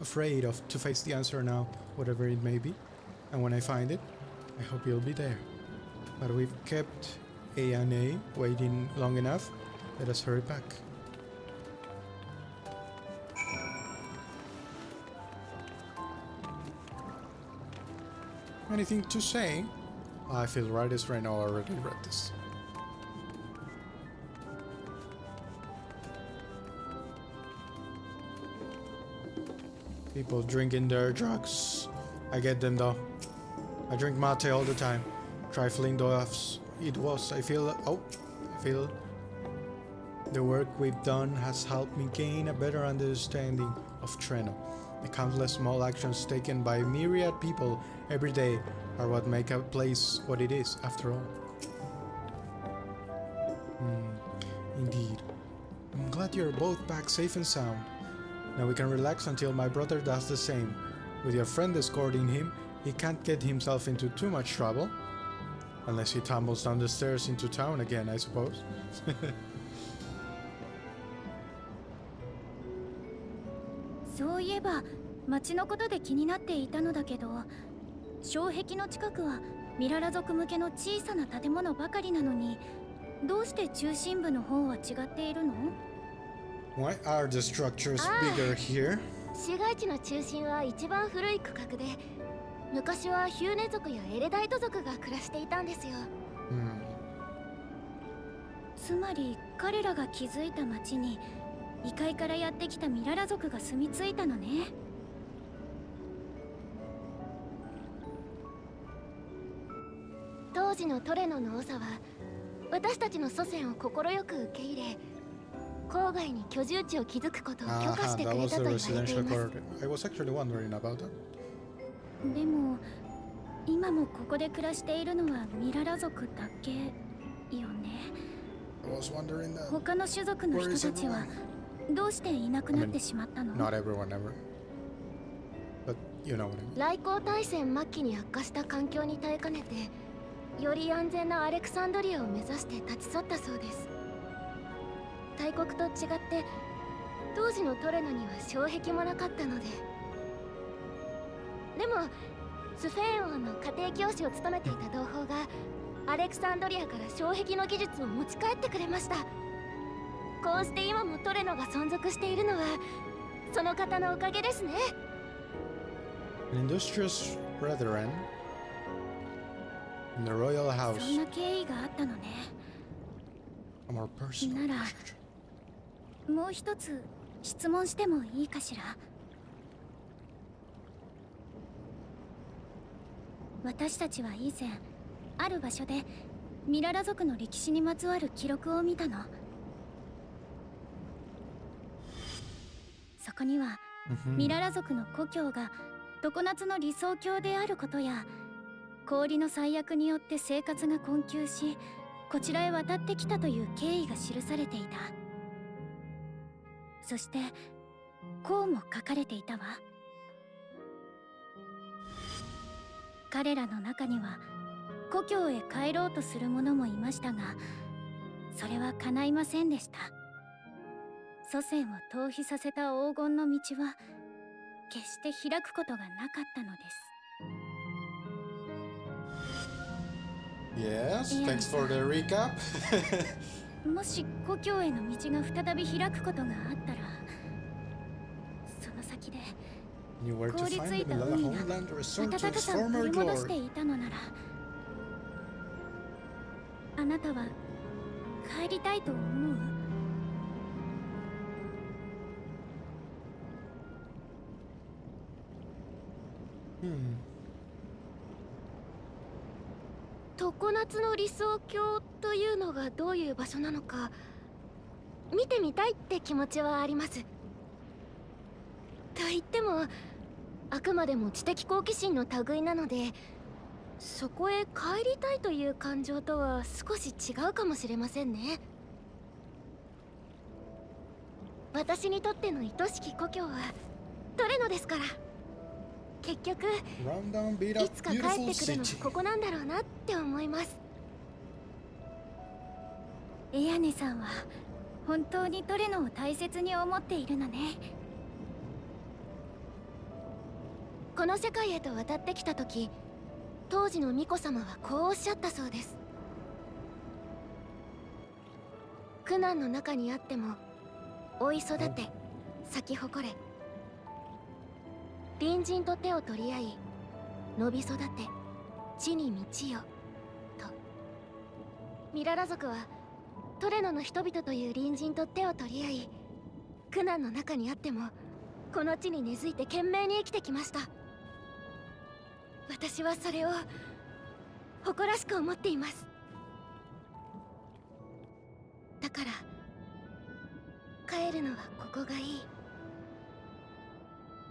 afraid of to face the answer now, whatever it may be. And when I find it, I hope you'll be there. But we've kept A and A waiting long enough. Let us hurry back. Anything to say? I feel right as right now. I already read this. People drinking their drugs. I get them though. I drink mate all the time. Trifling though it was. I feel the work we've done has helped me gain a better understanding of Treno. The countless small actions taken by myriad people every day are what make a place what it is, after all. Indeed. I'm glad you're both back safe and sound. Now we can relax until my brother does the same. With your friend escorting him, he can't get himself into too much trouble. Unless he tumbles down the stairs into town again, I suppose. そういえば町のことで気になっていたのだけど、障壁の近くはミララ族向けの小さな建物ばかりなのに、どうして中心部の方は違っているの？ Why are the structures bigger here? 市街地の中心は一番古い区画で、昔はヒューネ族やエレダイト族が暮らしていたんですよ。つまり彼らが築いた町に異界からやってきたミララ族が住み着いたのね。当時のトレノの長は私たちの祖先を快く受け入れ、郊外に居住地を築くことを許可してくれたと言われています。I was actually wondering about that. でも今もここで暮らしているのはミララ族だけよね。他の種族の人たちはどうしていなくなってしまったの？ Not everyone ever. But you know what I mean. 来航大戦末期に悪化した環境に耐えかねて、より安全なアレクサンドリアを目指して立ち去ったそうです。大国と違って当時のトレノには障壁もなかったので。でもスフェーン王の家庭教師を務めていた同胞がアレクサンドリアから障壁の技術を持ち帰ってくれました。こうして今もトレノが存続しているのはその方のおかげですね。 An industrious brethren in the royal house. そんな経緯があったのね。 A more personal. ならもう一つ質問してもいいかしら。私たちは以前ある場所でミララ族の歴史にまつわる記録を見たの。そこにはミララ族の故郷が常夏の理想郷であることや、氷の災厄によって生活が困窮しこちらへ渡ってきたという経緯が記されていた。そしてこうも書かれていたわ。彼らの中には故郷へ帰ろうとする者もいましたが、それは叶いませんでした。祖先を逃避させた黄金の道は決して開くことがなかったのYes, です。thanks for the recap. もし故郷への道が再び開くことがあったら、その先で You were to 凍りつ find い the た Milala 海が homeland restored 暖 to か its さを former 取り戻して glory. いたのなら、あなたは帰りたいと思う？ 常夏の理想郷というのがどういう場所なのか見てみたいって気持ちはあります。と言ってもあくまでも知的好奇心の類なので、そこへ帰りたいという感情とは少し違うかもしれませんね。私にとっての愛しき故郷はトレノですから。結局いつか帰ってくるのはここなんだろうなって思います。エアネさんは本当にトレノを大切に思っているのね。この世界へと渡ってきた時、当時の巫女様はこうおっしゃったそうです。苦難の中にあっても追い育て咲き誇れ、隣人と手を取り合い伸び育て地に道よと。ミララ族はトレノの人々という隣人と手を取り合い、苦難の中にあってもこの地に根付いて懸命に生きてきました。私はそれを誇らしく思っています。だから帰るのはここがいい。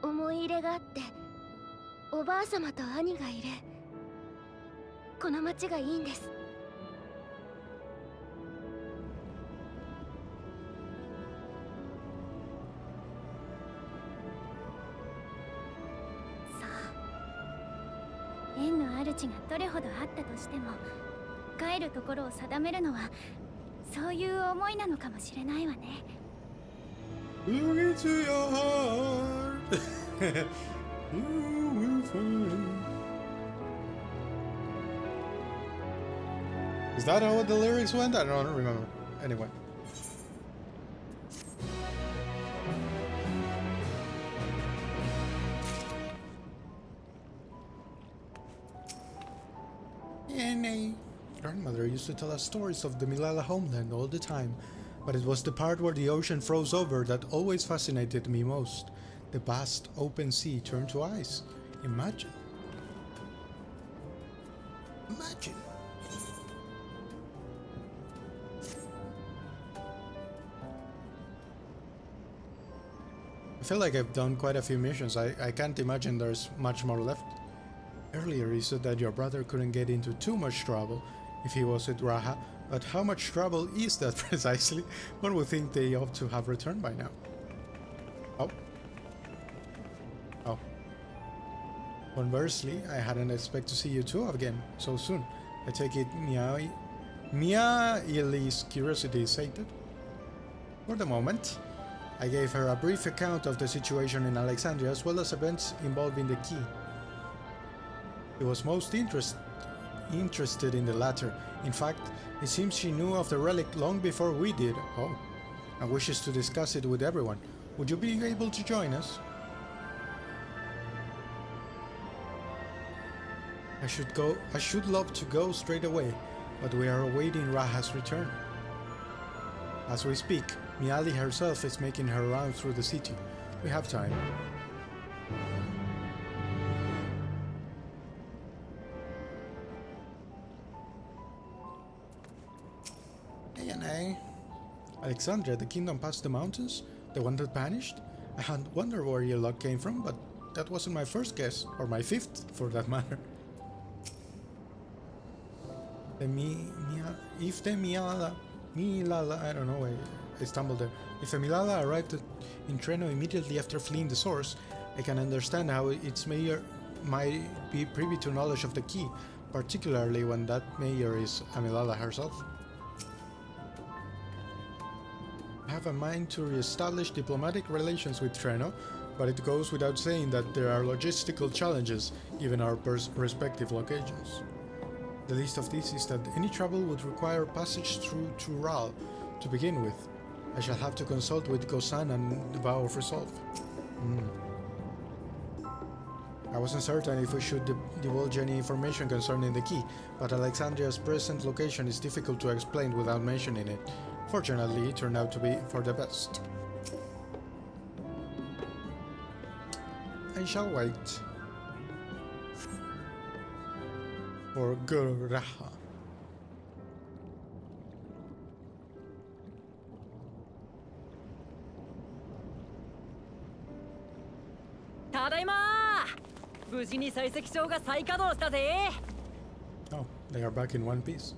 思い入れがあっておばあ様と兄がいるこの町がいいんです。縁の主がどれほどあったとしても帰るところを定めるのはそういう思いなのかもしれないわね。 Look into your heart. You will find. Is that how the lyrics went? I don't remember. Anyway. Grandmother used to tell us stories of the Milala homeland all the time, but it was the part where the ocean froze over that always fascinated me most. The vast open sea turned to ice. Imagine. Imagine. I feel like I've done quite a few missions. I can't imagine there's much more left. Earlier you said that your brother couldn't get into too much trouble if he was with Raha, but how much trouble is that precisely? One would think they ought to have returned by now. Oh. Oh. Conversely, I hadn't expected to see you two again so soon. I take it Mia Ili's curiosity is sated. For the moment, I gave her a brief account of the situation in Alexandria as well as events involving the key. He was most interested in the latter. In fact, it seems she knew of the relic long before we did. Oh, and wishes to discuss it with everyone. Would you be able to join us? I should love to go straight away, but we are awaiting Raha's return. As we speak, Miali herself is making her round through the city. We have time. Alexandria, the kingdom past the mountains? The one that vanished? I had wondered where your luck came from, but that wasn't my first guess, or my fifth, for that matter. If the Milala, I don't know, I stumbled there. If the Milala arrived in Treno immediately after fleeing the source, I can understand how its mayor might be privy to knowledge of the key, particularly when that mayor is a Milala herself. I have a mind to re-establish diplomatic relations with Treno, but it goes without saying that there are logistical challenges given our respective locations. The least of these is that any travel would require passage through Tural to begin with. I shall have to consult with Gosan and the Vow of Resolve. I wasn't certain if we should divulge any information concerning the key, but Alexandria's present location is difficult to explain without mentioning it. Fortunately, it turned out to be for the best. I shall wait for Guraha. Oh, they are back in one piece.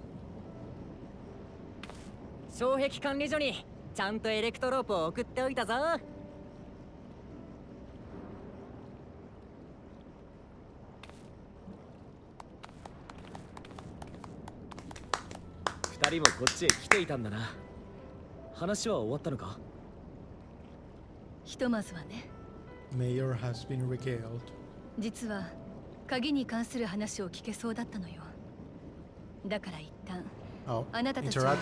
障壁管理所にちゃんとエレクトロープを送っておいたぞ。二人もこっちへ来ていたんだな。話は終わったのか？ひとまずはね。Mayor has been regaled. 実は鍵に関する話を聞けそうだったのよ。だから一旦あなたたちは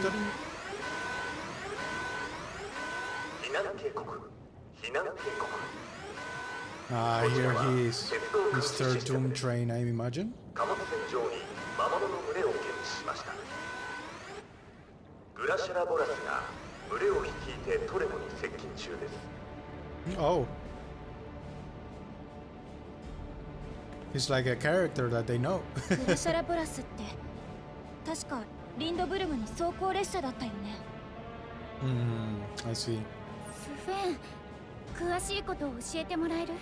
Ah, here he is. Mr. Doom Train, I imagine. Oh. He's like a character that they know. グラシャラボラスって確かリンドブルムの走行列車だったよね。I see. スフェン、詳しいことを教えてもらえる？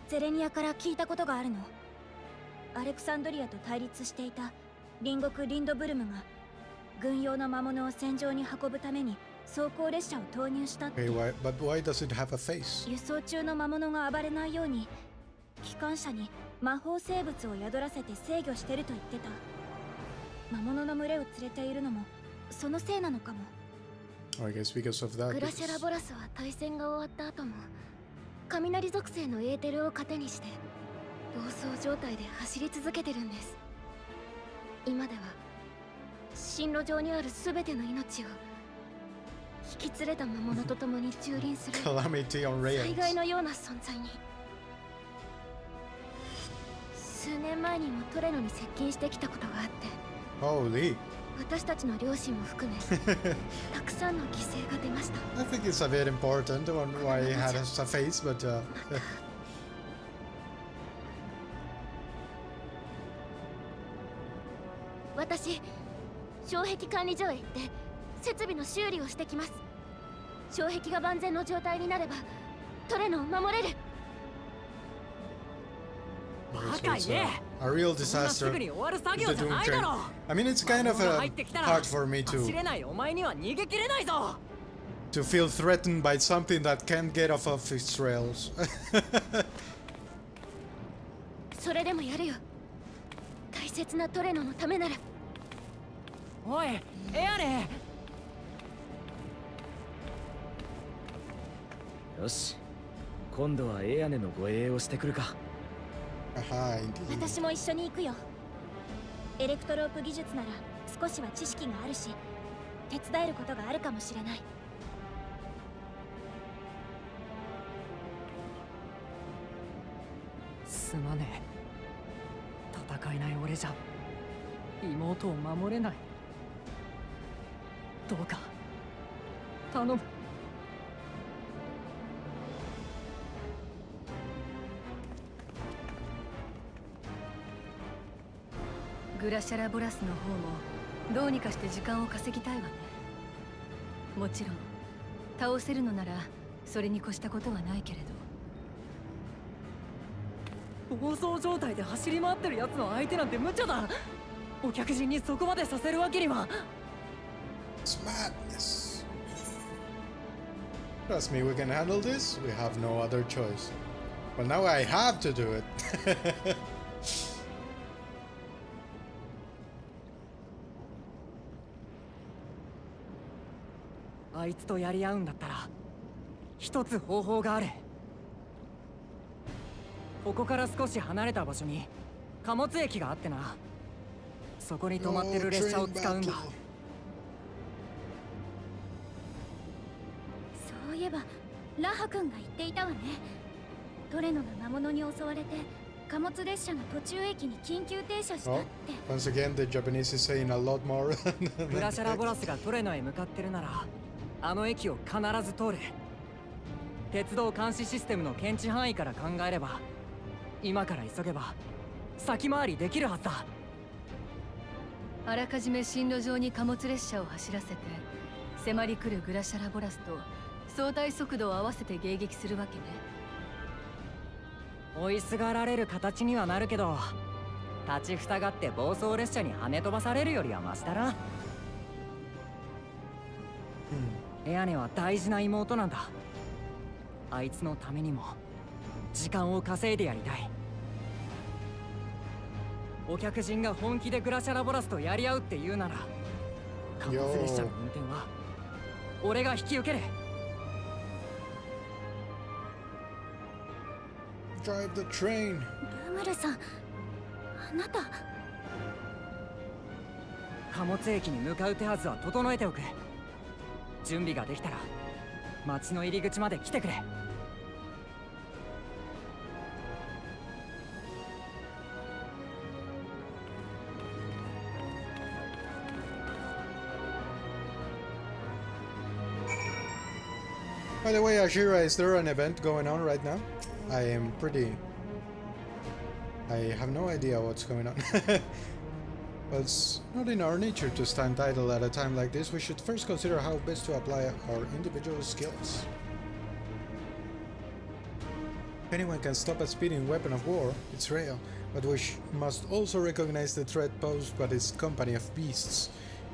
ゼレニアから聞いたことがあるの。アレクサンドリアと対立していた隣国リンドブルムが軍用の魔物を戦場に運ぶために装甲列車を投入したって。 Okay, but why does it have a face? 輸送中の魔物が暴れないように機関車に魔法生物を宿らせて制御してると言ってた。魔物の群れを連れているのもそのせいなのかも。 I guess because of that. グラシャラボラスは対戦が終わった後も雷属性のエーテルを糧にして暴走状態で走り続けてるんです。今では進路上にある全ての命を引き連れた魔物と共に駐輪する Calamity on 災 rails. 害のような存在に。数年前にもトレノに接近してきたことがあって、 Holy. 私たちの両親も含めたくさんの犠牲が出ました。 I think it's a bit important on why he had a face, but 私、障壁管理所へ行って設備の修理をしてきます。障壁が万全の状態になればトレノを守れる。 so it's a real disaster. すぐに終わる作業 The じゃ Doom ないだろ train. I mean, it's kind of 入ってきたら hard for me 走れないお前には逃げきれないぞ to feel threatened by something that can't get off of its rails. それでもやるよ。大切なトレノのためなら。おいエアネよし、今度はエアネの護衛をしてくるか。Aha, indeed. 私も一緒に行くよ。エレクトロープ技術なら少しは知識があるし手伝えることがあるかもしれない。すまねえ。戦えない俺じゃ妹を守れない。どうか頼む。グラシャラボラスの方もどうにかして時間を稼ぎたいわね。もちろん倒せるのならそれに越したことはないけれど。暴走状態で走り回ってるやつの相手なんて無茶だ。お客人にそこまでさせるわけには。 It's madness. Trust me, we can handle this. We have no other choice. But now I have to do it. あいつとやり合うんだったら一つ方法がある。ここから少し離れた場所に貨物駅があってな。そこに止まってる列車を使うんだ。そういえばラハ君が言っていたわね。トレノが魔物に襲われて貨物列車の途中駅に緊急停車したって。 Once again, the Japanese is saying a lot more. グラシャラボラスがトレノへ向かってるならあの駅を必ず通る。鉄道監視システムの検知範囲から考えれば今から急げば先回りできるはずだ。あらかじめ進路上に貨物列車を走らせて迫り来るグラシャラボラスと相対速度を合わせて迎撃するわけね。追いすがられる形にはなるけど立ちふさがって暴走列車に跳ね飛ばされるよりはマシだな。エアネは大事な妹なんだ。あいつのためにも時間を稼いでやりたい。お客人が本気でグラシャラボラスとやり合うって言うなら貨物列車の運転は俺が引き受ける。Drive the train. ルームルさん、あなた。貨物駅に向かう手はずは整えておく。準備ができたら町の入り口まで来てくれ。By the way, Ashira, is there an event going on right now? I have no idea what's going on. But it's not in our nature to stand idle at a time like this. We should first consider how best to apply our individual skills. If anyone can stop a speeding weapon of war, it's real, but we must also recognize the threat posed by this company of beasts.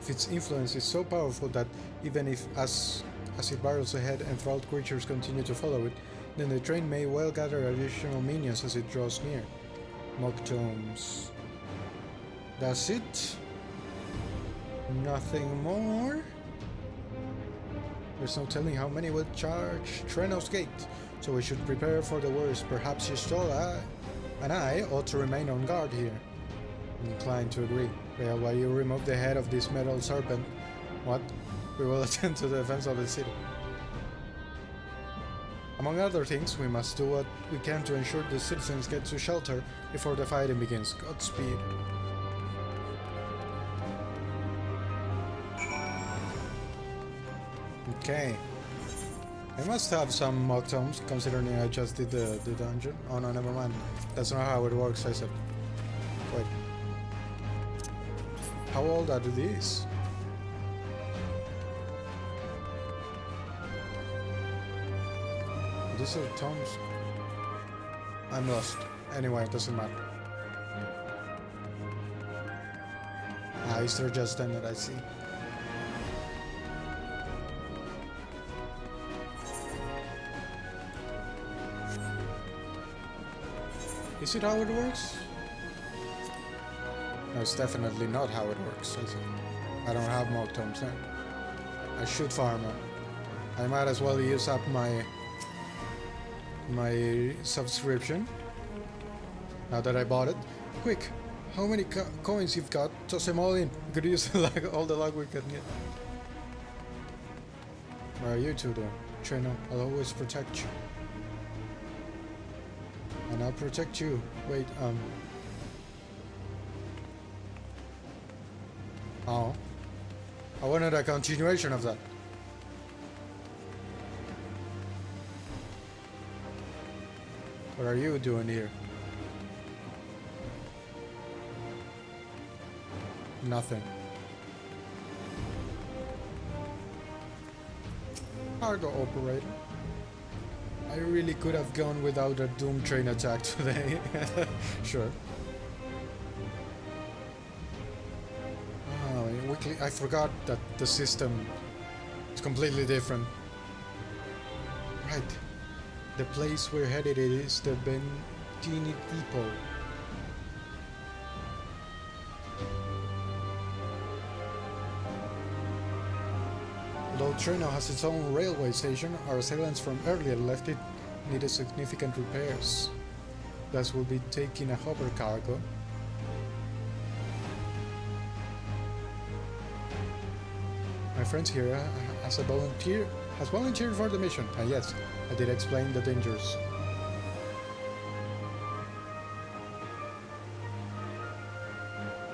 If its influence is so powerful that even if as it barrels ahead, enthralled creatures continue to follow it, then the train may well gather additional minions as it draws near. Mock tomes. That's it? Nothing more? There's no telling how many will charge Trenos Gate, so we should prepare for the worst. Perhaps Y'shtola and I ought to remain on guard here. I'm inclined to agree. Well, while you remove the head of this metal serpent, what? We will attend to the defense of the city. Among other things, we must do what we can to ensure the citizens get to shelter before the fighting begins. Godspeed. Okay. I must have some mock tomes, considering I just did the dungeon. Oh no, never mind. That's not how it works, I said. Wait. How old are these? These are tomes. I'm lost. Anyway, it doesn't matter. Ah, Easter just ended, I see. Is it how it works? No, it's definitely not how it works. I don't have mock tomes now. I should farm them. I might as well use up my subscription now that I bought it. Quick, how many coins you've got? Toss them all in. We could use all the luck we can get. What are you two doing? Trino, I'll always protect you. And I'll protect you. Wait, oh. I wanted a continuation of that. What are you doing here? Nothing. Cargo operator. I really could have gone without a Doom train attack today. Sure. Oh, weekly. I forgot that the system is completely different. Right. The place we're headed is the Bentini Depot. Although Treno has its own railway station, our assailants from earlier left it needed significant repairs. Thus we'll be taking a hopper cargo. My friend here has volunteered for the mission, and yes, I did explain the dangers.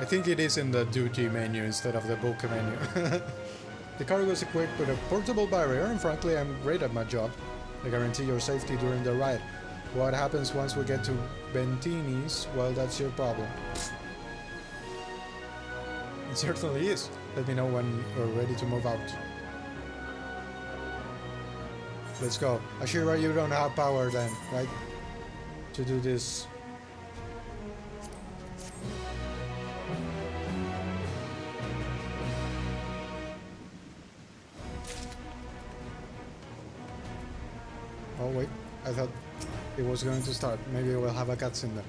I think it is in the duty menu instead of the book menu. The cargo is equipped with a portable barrier, and frankly, I'm great at my job. I guarantee your safety during the ride. What happens once we get to Bentini's, well, that's your problem. It certainly is. Let me know when we're ready to move out. Let's go. Ashira, you don't have power then, right? To do this. Oh wait, I thought it was going to start. Maybe we'll have a cutscene there.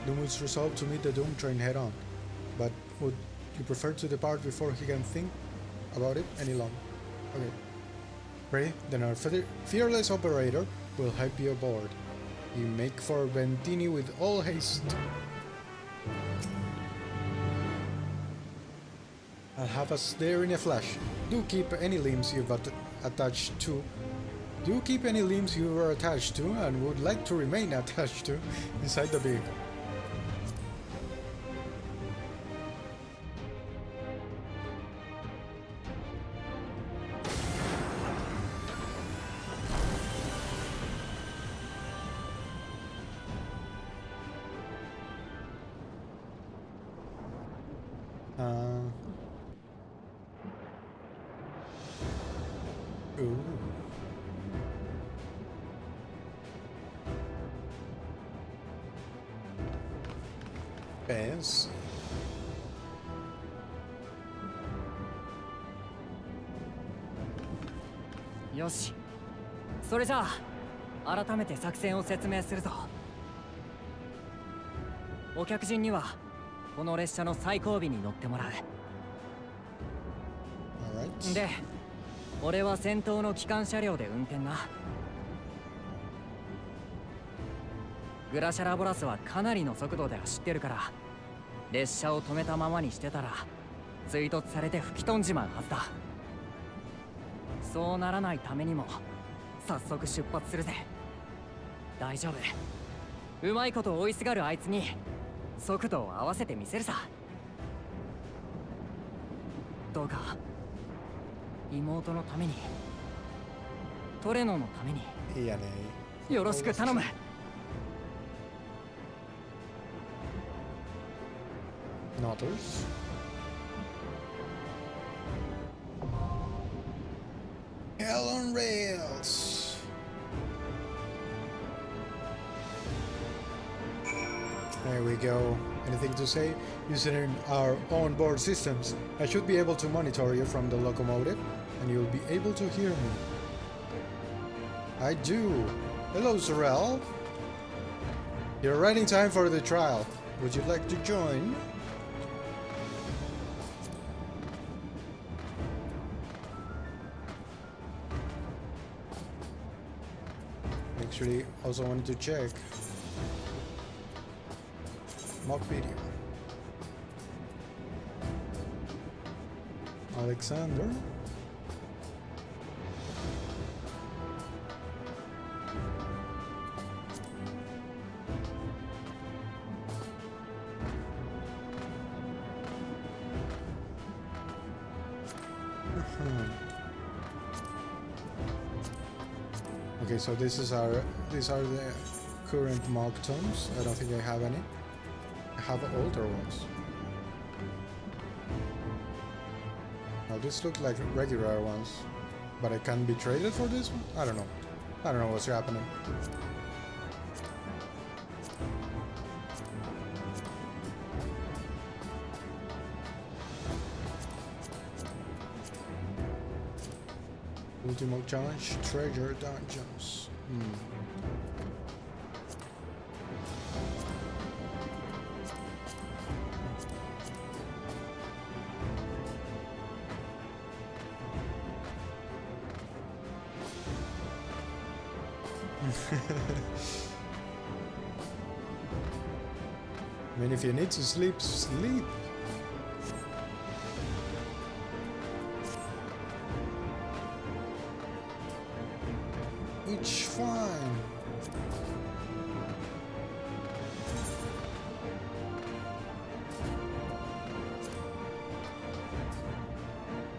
Doom is resolved to meet the Doom train head on, but would you prefer to depart before he can think about it any longer? Okay. Ready? Then our fearless operator will help you aboard. You make for Bentini with all haste. I'll have us there in a flash. Do keep any limbs you've attached to. Do keep any limbs you were attached to and would like to remain attached to inside the vehicle. Ooh. Fancy. よし、それじゃあ改めて作戦を説明するぞ。お客人にはこの列車の最後尾に乗ってもらう。 Alright. で、俺は先頭の機関車両で運転な。グラシャラボラスはかなりの速度で走ってるから、列車を止めたままにしてたら追突されて吹き飛んじまうはずだ。そうならないためにも早速出発するぜ。大丈夫、うまいこと追いすがるあいつに速度を合わせてみせるさ。どうか妹のために、トレノのためにいいやね。よろしく頼む。Notters. Hell on rails. There we go. Anything to say? Using our onboard systems, I should be able to monitor you from the locomotive, and you'll be able to hear me. I do. Hello, Sorrel. You're right in time for the trial. Would you like to join? Actually, also wanted to check mock video. Alexander. Okay, so these are the current mock tones. I don't think I have any. I have older ones. Now this look like regular ones, but I can be traded for this one? I don't know. I don't know what's happening. Ultimate challenge, treasure dungeons. I mean, if you need to sleep, sleep. It's fine.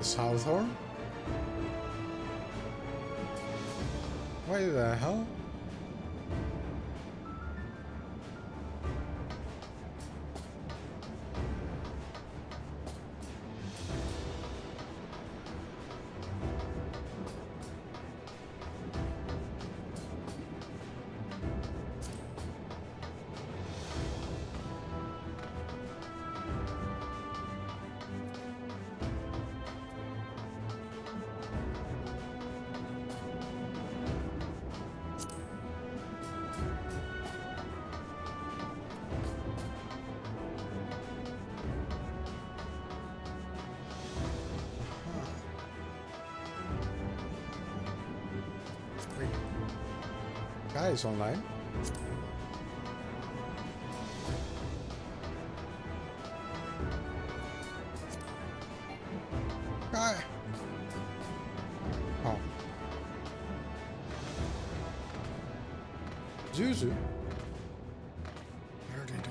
Southhorn? Why the hell? Guys online. Guy. Oh. Zuzu. What are they doing?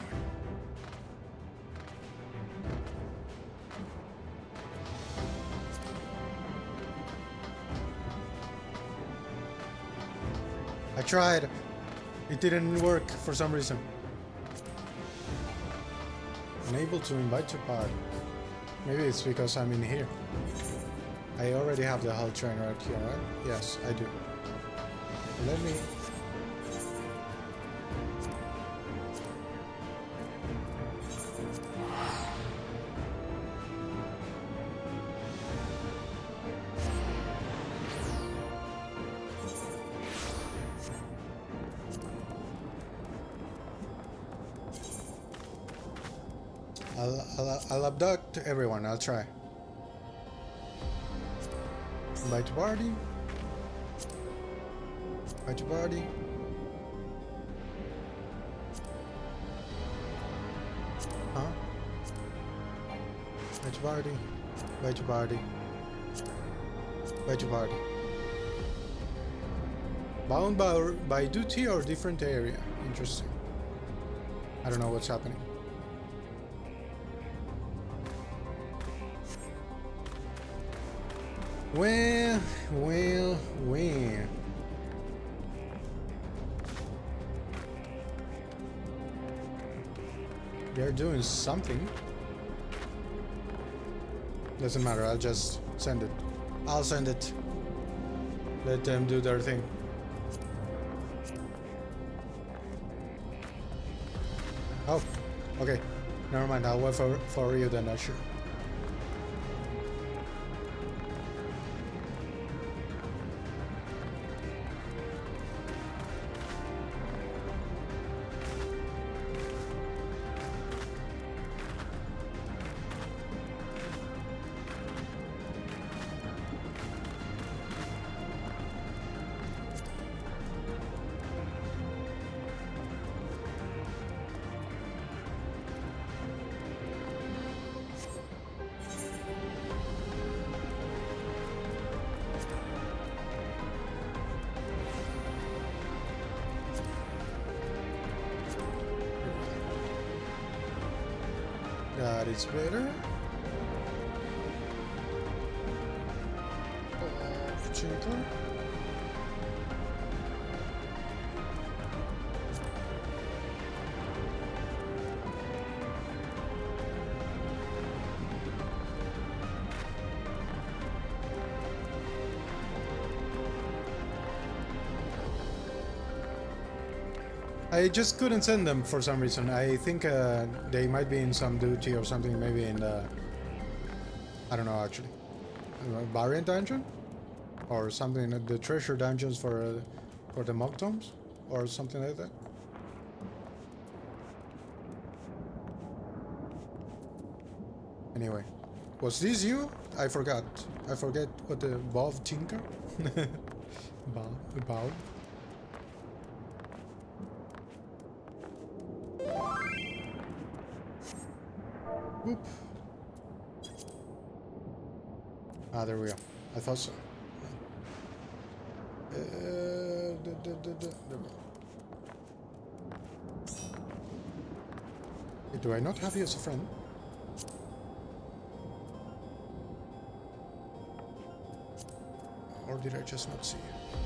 I tried. It didn't work for some reason. Unable to invite to pod. Maybe it's because I'm in here. I already have the hull train right here, right? Yes, I do. Let me... I'll abduct everyone. I'll try. Invite to party. Invite to party. Huh? Invite to party. Invite to party. Invite to party. Bound by duty or different area. Interesting. I don't know what's happening. Well. They're doing something. Doesn't matter, I'll just send it. I'll send it. Let them do their thing. Oh, okay. Never mind, I'll wait for you then, sure. That is better. Opportunity. I just couldn't send them for some reason. I think they might be in some duty or something, maybe in the... I don't know actually. Variant dungeon? Or something, the treasure dungeons for the mock tombs? Or something like that. Anyway. Was this you? I forgot. I forget what the... Bob Tinker? Bob? Whoop. Ah, there we go. I thought so. There we go. Hey, do I not have you as a friend? Or did I just not see you?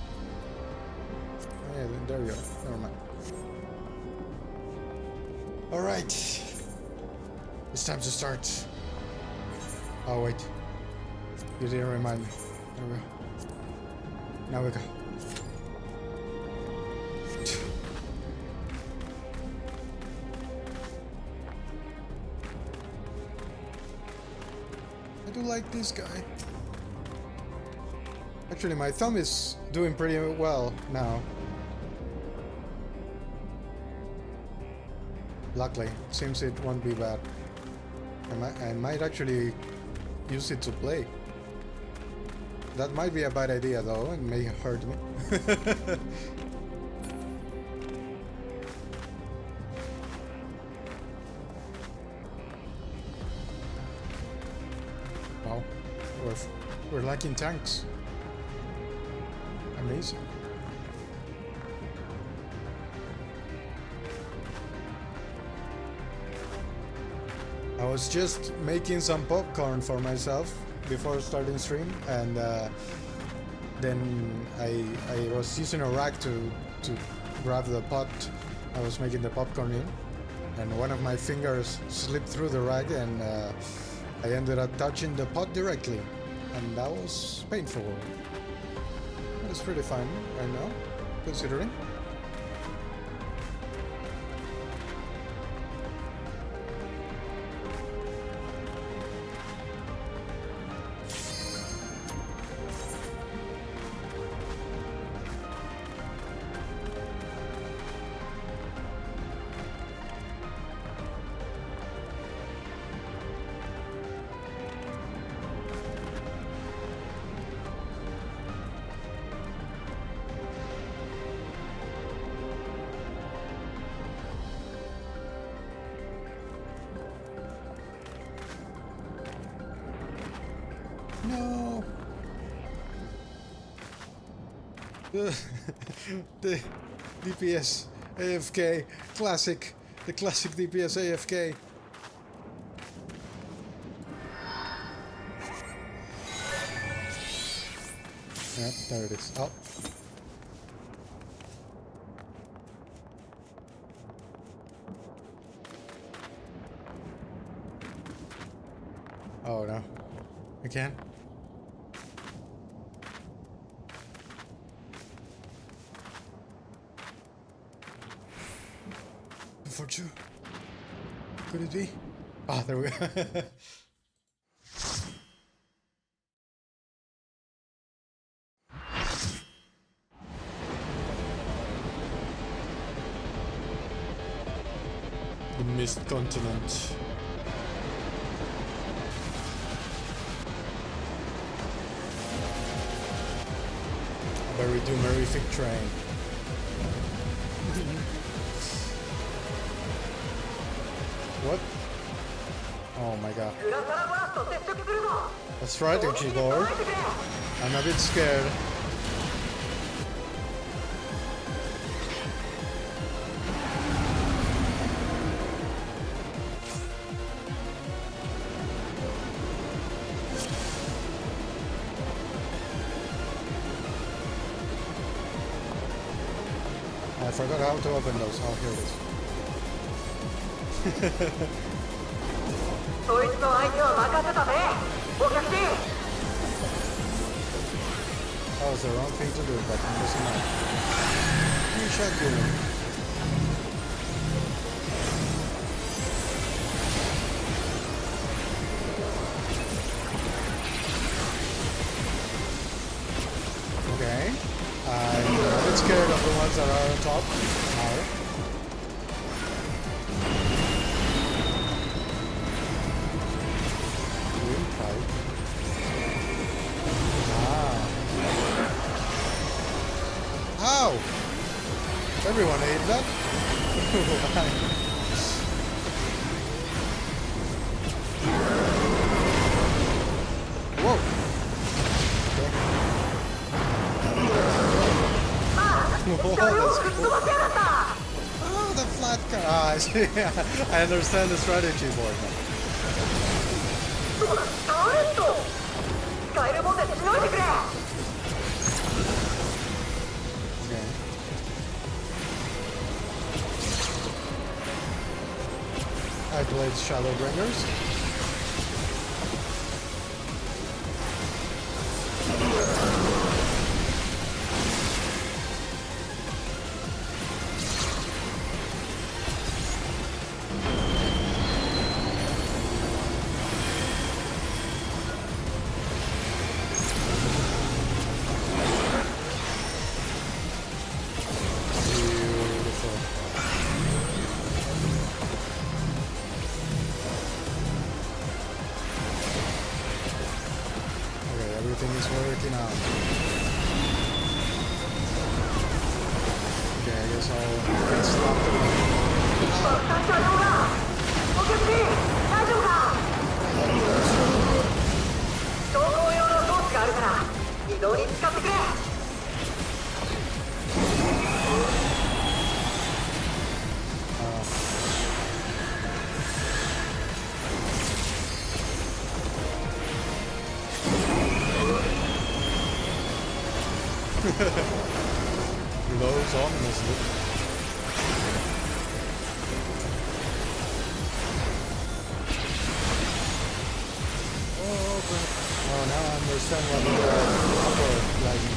Oh, yeah, there you are. Never mind. Alright. It's time to start. Oh wait. You didn't remind me. There we go. Now we go. I do like this guy. Actually, my thumb is doing pretty well now. Luckily, seems it won't be bad. I might actually use it to play. That might be a bad idea though, it may hurt me. Wow, we're lacking tanks. Amazing. I was just making some popcorn for myself before starting stream, and then I was using a rack to grab the pot I was making the popcorn in, and one of my fingers slipped through the rack, and I ended up touching the pot directly, and that was painful. But it's pretty fun right now, considering. The DPS AFK classic. The classic DPS AFK. Yep, there it is. Oh. Oh no. Again? For two. Could it be? Ah, there we go. The Mist Continent. Very doomerific train. What? Oh my god. That's right, keyboard. I'm a bit scared. I forgot how to open those. Oh, here it is. That was the wrong thing to do, but I'm missing out. Rescheduling. Okay. I'm a bit scared of the ones that are on top now. Ow! Everyone ate that? Why? Whoa! Okay. Whoa, that's cool. Oh, the flat car. Ah, I see. I understand the strategy board now. I played Shadowbringers. Everything is working out. Okay, I guess I'll get slapped around. Glows ominously. Oh, crap. Oh, now I understand what the upper lighting.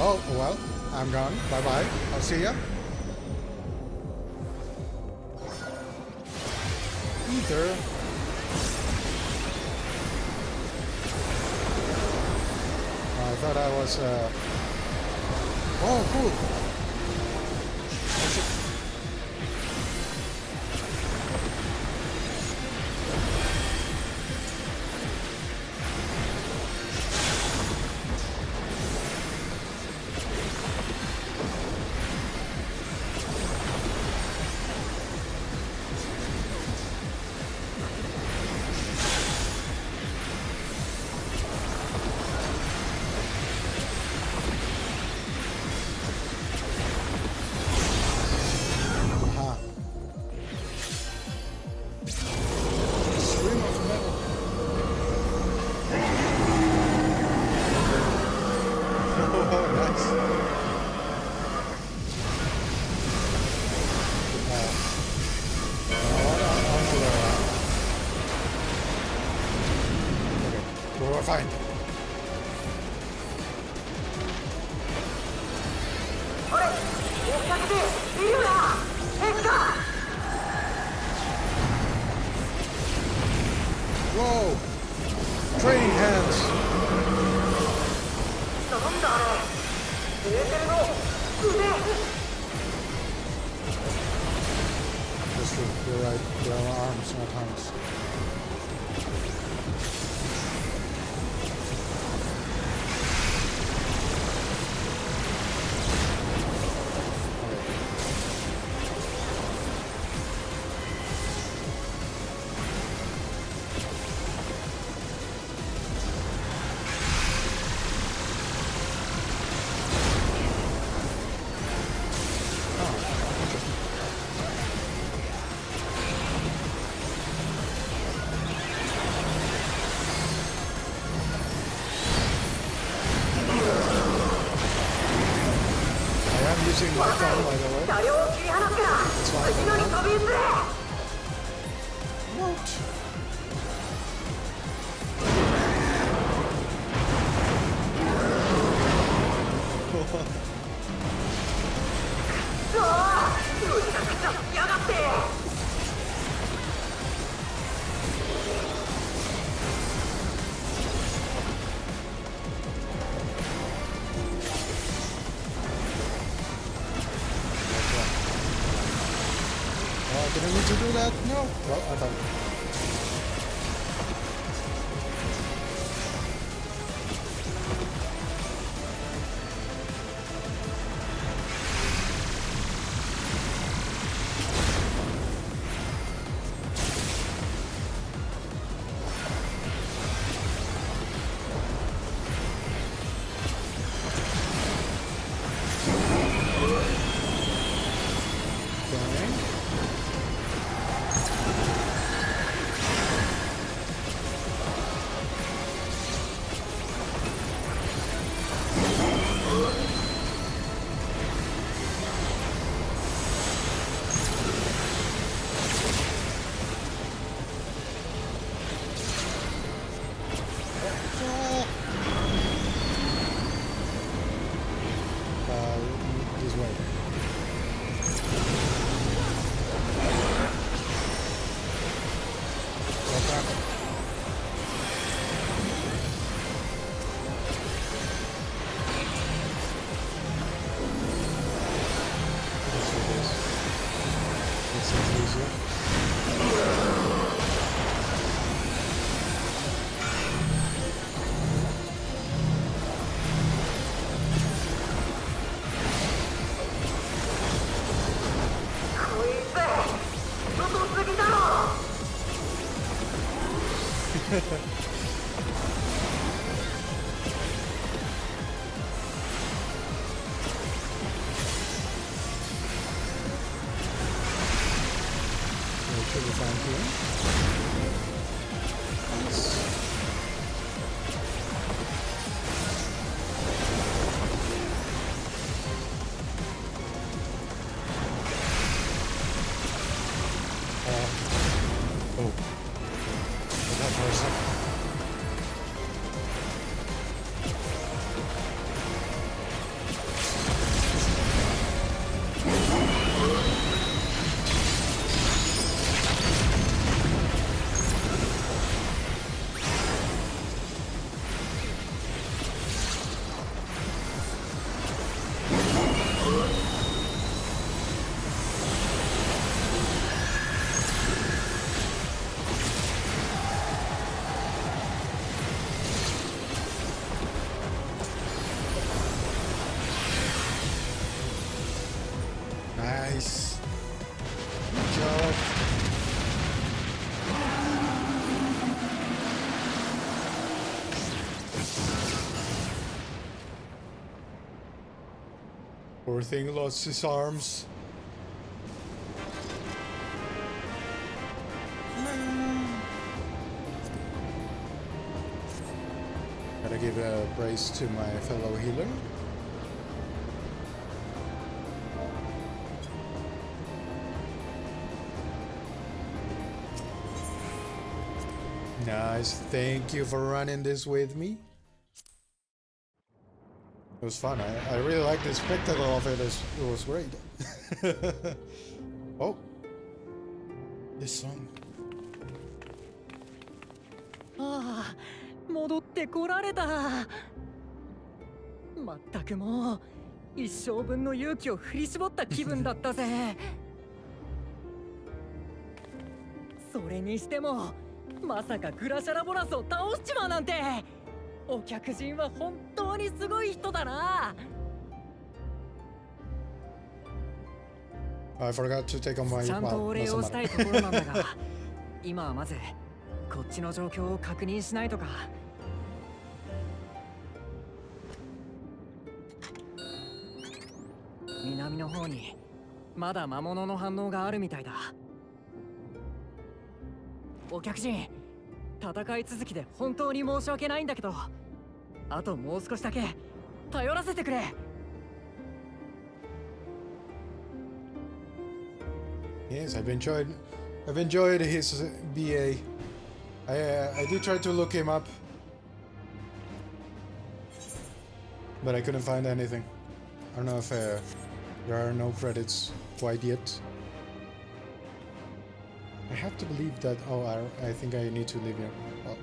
Oh, well, I'm gone. Bye-bye. I'll see ya. enter. I thought I was. Oh, cool. We're fine. Whoa! Training hands! That's true, you're right. There are arms, not hands. Using my phone, by the way. It's fine. What? Did I need to do that? No. Well, I thought. This way. This is easier. Should be fine here. Oh. Hold on for a second. Poor thing lost his arms. Gotta give a praise to my fellow healer. Nice, thank you for running this with me. It was fun. I really liked the spectacle of it. It was great. Oh, this song. ああ、戻ってこられた。まったくもう一生分の勇気を振り絞った気分だったぜ。それにしてもまさかグラシャラボラスを倒しちまうなんて。お客人は本当にすごい人だな。I forgot to take on my ちゃんとお礼をしたいところなんだが、今はまずこっちの状況を確認しないとか。南の方にまだ魔物の反応があるみたいだ。お客人、戦い続きで本当に申し訳ないんだけど、あともう少しだけ頼らせてくれ。Yes, I've enjoyed his BA. I did try to look him up, but I couldn't find anything. I don't know if there are no credits quite yet. I have to believe that. Oh, I think I need to leave here. Oh.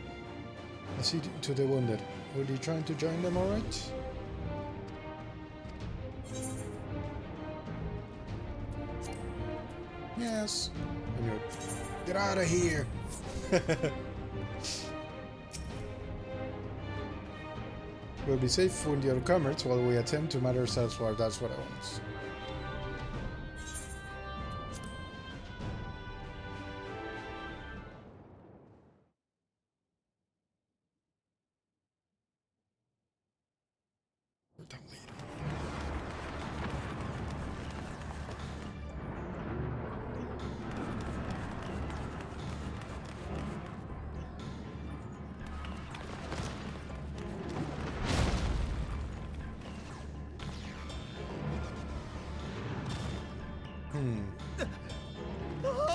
Let's see to the wounded. Were you trying to join them, alright? Yes. Get out of here! We'll be safe with your comrades while we attend to matters elsewhere. That's what I want.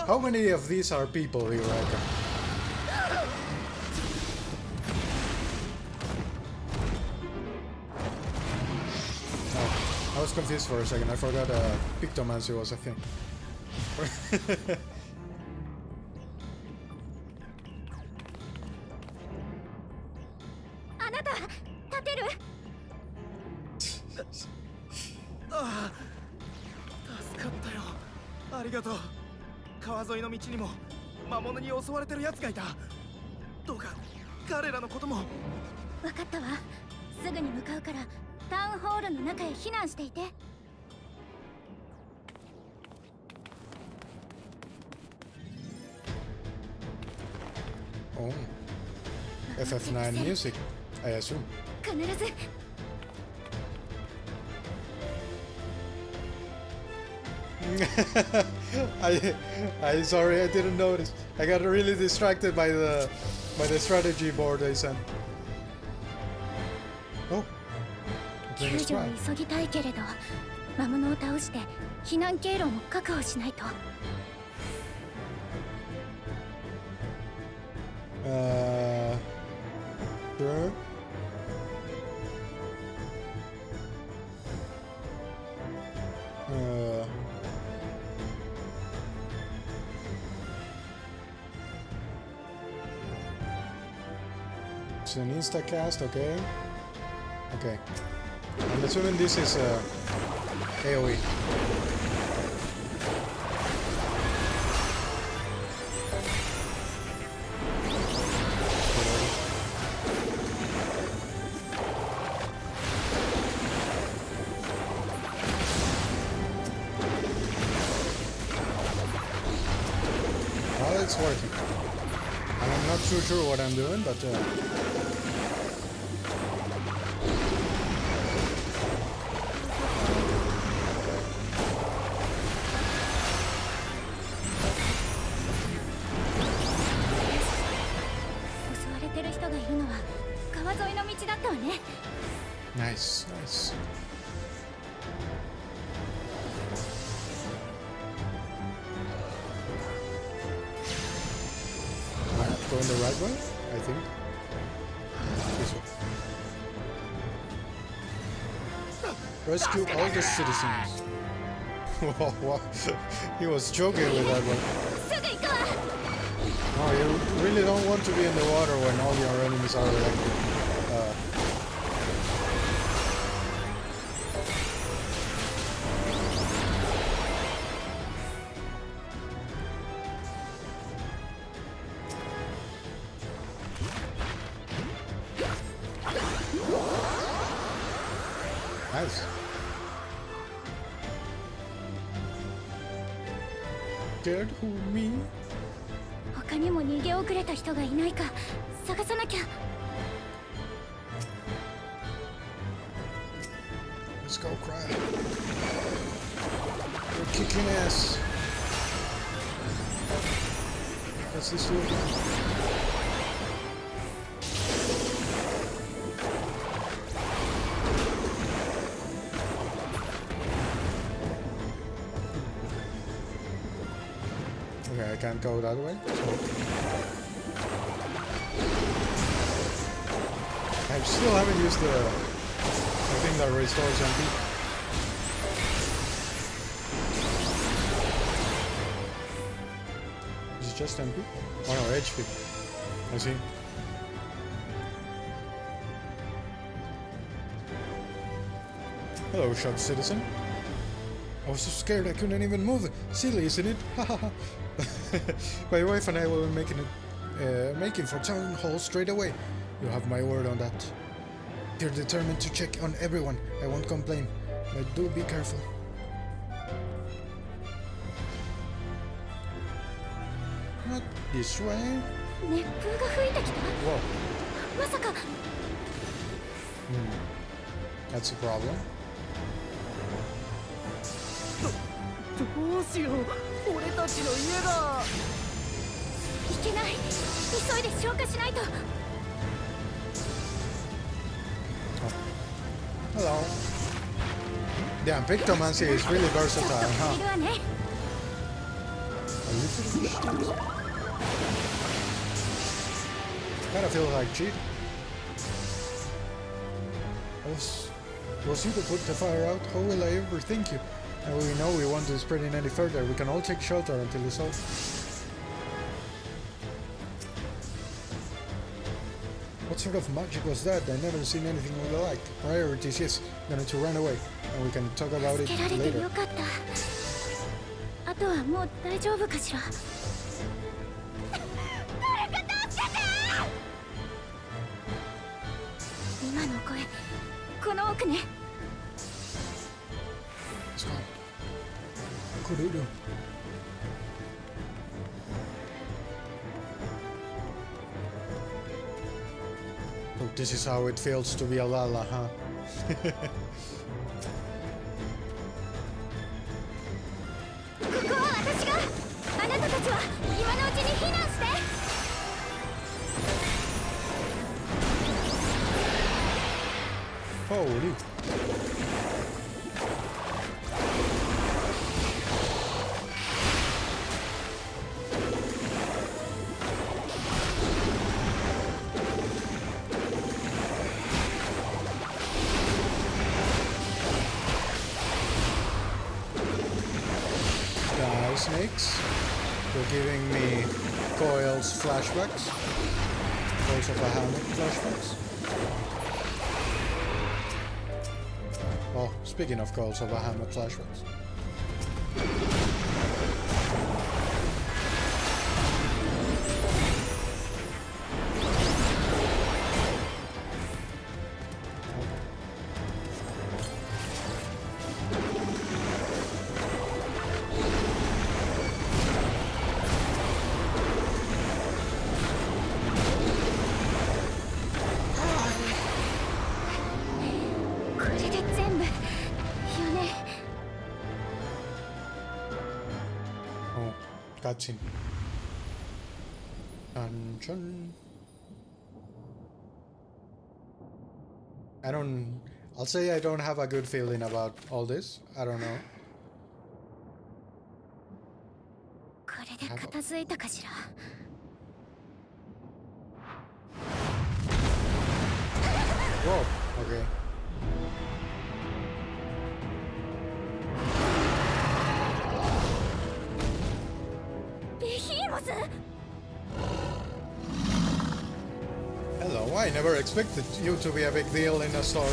How many of these are people, you reckon? Oh, I was confused for a second. I forgot Pictomancy was a thing. あなた、立てる？ああ、助かったよ。ありがとう。川沿いの道にも魔物に襲われてるやつがいた。どうか彼らのことも。分かったわ。すぐに向かうからタウンホールの中へ避難していて。Oh, FF9 music, I assume. 必ず。I sorry, I didn't notice. I got really distracted by the strategy board they sent. Oh, 救助を急ぎたいけれど、魔物を倒して避難経路も確保しないと。Sure. It's an instacast, okay. Okay. I'm assuming this is AoE. Well, it's working. I'm not too sure what I'm doing, but nice, nice. Going the right way, I think. This way. Rescue all the citizens. Wow, he was joking with that one. Oh, you really don't want to be in the water when all your enemies are like nice. Scared who, me? 他にも逃げ遅れた人がいないか探さなきゃ。Let's go, cry. You're kicking ass. What's this do again? Okay, I can't go that way. I still haven't used the thing that restores MP. Is it just MP? Oh no, HP. I see. Hello, shop citizen. I was so scared I couldn't even move. Silly, isn't it? My wife and I will be making for town hall straight away. You have my word on that. You're determined to check on everyone. I won't complain, but do be careful. Not this way. Whoa. That's a problem. どうしよう、俺たちの家が。いけない。急いで消火しないと。 Hello. Damn, Pictomancy is really versatile, huh? Are you finished? Kinda feel like cheat. Was you to put the fire out? How will I ever thank you? And we know we want to spread it any further. We can all take shelter until it's over. What sort of magic was that? I never seen anything we like. Priorities, yes. Gonna to run away, and we can talk about it later. あとはもう大丈夫かしら。誰か助けて！今の声、この奥ね。来るる。Oh, this is how it feels to be a Lala, huh? ここは私が。あなたたちは今のうちに避難して。Holy. Snakes. You're giving me Coil's flashbacks. Coils of a Hammock flashbacks. Well, speaking of Coils of a Hammock flashbacks. cutscene. Chun, chun. I'll say I don't have a good feeling about all this. I don't know. これで片付いたかしら。Whoa, okay. Hello, I never expected you to be a big deal in a story.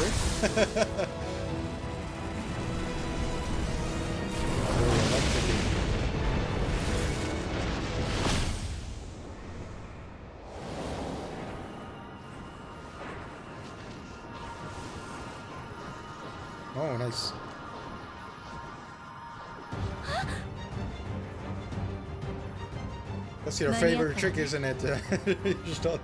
Oh, nice. That's your favorite trick, isn't it? You just don't.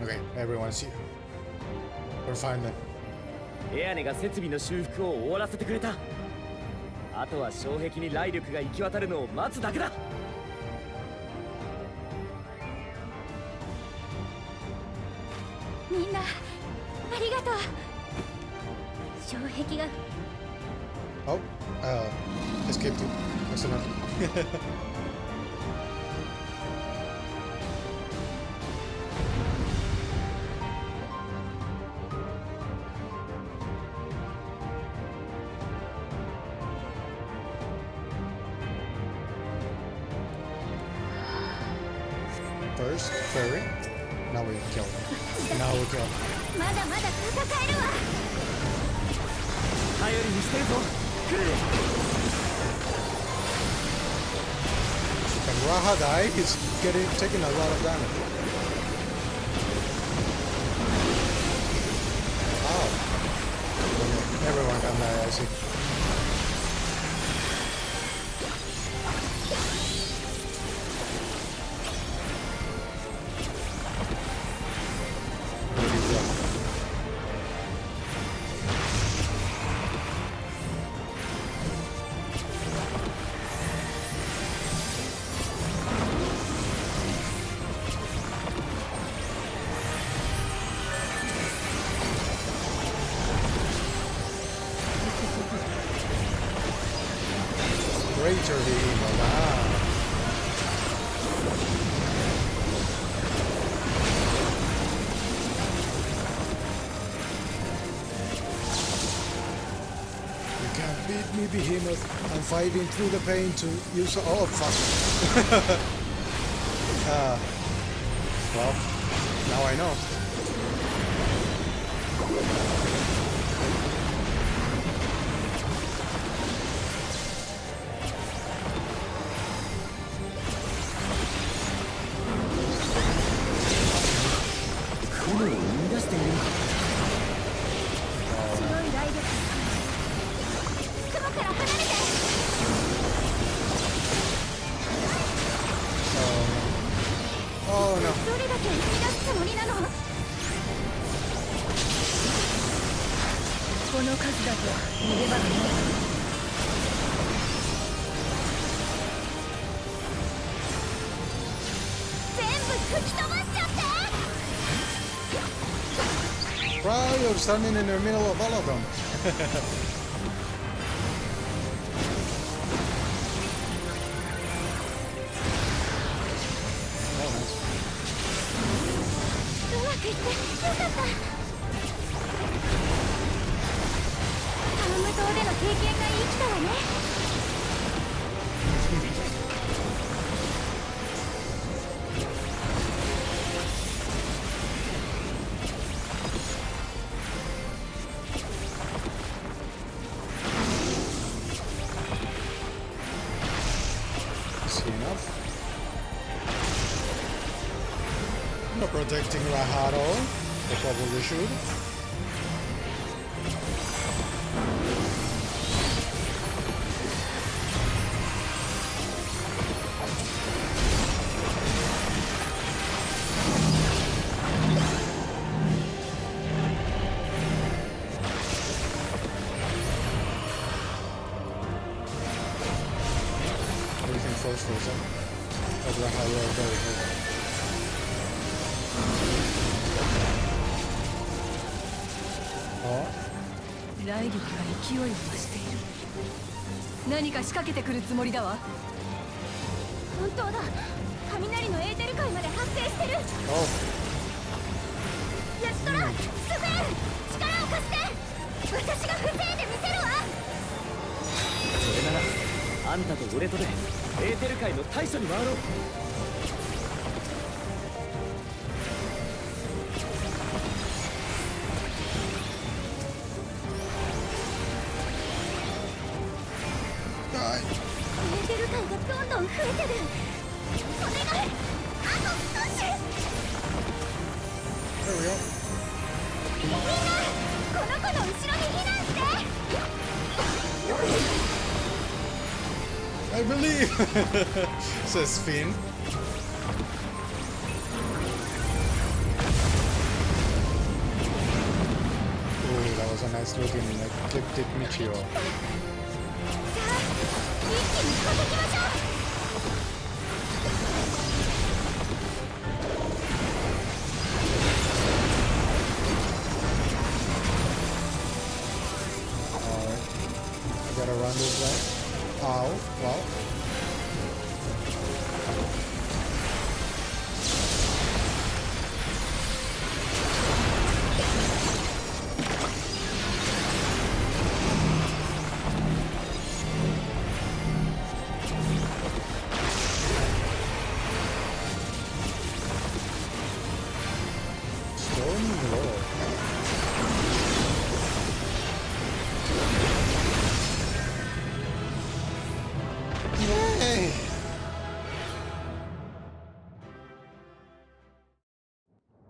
Okay, everyone's here. We're fine then. エアネが設備の修復を終わらせてくれた。あとは障壁に雷力が行き渡るのを待つだけだ。みんなありがとう。障壁が Oh, escape too. Excellent. First, ferry. Now we kill. Now we kill. まだまだ戦えるわ。頼りにしてるぞ。来る。Can Raha die? He's taking a lot of damage. Oh. Okay. Everyone can die, I see. Greater the evil. Wow. You can't beat me, Behemoth. I'm fighting through the pain to use. Oh fuck. Well, now I know. Oh no. どれだけ生み出すつもりなの。この数だと逃げ場がない。全部吹き飛ばしちゃって。Wow, you're standing in the middle of all of them. Not protecting Rahado, they probably should. ライリュが勢いを増している。何か仕掛けてくるつもりだわ。本当だ。雷のエーテル界まで発生してる。ヤシトラ、スフェーン、力を貸して。私が防いでみせるわ。それならあんたと俺とでエーテル界の対処に回ろう。エーテル界がどんどん増えてる。お願い、あと少し。みんな、この子の後ろに避難して。I believe, says Finn. Oh, that was a nice looking ecliptic meteor. さあ、一気に叩きましょう。Alright. I gotta run this way. Ow, wow. Storming Lord. Yay!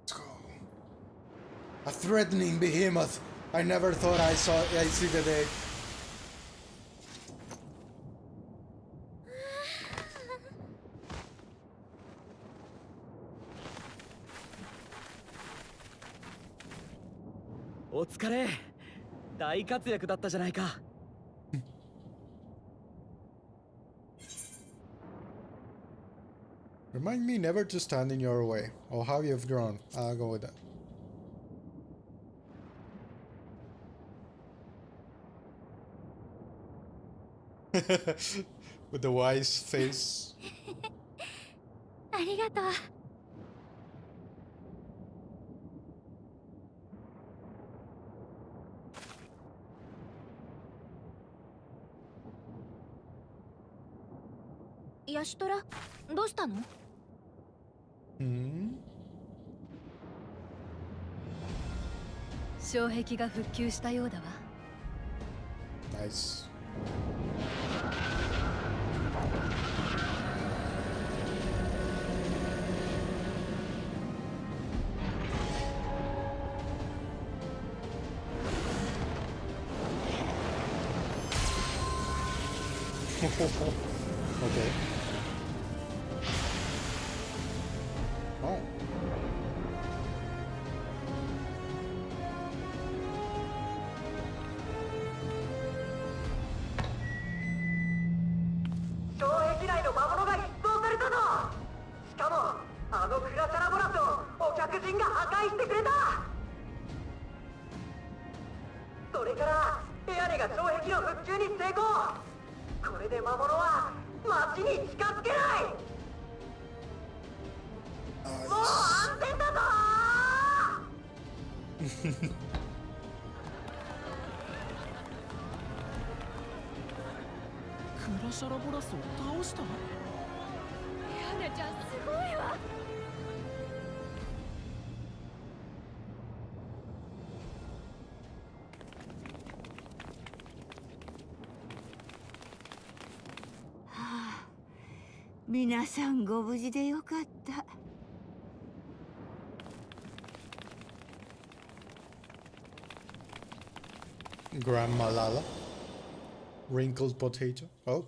Let's go. A threatening behemoth. I never thought I'd see the day. お疲れ。大活躍だったじゃないか。Remind me never to stand in your way. Oh, how you've grown. I'll go with that. With the wise face. ありがとう。ヤシトラ、どうしたの？障壁が復旧したようだわ。Nice. Okay. Oh. 障壁内の魔物が一掃されたぞ。しかもあのクラシャラボラスをお客人が破壊してくれた。それからエアネが障壁の復旧に成功。これで魔物は街に近づけない。もう安全だぞ。クラシャラボラスを倒した？ヤネちゃんすごいわ。皆さんご無事でよかった。Grandma Lala. Wrinkled potato. Oh.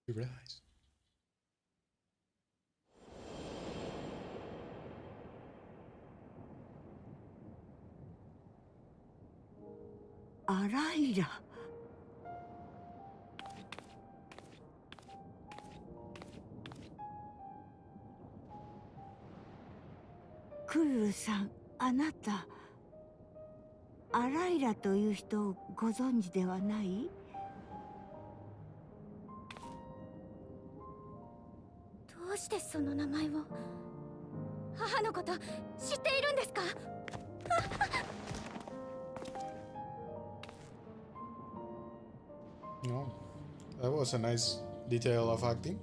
You realize. アライラ。クルルさん、あなたアライラという人をご存知ではない？どうしてその名前を。母のこと知っているんですか？No, that was a nice detail of acting.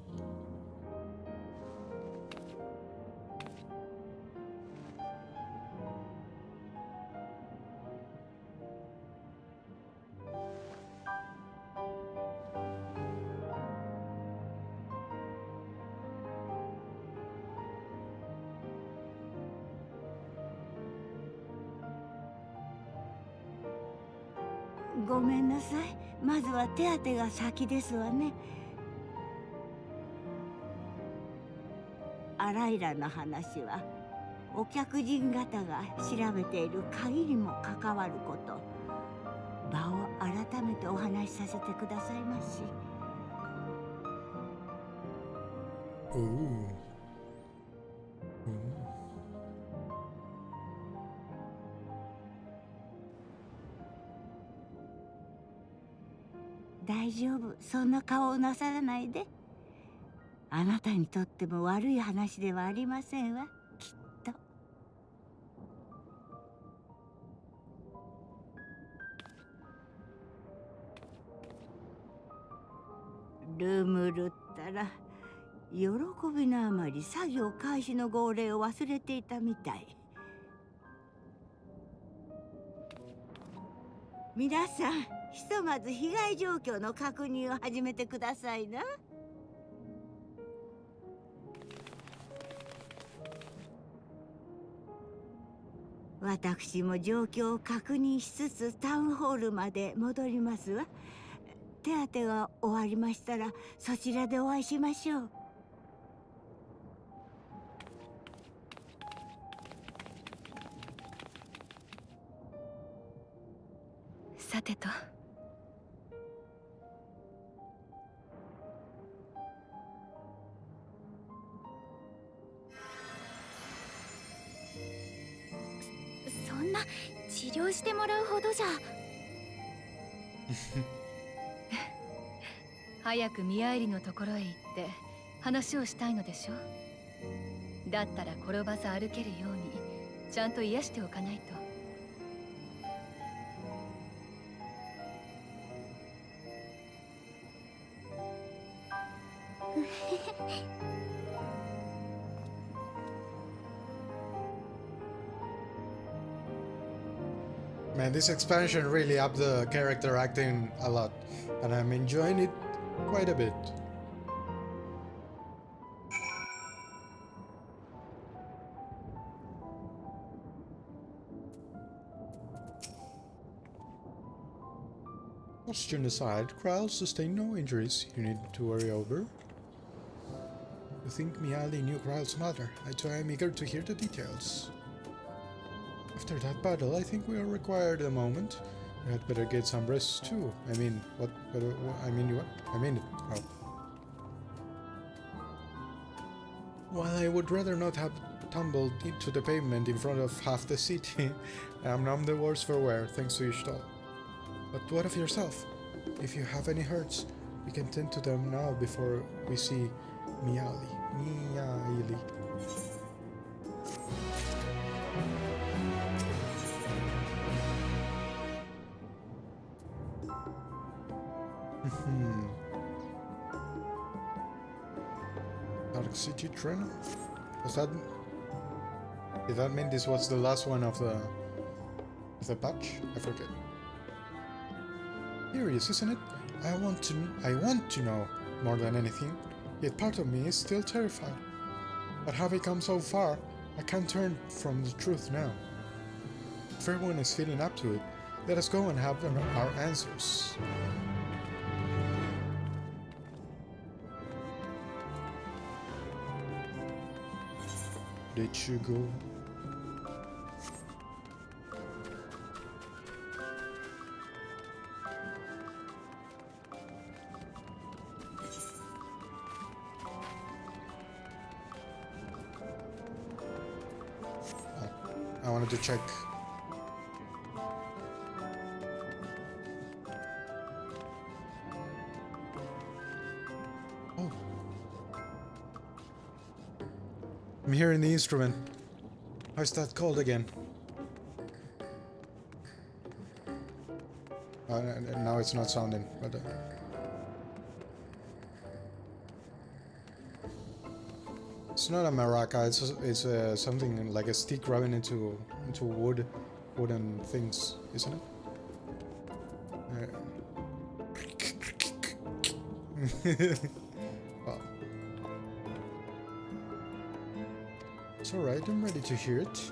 ごめんなさい。まずは手当てが先ですわね。アライラの話はお客人方が調べている限りも関わること。場を改めてお話しさせてくださいまし。大丈夫、そんな顔をなさらないで。あなたにとっても悪い話ではありませんわ、きっと。ルムルったら喜びのあまり作業開始の号令を忘れていたみたい。皆さん、ひとまず被害状況の確認を始めてくださいな。私も状況を確認しつつタウンホールまで戻りますわ。手当てが終わりましたらそちらでお会いしましょう。さてと。そんな治療してもらうほどじゃ。早く宮入のところへ行って話をしたいのでしょ。だったら転ばず歩けるようにちゃんと癒しておかないと。Man, this expansion really upped the character acting a lot, and I'm enjoying it quite a bit. Question aside, Kryle sustained no injuries you need to worry over. You think Miali knew Kryle's mother, so I'm eager to hear the details. After that battle, I think we are required a moment. We had better get some rest too. I mean, what I mean it. Oh. While I would rather not have tumbled into the pavement in front of half the city, I'm none the worse for wear, thanks to Ishtal. But what of yourself? If you have any hurts, we can tend to them now before we see Miali. Dark City Trainer? Did that mean this was the last one of the patch? I forget. Curious, isn't it? I want to know more than anything, yet part of me is still terrified. But having come so far, I can't turn from the truth now. If everyone is feeling up to it, let us go and have our answers. Did you go? wanted to check. Oh. I'm hearing the instrument. How's that called again? Now it's not sounding, but it's not a maraca. It's something like a stick rubbing into wooden things, isn't it? Well, it's all right. I'm ready to hear it.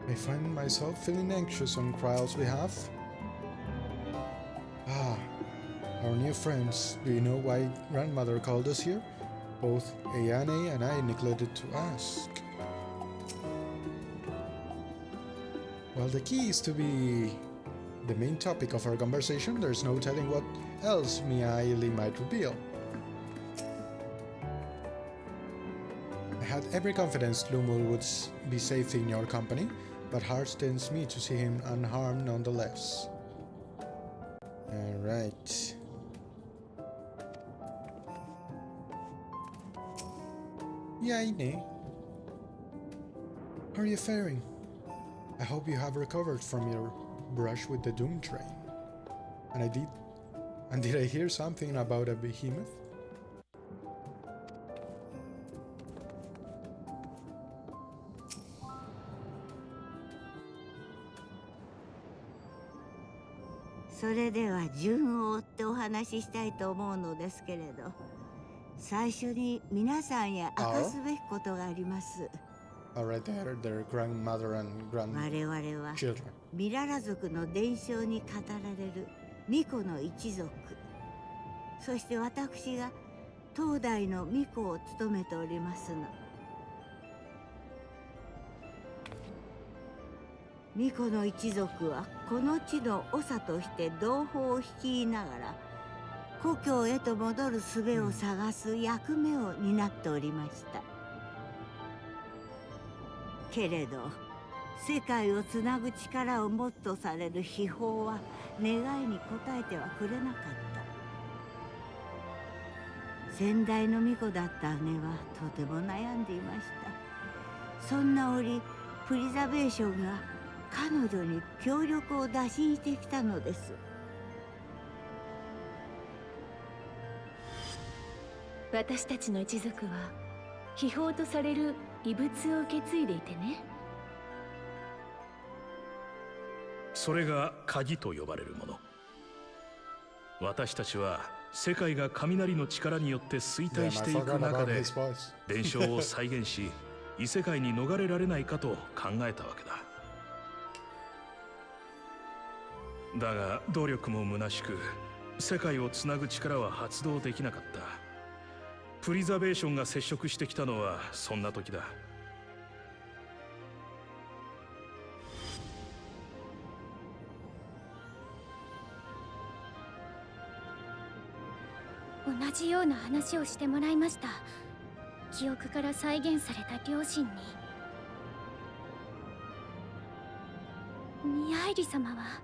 I find myself feeling anxious on Kryle's behalf. Ah, our new friends. Do you know why grandmother called us here? Both Ayane and I neglected to ask. Well, the key is to be the main topic of our conversation. There's no telling what else Miaili might reveal. I had every confidence Lumul would be safe in your company, but heart stings me to see him unharmed nonetheless. Alright. Yaine, how are you faring? I hope you have recovered from your brush with the Doom Train. And did I hear something about a behemoth?それでは順を追ってお話ししたいと思うのですけれど、最初に皆さんへ明かすべきことがあります。Alright, their grandmother and grandchildren. 我々はミララ族の伝承に語られる巫女の一族、そして私が当代の巫女を務めておりますの。巫女の一族はこの地の長として同胞を率いながら故郷へと戻る術を探す役目を担っておりました。けれど世界をつなぐ力を持つとされる秘宝は願いに応えてはくれなかった。先代の巫女だった姉はとても悩んでいました。そんな折プリザベーションが彼女に協力を打診してきたのです。私たちの一族は秘宝とされる遺物を受け継いでいてね。それが鍵と呼ばれるもの。私たちは世界が雷の力によって衰退していく中で伝承を再現し異世界に逃れられないかと考えたわけだ。だが努力も虚しく世界をつなぐ力は発動できなかった。プリザベーションが接触してきたのはそんな時だ。同じような話をしてもらいました。記憶から再現された両親に。ミアイリ様は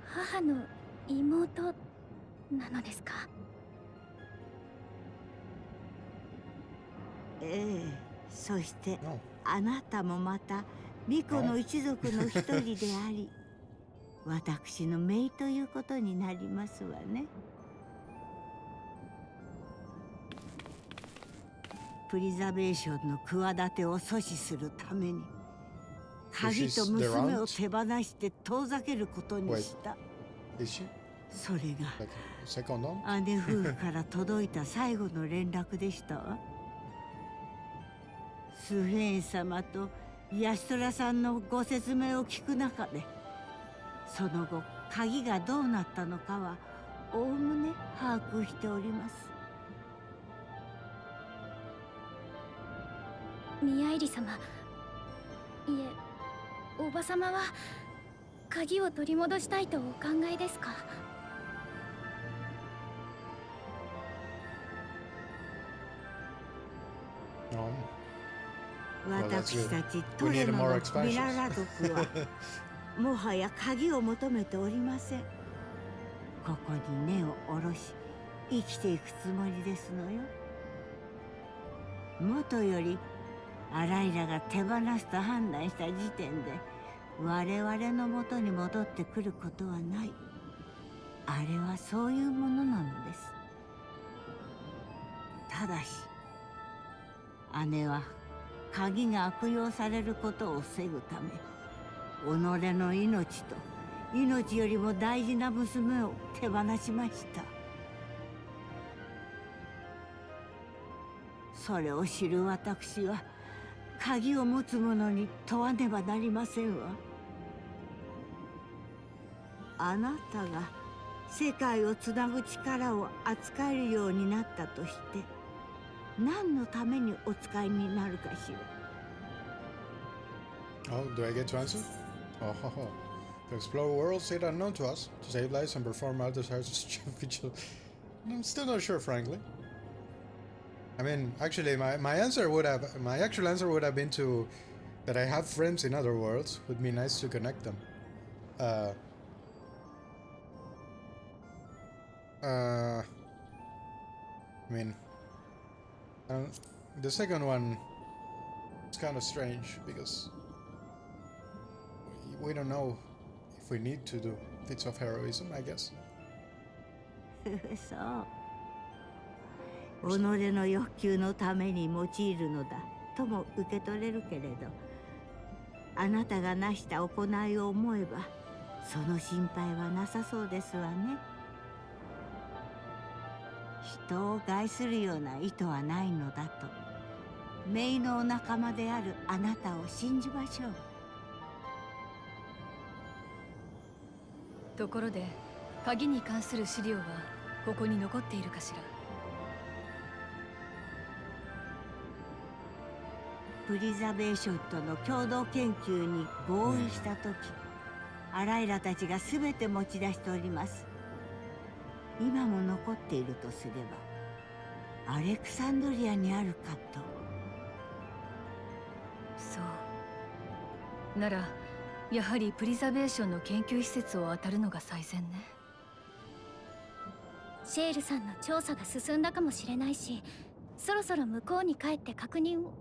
母の妹なのですか？ええ、そしてあなたもまた巫女の一族の一人であり私の姪ということになりますわね。プリザベーションの企てを阻止するために鍵と娘を手放して遠ざけることにした。それが姉夫婦から届いた最後の連絡でしたわ。スフェーン様とヤシトラさんのご説明を聞く中でその後鍵がどうなったのかはおおむね把握しております。ミアイリ様、いえ、おばさまは鍵を取り戻したいとお考えですか？私たちトレノのミララ族はもはや鍵を求めておりません。ここに根を下ろし生きていくつもりですのよ。もとよりアライラが手放すと判断した時点で我々のもとに戻ってくることはない。あれはそういうものなのです。ただし姉は鍵が悪用されることを防ぐため己の命と命よりも大事な娘を手放しました。それを知る私は鍵を持つ者に問わねばなりませんわ。あなたが世界をつなぐ力を扱えるようになったとして何のためにお使いになるかしら。Oh, do I get to answer? Oh, to explore worlds yet unknown to us, to save lives and perform our desires as vigil. I'm still not sure, frankly. I mean, actually, my actual answer would have been to that I have friends in other worlds. Would be nice to connect them. I mean, the second one is kind of strange because we don't know if we need to do feats of heroism, I guess. そう。己の欲求のために用いるのだとも受け取れるけれど、あなたが成した行いを思えばその心配はなさそうですわね。人を害するような意図はないのだと、姪のお仲間であるあなたを信じましょう。ところで、鍵に関する資料はここに残っているかしら。プリザベーションとの共同研究に合意した時、アライラたちが全て持ち出しております。今も残っているとすればアレクサンドリアにあるかと。そうならやはりプリザベーションの研究施設を当たるのが最善ね。シェールさんの調査が進んだかもしれないし、そろそろ向こうに帰って確認を。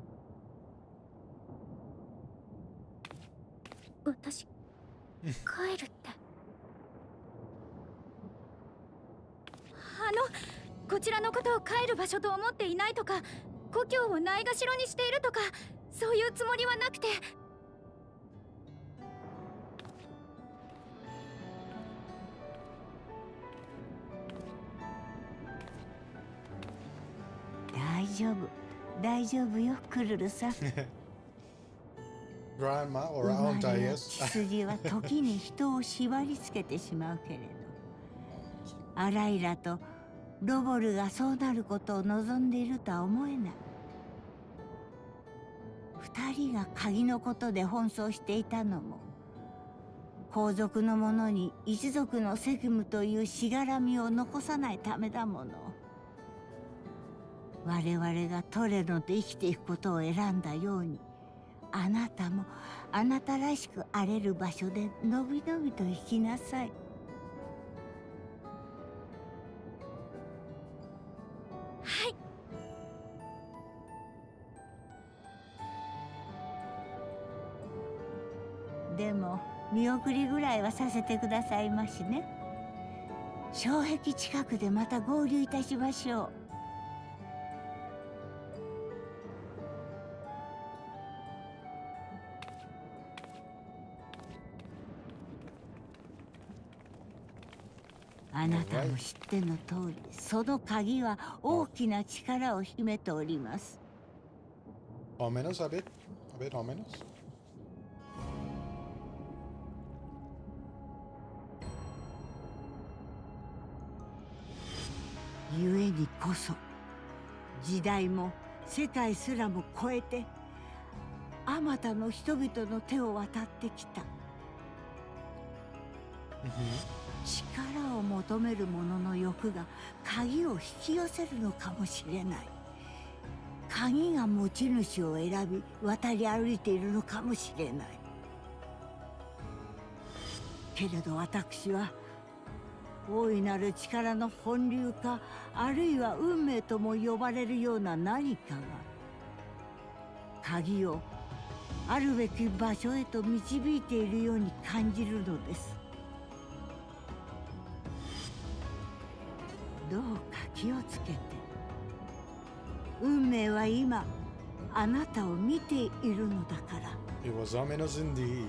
私帰るって。こちらのことを帰る場所と思っていないとか、故郷をないがしろにしているとか、そういうつもりはなくて。大丈夫、大丈夫よ、クルルさん。Grandma or Aunt, I guess. 血筋は時に人を縛り付けてしまうけれど、アライラとロボルがそうなることを望んでいるとは思えない。二人が鍵のことで奔走していたのも、皇族の者に一族の責務というしがらみを残さないためだもの。我々がトレノで生きていくことを選んだように、あなたもあなたらしく荒れる場所でのびのびと生きなさい。はい。でも見送りぐらいはさせてくださいましね。障壁近くでまた合流いたしましょう。あなたも知っての通り、その鍵は大きな力を秘めております。Ominous, a bit ominous. ゆえにこそ、時代も世界すらも超えて、あまたの人々の手を渡ってきた。力を求める者の欲が鍵を引き寄せるのかもしれない。鍵が持ち主を選び渡り歩いているのかもしれない。けれど私は大いなる力の本流か、あるいは運命とも呼ばれるような何かが鍵をあるべき場所へと導いているように感じるのです。どうか気をつけて。運命は今あなたを見ているのだから。It was ominous indeed.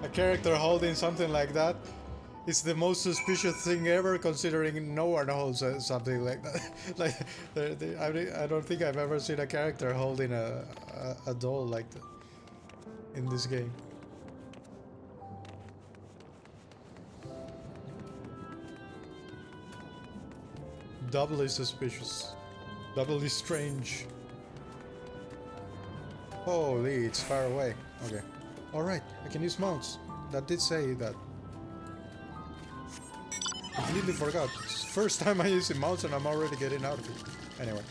A character holding something like that is the most suspicious thing ever, considering no one holds something like that. Like, I don't think I've ever seen a character holding a doll like that in this game. Doubly suspicious. Doubly strange. Holy, it's far away. Okay. Alright, I can use mounts. That did say that. Completely forgot. It's the first time I use mounts and I'm already getting out of it. Anyway.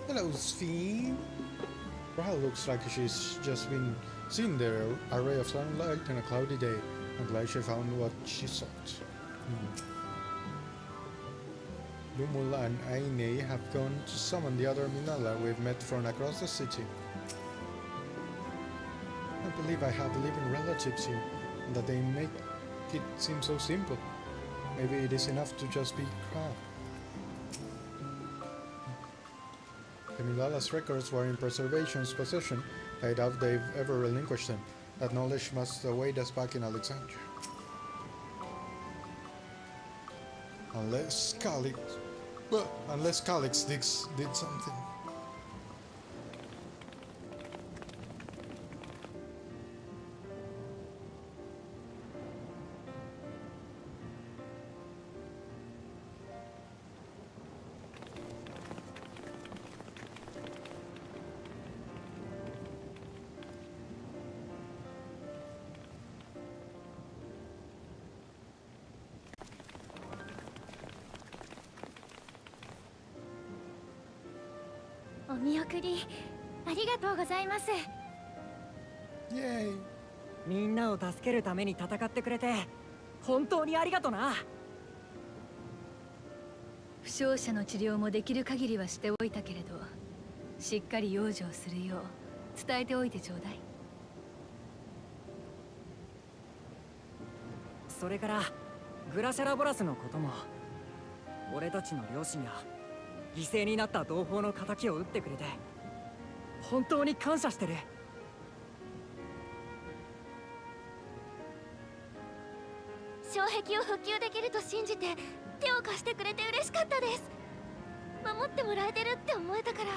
Hello, Sphere. Rahel looks like she's just been seeing the array of sunlight on a cloudy day. I'm glad she found what she sought. Lumula and Aine have gone to summon the other Minala we've met from across the city. I believe I have living relatives here, and that they make it seem so simple. Maybe it is enough to just be calm. The Milala's records were in Preservation's possession. I doubt they've ever relinquished them. That knowledge must await us back in Alexandria. Unless Calix did something.お見送りありがとうございます。イエーイ。みんなを助けるために戦ってくれて本当にありがとな。負傷者の治療もできる限りはしておいたけれど、しっかり養生するよう伝えておいてちょうだい。それからグラシャラボラスのことも、俺たちの両親が犠牲になった同胞の仇を撃ってくれて本当に感謝してる。障壁を復旧できると信じて手を貸してくれて嬉しかったです。守ってもらえてるって思えたから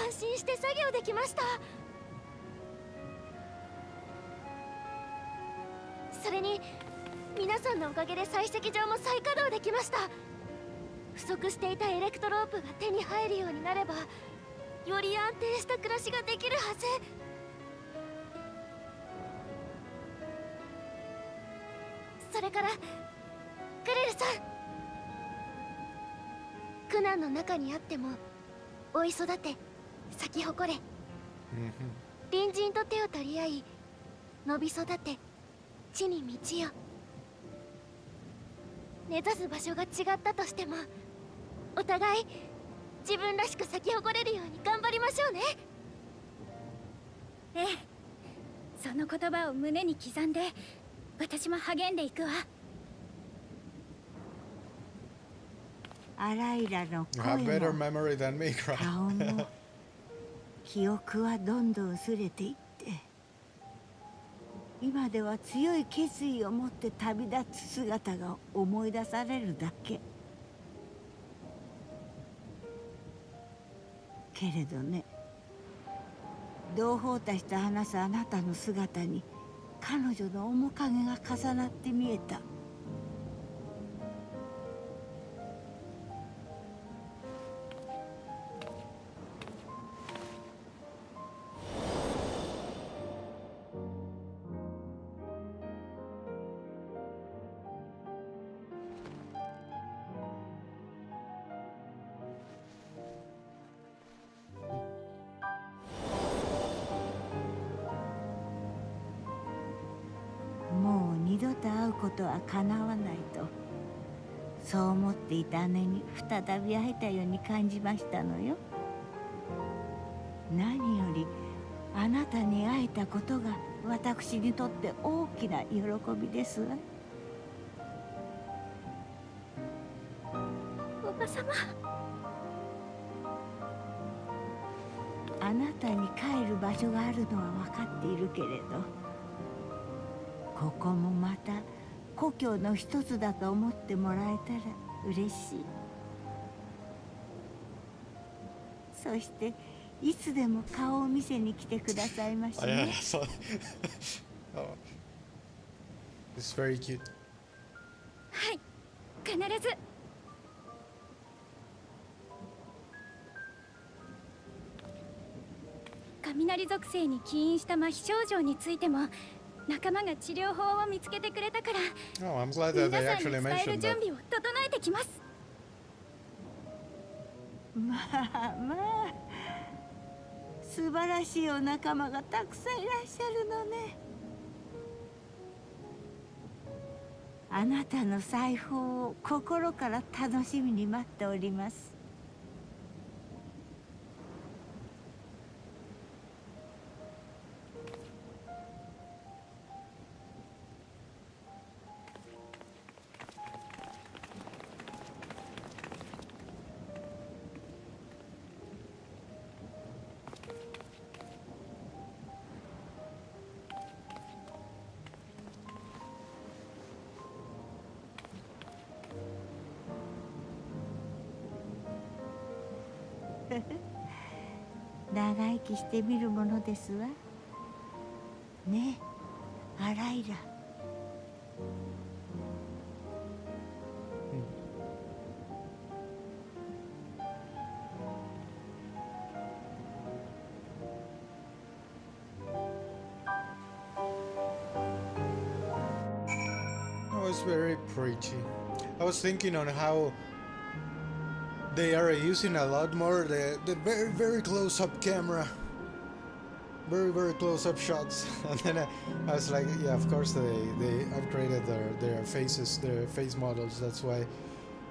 安心して作業できました。それに皆さんのおかげで採石場も再稼働できました。不足していたエレクトロープが手に入るようになればより安定した暮らしができるはず。それからクレルさん、苦難の中にあっても追い育て咲き誇れ。隣人と手を取り合い伸び育て地に道よ。目指す場所が違ったとしてもお互い自分らしく咲き誇れるように頑張りましょうね。ええ、その言葉を胸に刻んで私も励んでいくわ。アライラの You have 声 better も memory than me, 顔 cry. も記憶はどんどん薄れていって、今では強い決意を持って旅立つ姿が思い出されるだけ。けれどね、同胞たちと話すあなたの姿に彼女の面影が重なって見えた。もう二度と会うことはかなわないと、そう思っていた姉に再び会えたように感じましたのよ。何よりあなたに会えたことが私にとって大きな喜びですわ。おばさま。あなたに帰る場所があるのは分かっているけれど、ここもまた故郷の一つだと思ってもらえたら嬉しい。そしていつでも顔を見せに来てくださいましね。Oh. It's very cute. はい、必ず。雷属性に起因した麻痺症状についても仲間が治療法を見つけてくれたから、 Oh, I'm glad that 皆 they さんに actually 伝える mentioned 準 that. 備を整えてきます。まあまあ、素晴らしいお仲間がたくさんいらっしゃるのね。あなたの裁縫を心から楽しみに待っております。長生きしてみるものですわ。ねえ、アライラ。It was very pretty. I was thinking on how they are using a lot more the very close-up camera, very close-up shots, and then I was like, yeah, of course they upgraded their faces, their face models. That's why.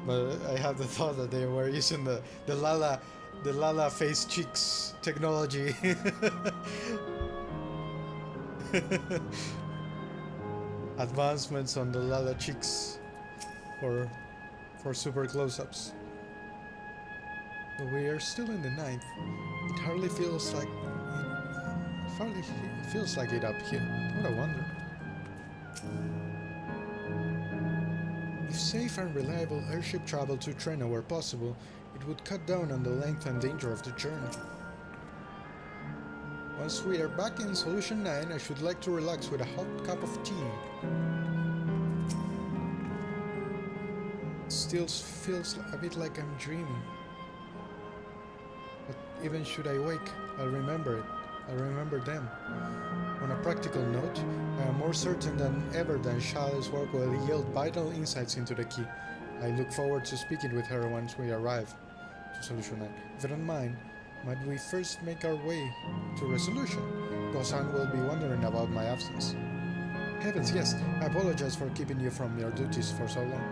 But I had the thought that they were using the Lala face cheeks technology. Advancements on the Lala cheeks for super close-ups. But we are still in the 9th. It hardly feels like it feels like it up here. What a wonder. If safe and reliable airship travel to Trena were possible, it would cut down on the length and danger of the journey. Once we are back in Solution 9, I should like to relax with a hot cup of tea. It still feels a bit like I'm dreaming. But even should I wake, I'll remember it. I'll remember them. On a practical note, I am more certain than ever that Shali's work will yield vital insights into the key. I look forward to speaking with her once we arrive to Solution 9. If you don't mind, might we first make our way to Resolution? Gosan will be wondering about my absence. Heavens, yes, I apologize for keeping you from your duties for so long.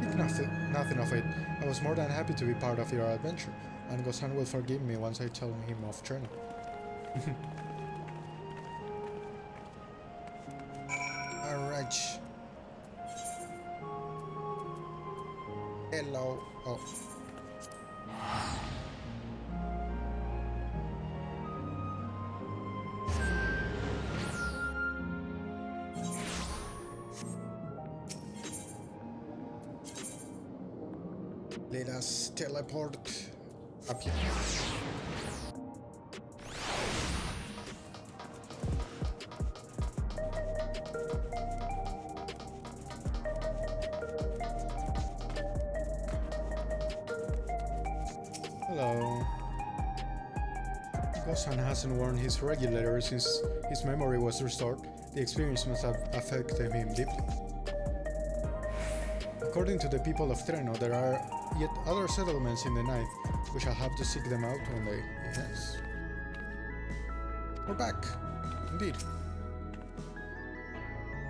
Think nothing of it. I was more than happy to be part of your adventure, and Gosan will forgive me once I tell him of Trena. Alright. Hello. Oh. Let us teleport up here. Hello. Gosan hasn't worn his regulator since his memory was restored. The experience must have affected him deeply. According to the people of Treno, there are yet other settlements in the night. We shall have to seek them out one day. Yes. We're back. Indeed.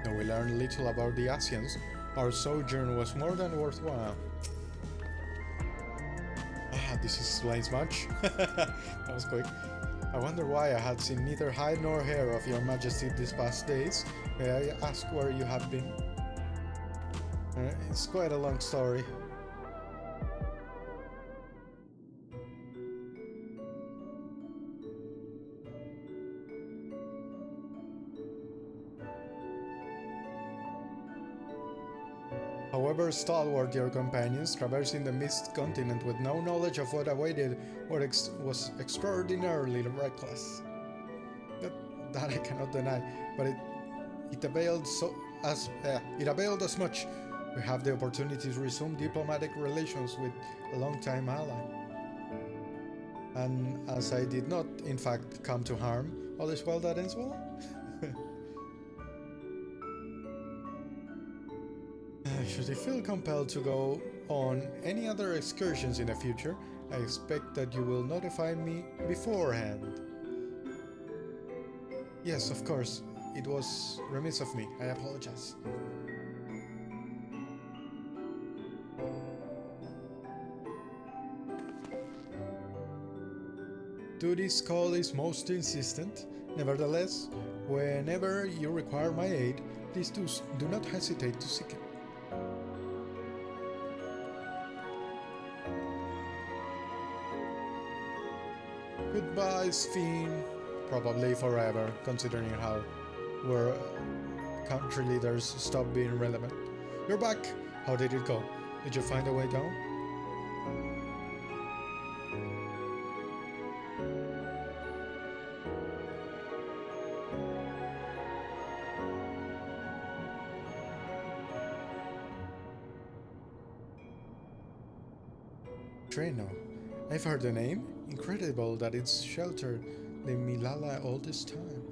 Though we learned little about the Asians, our sojourn was more than worthwhile. This explains much. That was quick. I wonder why I had seen neither hide nor hair of your majesty these past days. May I ask where you have been? It's quite a long story. However stalwart your companions, traversing the mist continent with no knowledge of what awaited, was extraordinarily reckless. That I cannot deny, but it availed us much. We have the opportunity to resume diplomatic relations with a long-time ally. And as I did not, in fact, come to harm, all is well that ends well? Should you feel compelled to go on any other excursions in the future, I expect that you will notify me beforehand. Yes, of course. It was remiss of me. I apologize. Duty's call is most insistent. Nevertheless, whenever you require my aid, please do not hesitate to seek it. Goodbye, Sphene. Probably forever, considering how country leaders stopped being relevant. You're back! How did it go? Did you find a way down? Treno. I've heard the name. Incredible that it's sheltered the Milala all this time.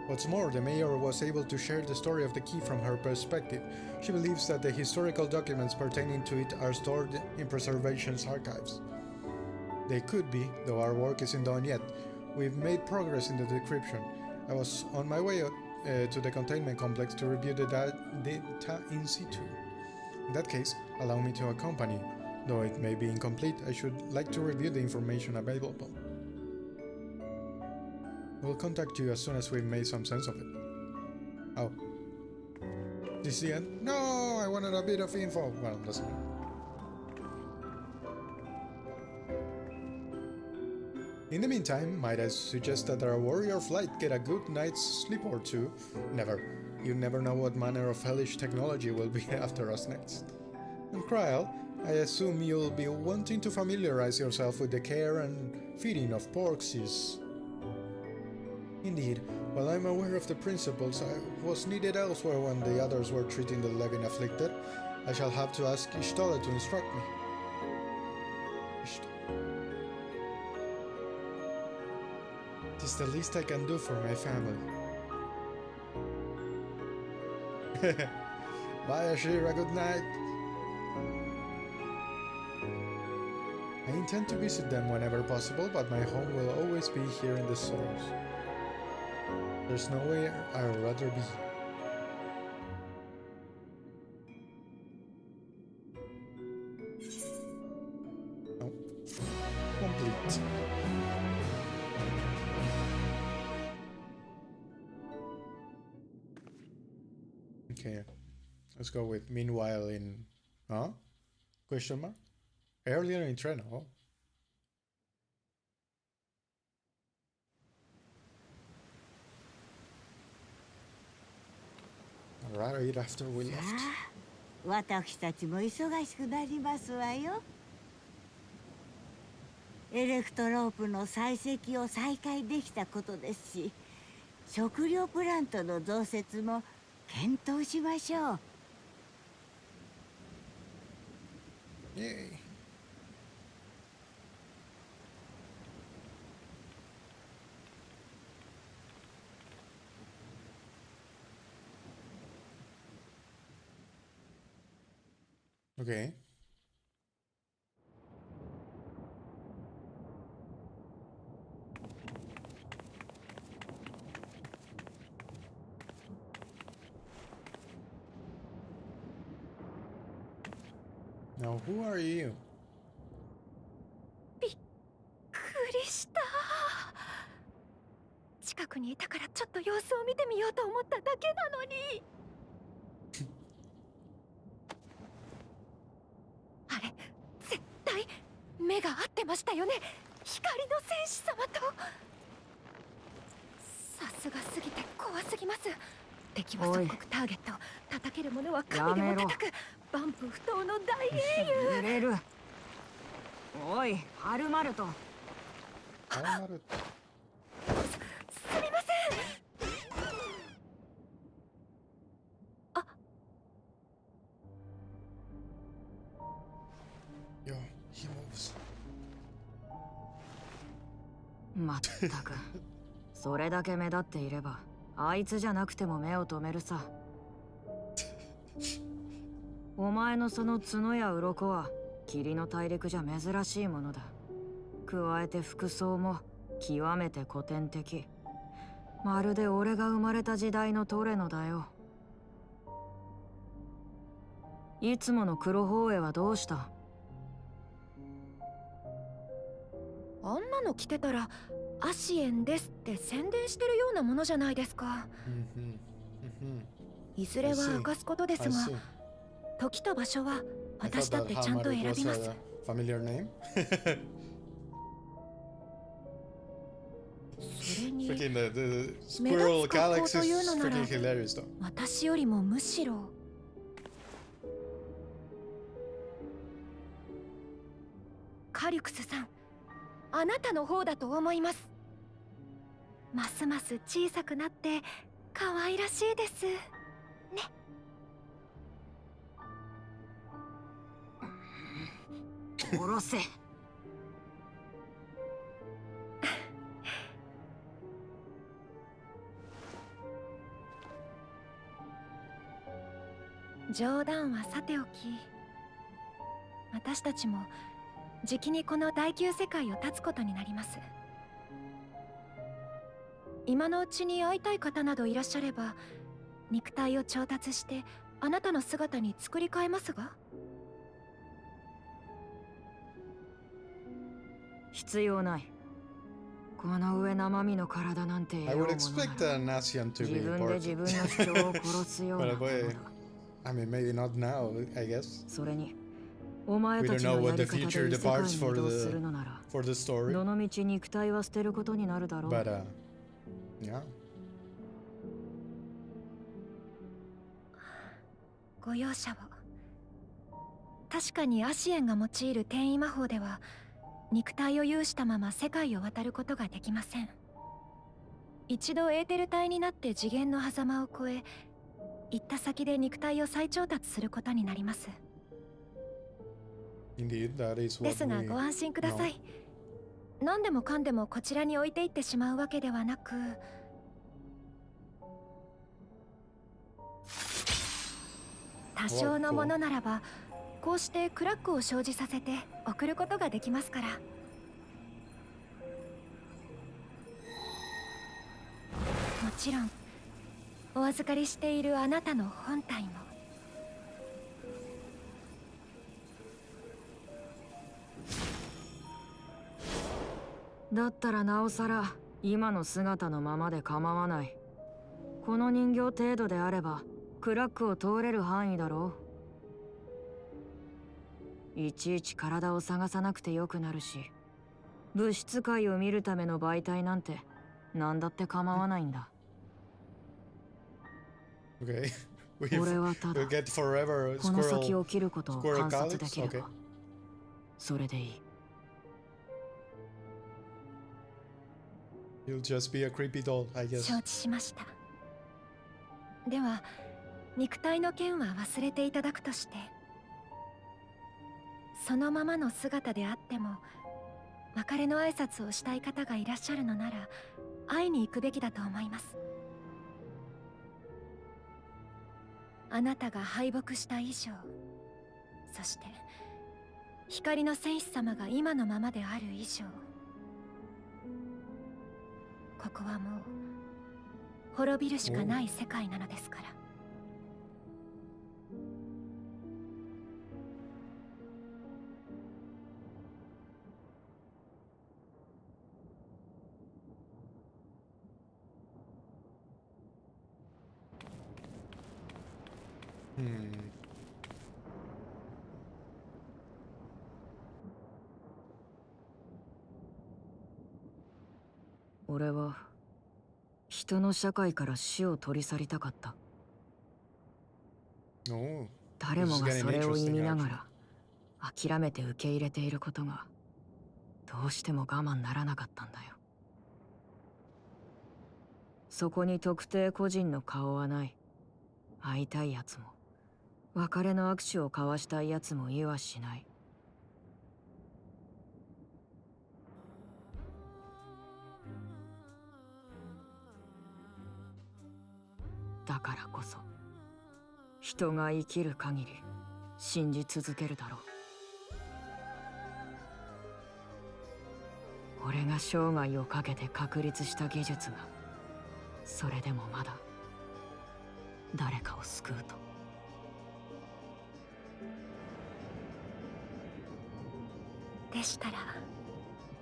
What's more, the mayor was able to share the story of the key from her perspective. She believes that the historical documents pertaining to it are stored in Preservation's archives. They could be, though our work isn't done yet. We've made progress in the decryption. I was on my way to the containment complex to review the data in situ. In that case, allow me to accompany you. Though it may be incomplete, I should like to review the information available. We'll contact you as soon as we've made some sense of it. Oh. This is the end? No! I wanted a bit of info. Well, doesn't matter. In the meantime, might I suggest that our warrior flight get a good night's sleep or two? Never. You never know what manner of hellish technology will be after us next. And Kryl, I assume you'll be wanting to familiarize yourself with the care and feeding of Porxis. Indeed, while I'm aware of the principles, I was needed elsewhere when the others were treating the living afflicted. I shall have to ask Ishtala to instruct me. It is the least I can do for my family. Bye, Ashira, good night. I intend to visit them whenever possible, but my home will always be here in the source. There's nowhere I'd rather be. Oh. Complete. Okay, let's go with meanwhile in... Huh? Question mark? Earlier in training. Oh. Right after we left. 私たちも忙しくなりますわよ。エレクトロープの採石を再開できたことですし、食料プラントの増設も検討しましょう。Yay. Okay. Now, who are you? びっくりした。近くにいたからちょっと様子を見てみようと思っただけなのに。あれ、絶対目が合ってましたよね。光の戦士様と。さすがすぎて怖すぎます。敵は即刻ターゲット。叩けるものは神でも叩く。万夫不倒の大英雄。揺れる。おい、ハルマルト。ハルマルト。すみません。あ。Yo, he moves. まったく。それだけ目立っていれば、あいつじゃなくても目を留めるさ。お前のその角や鱗は霧の大陸じゃ珍しいものだ。加えて服装も極めて古典的。まるで俺が生まれた時代のトレノだよ。いつもの黒鳳凰はどうした？あんなの着てたらアシエンですって宣伝してるようなものじゃないですか。いずれは明かすことですが、時と場所は私だってちゃんと選びます。それに目立つ格好というのなら私よりもむしろカリュクスさん、あなたの方だと思います。ますます小さくなって可愛らしいですね。殺せ。冗談はさておき、私たちもじきにこの第9世界を立つことになります。今のうちに会いたい方などいらっしゃれば、肉体を調達してあなたの姿に作り変えますが。必要ない。この上生身の体なんてようものなら自分で自分の主張を殺すようなものだ。それにお前たちのやり方で異世界に移動するのならどのみち肉体は捨てることになるだろう。ご容赦を。確かにアシエンが用いる転移魔法では肉体を有したまま世界を渡ることができません。一度エーテル体になって次元の狭間を越え、行った先で肉体を再調達することになります。ですがご安心ください。何でもかんでもこちらに置いていってしまうわけではなく、多少のものならばこうしてクラックを生じさせて送ることができますから。もちろんお預かりしているあなたの本体も。だったらなおさら今の姿のままで構わない。この人形程度であればクラックを通れる範囲だろう。いちいち体を探さなくてよくなるし、物質界を見るための媒体なんて何だって構わないんだ。Okay. 俺はただ We'll get forever この先 squirrel 起きることを squirrel 観察で calyx. きれ Okay. ばそれでいい。You'll just be a creepy doll, I guess. 承知しました。では肉体の件は忘れていただくとして、そのままの姿であっても別れの挨拶をしたい方がいらっしゃるのなら会いに行くべきだと思います。あなたが敗北した以上、そして光の戦士様が今のままである以上、ここはもう滅びるしかない世界なのですから。俺は人の社会から死を取り去りたかった。Oh, 誰もが this is そ getting れを interesting, 言いなが actually. ら諦めて受け入れていることがどうしても我慢ならなかったんだよ。そこに特定個人の顔はない。会いたいやつも別れの握手を交わしたいやつも言わしない。だからこそ人が生きる限り信じ続けるだろう。俺が生涯をかけて確立した技術がそれでもまだ誰かを救うと。でしたら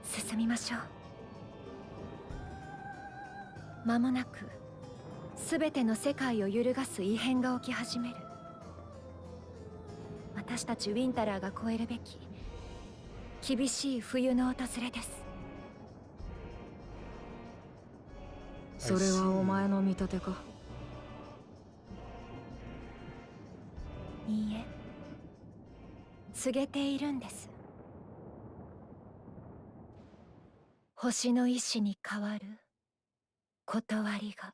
進みましょう。間もなく全ての世界を揺るがす異変が起き始める。私たちウィンタラーが越えるべき厳しい冬の訪れです。それはお前の見立てか？いいえ、告げているんです。星の意志に変わる断りが。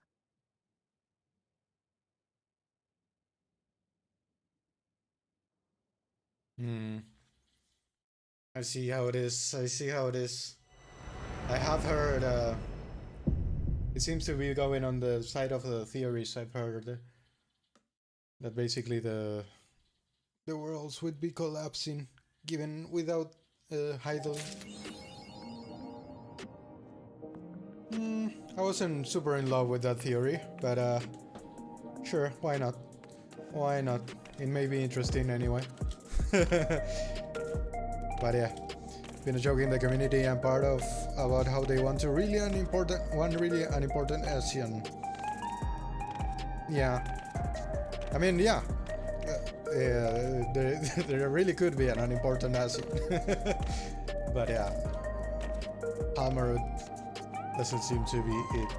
I see how it is. I see how it is. I have heard, it seems to be going on the side of the theories. I've heard that basically the worlds would be collapsing given without Heidel. I wasn't super in love with that theory, but sure, why not? Why not? It may be interesting anyway. But yeah, been a joke in the community I'm part of about how they want to really an important Asian. Yeah, I mean, yeah, there really could be an unimportant Asian. But yeah, Hammer doesn't seem to be it.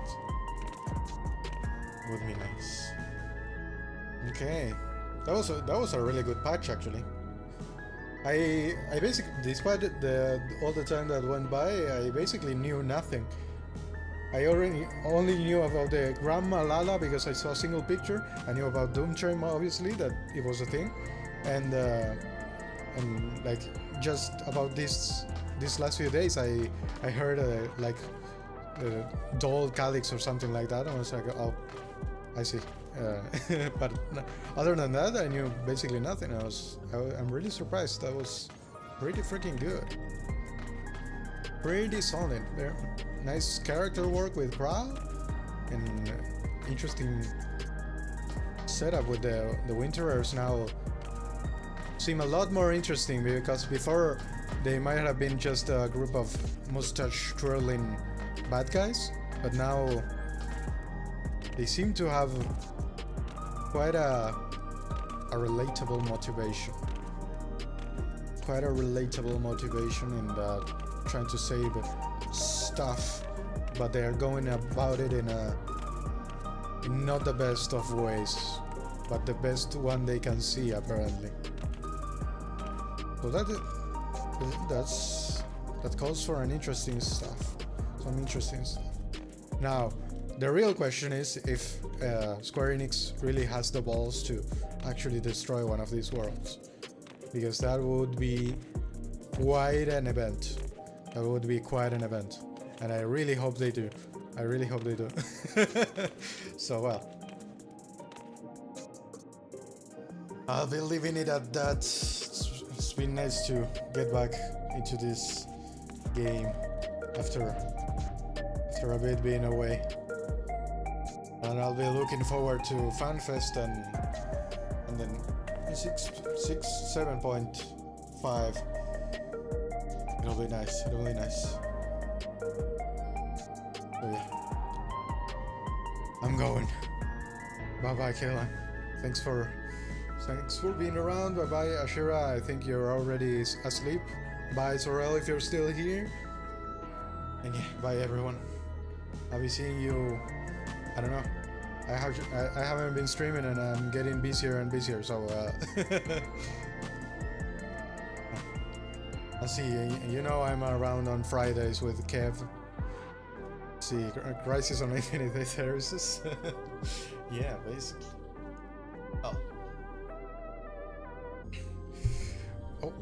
Would be nice. Okay, that was a really good patch actually. I basically, despite all the time that went by, I basically knew nothing. I only knew about the Grandma Lala because I saw a single picture. I knew about Doomchime, obviously, that it was a thing, and like just about these last few days, I heard like doll calyx or something like that. I was like, oh, I see. But other than that, I knew basically nothing. I'm really surprised. That was pretty freaking good. Pretty solid. Nice character work with Kra, and interesting setup with the Winterers now. Seem a lot more interesting because before they might have been just a group of mustache twirling bad guys, but now they seem to have quite a relatable motivation. quite a relatable motivation in that trying to save stuff, but they are going about it in a not the best of ways, but the best one they can see apparently. So that calls for an interesting stuff, some interesting stuff. Now, the real question is if Square Enix really has the balls to actually destroy one of these worlds, because that would be quite an event. That would be quite an event, and I really hope they do. I really hope they do. So well, I'll be leaving it at that. It's been nice to get back into this game after a bit being away, and I'll be looking forward to FanFest and then 7.5. It'll be nice. It'll be nice. So yeah, I'm going. Bye bye, Kayla. Thanks for being around. Bye bye, Ashira. I think you're already asleep. Bye, Sorel, if you're still here. And yeah, bye everyone. I'll be seeing you. I don't know. I haven't been streaming and I'm getting busier and busier. So I'll see. You know I'm around on Fridays with Kev. See, Crisis on Infinite Terraces. Yeah, basically. Oh. Oh.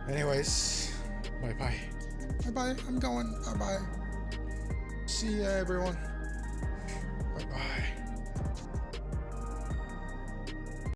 Anyways, bye bye. Bye bye. I'm going. Bye bye. See ya, everyone. Bye bye.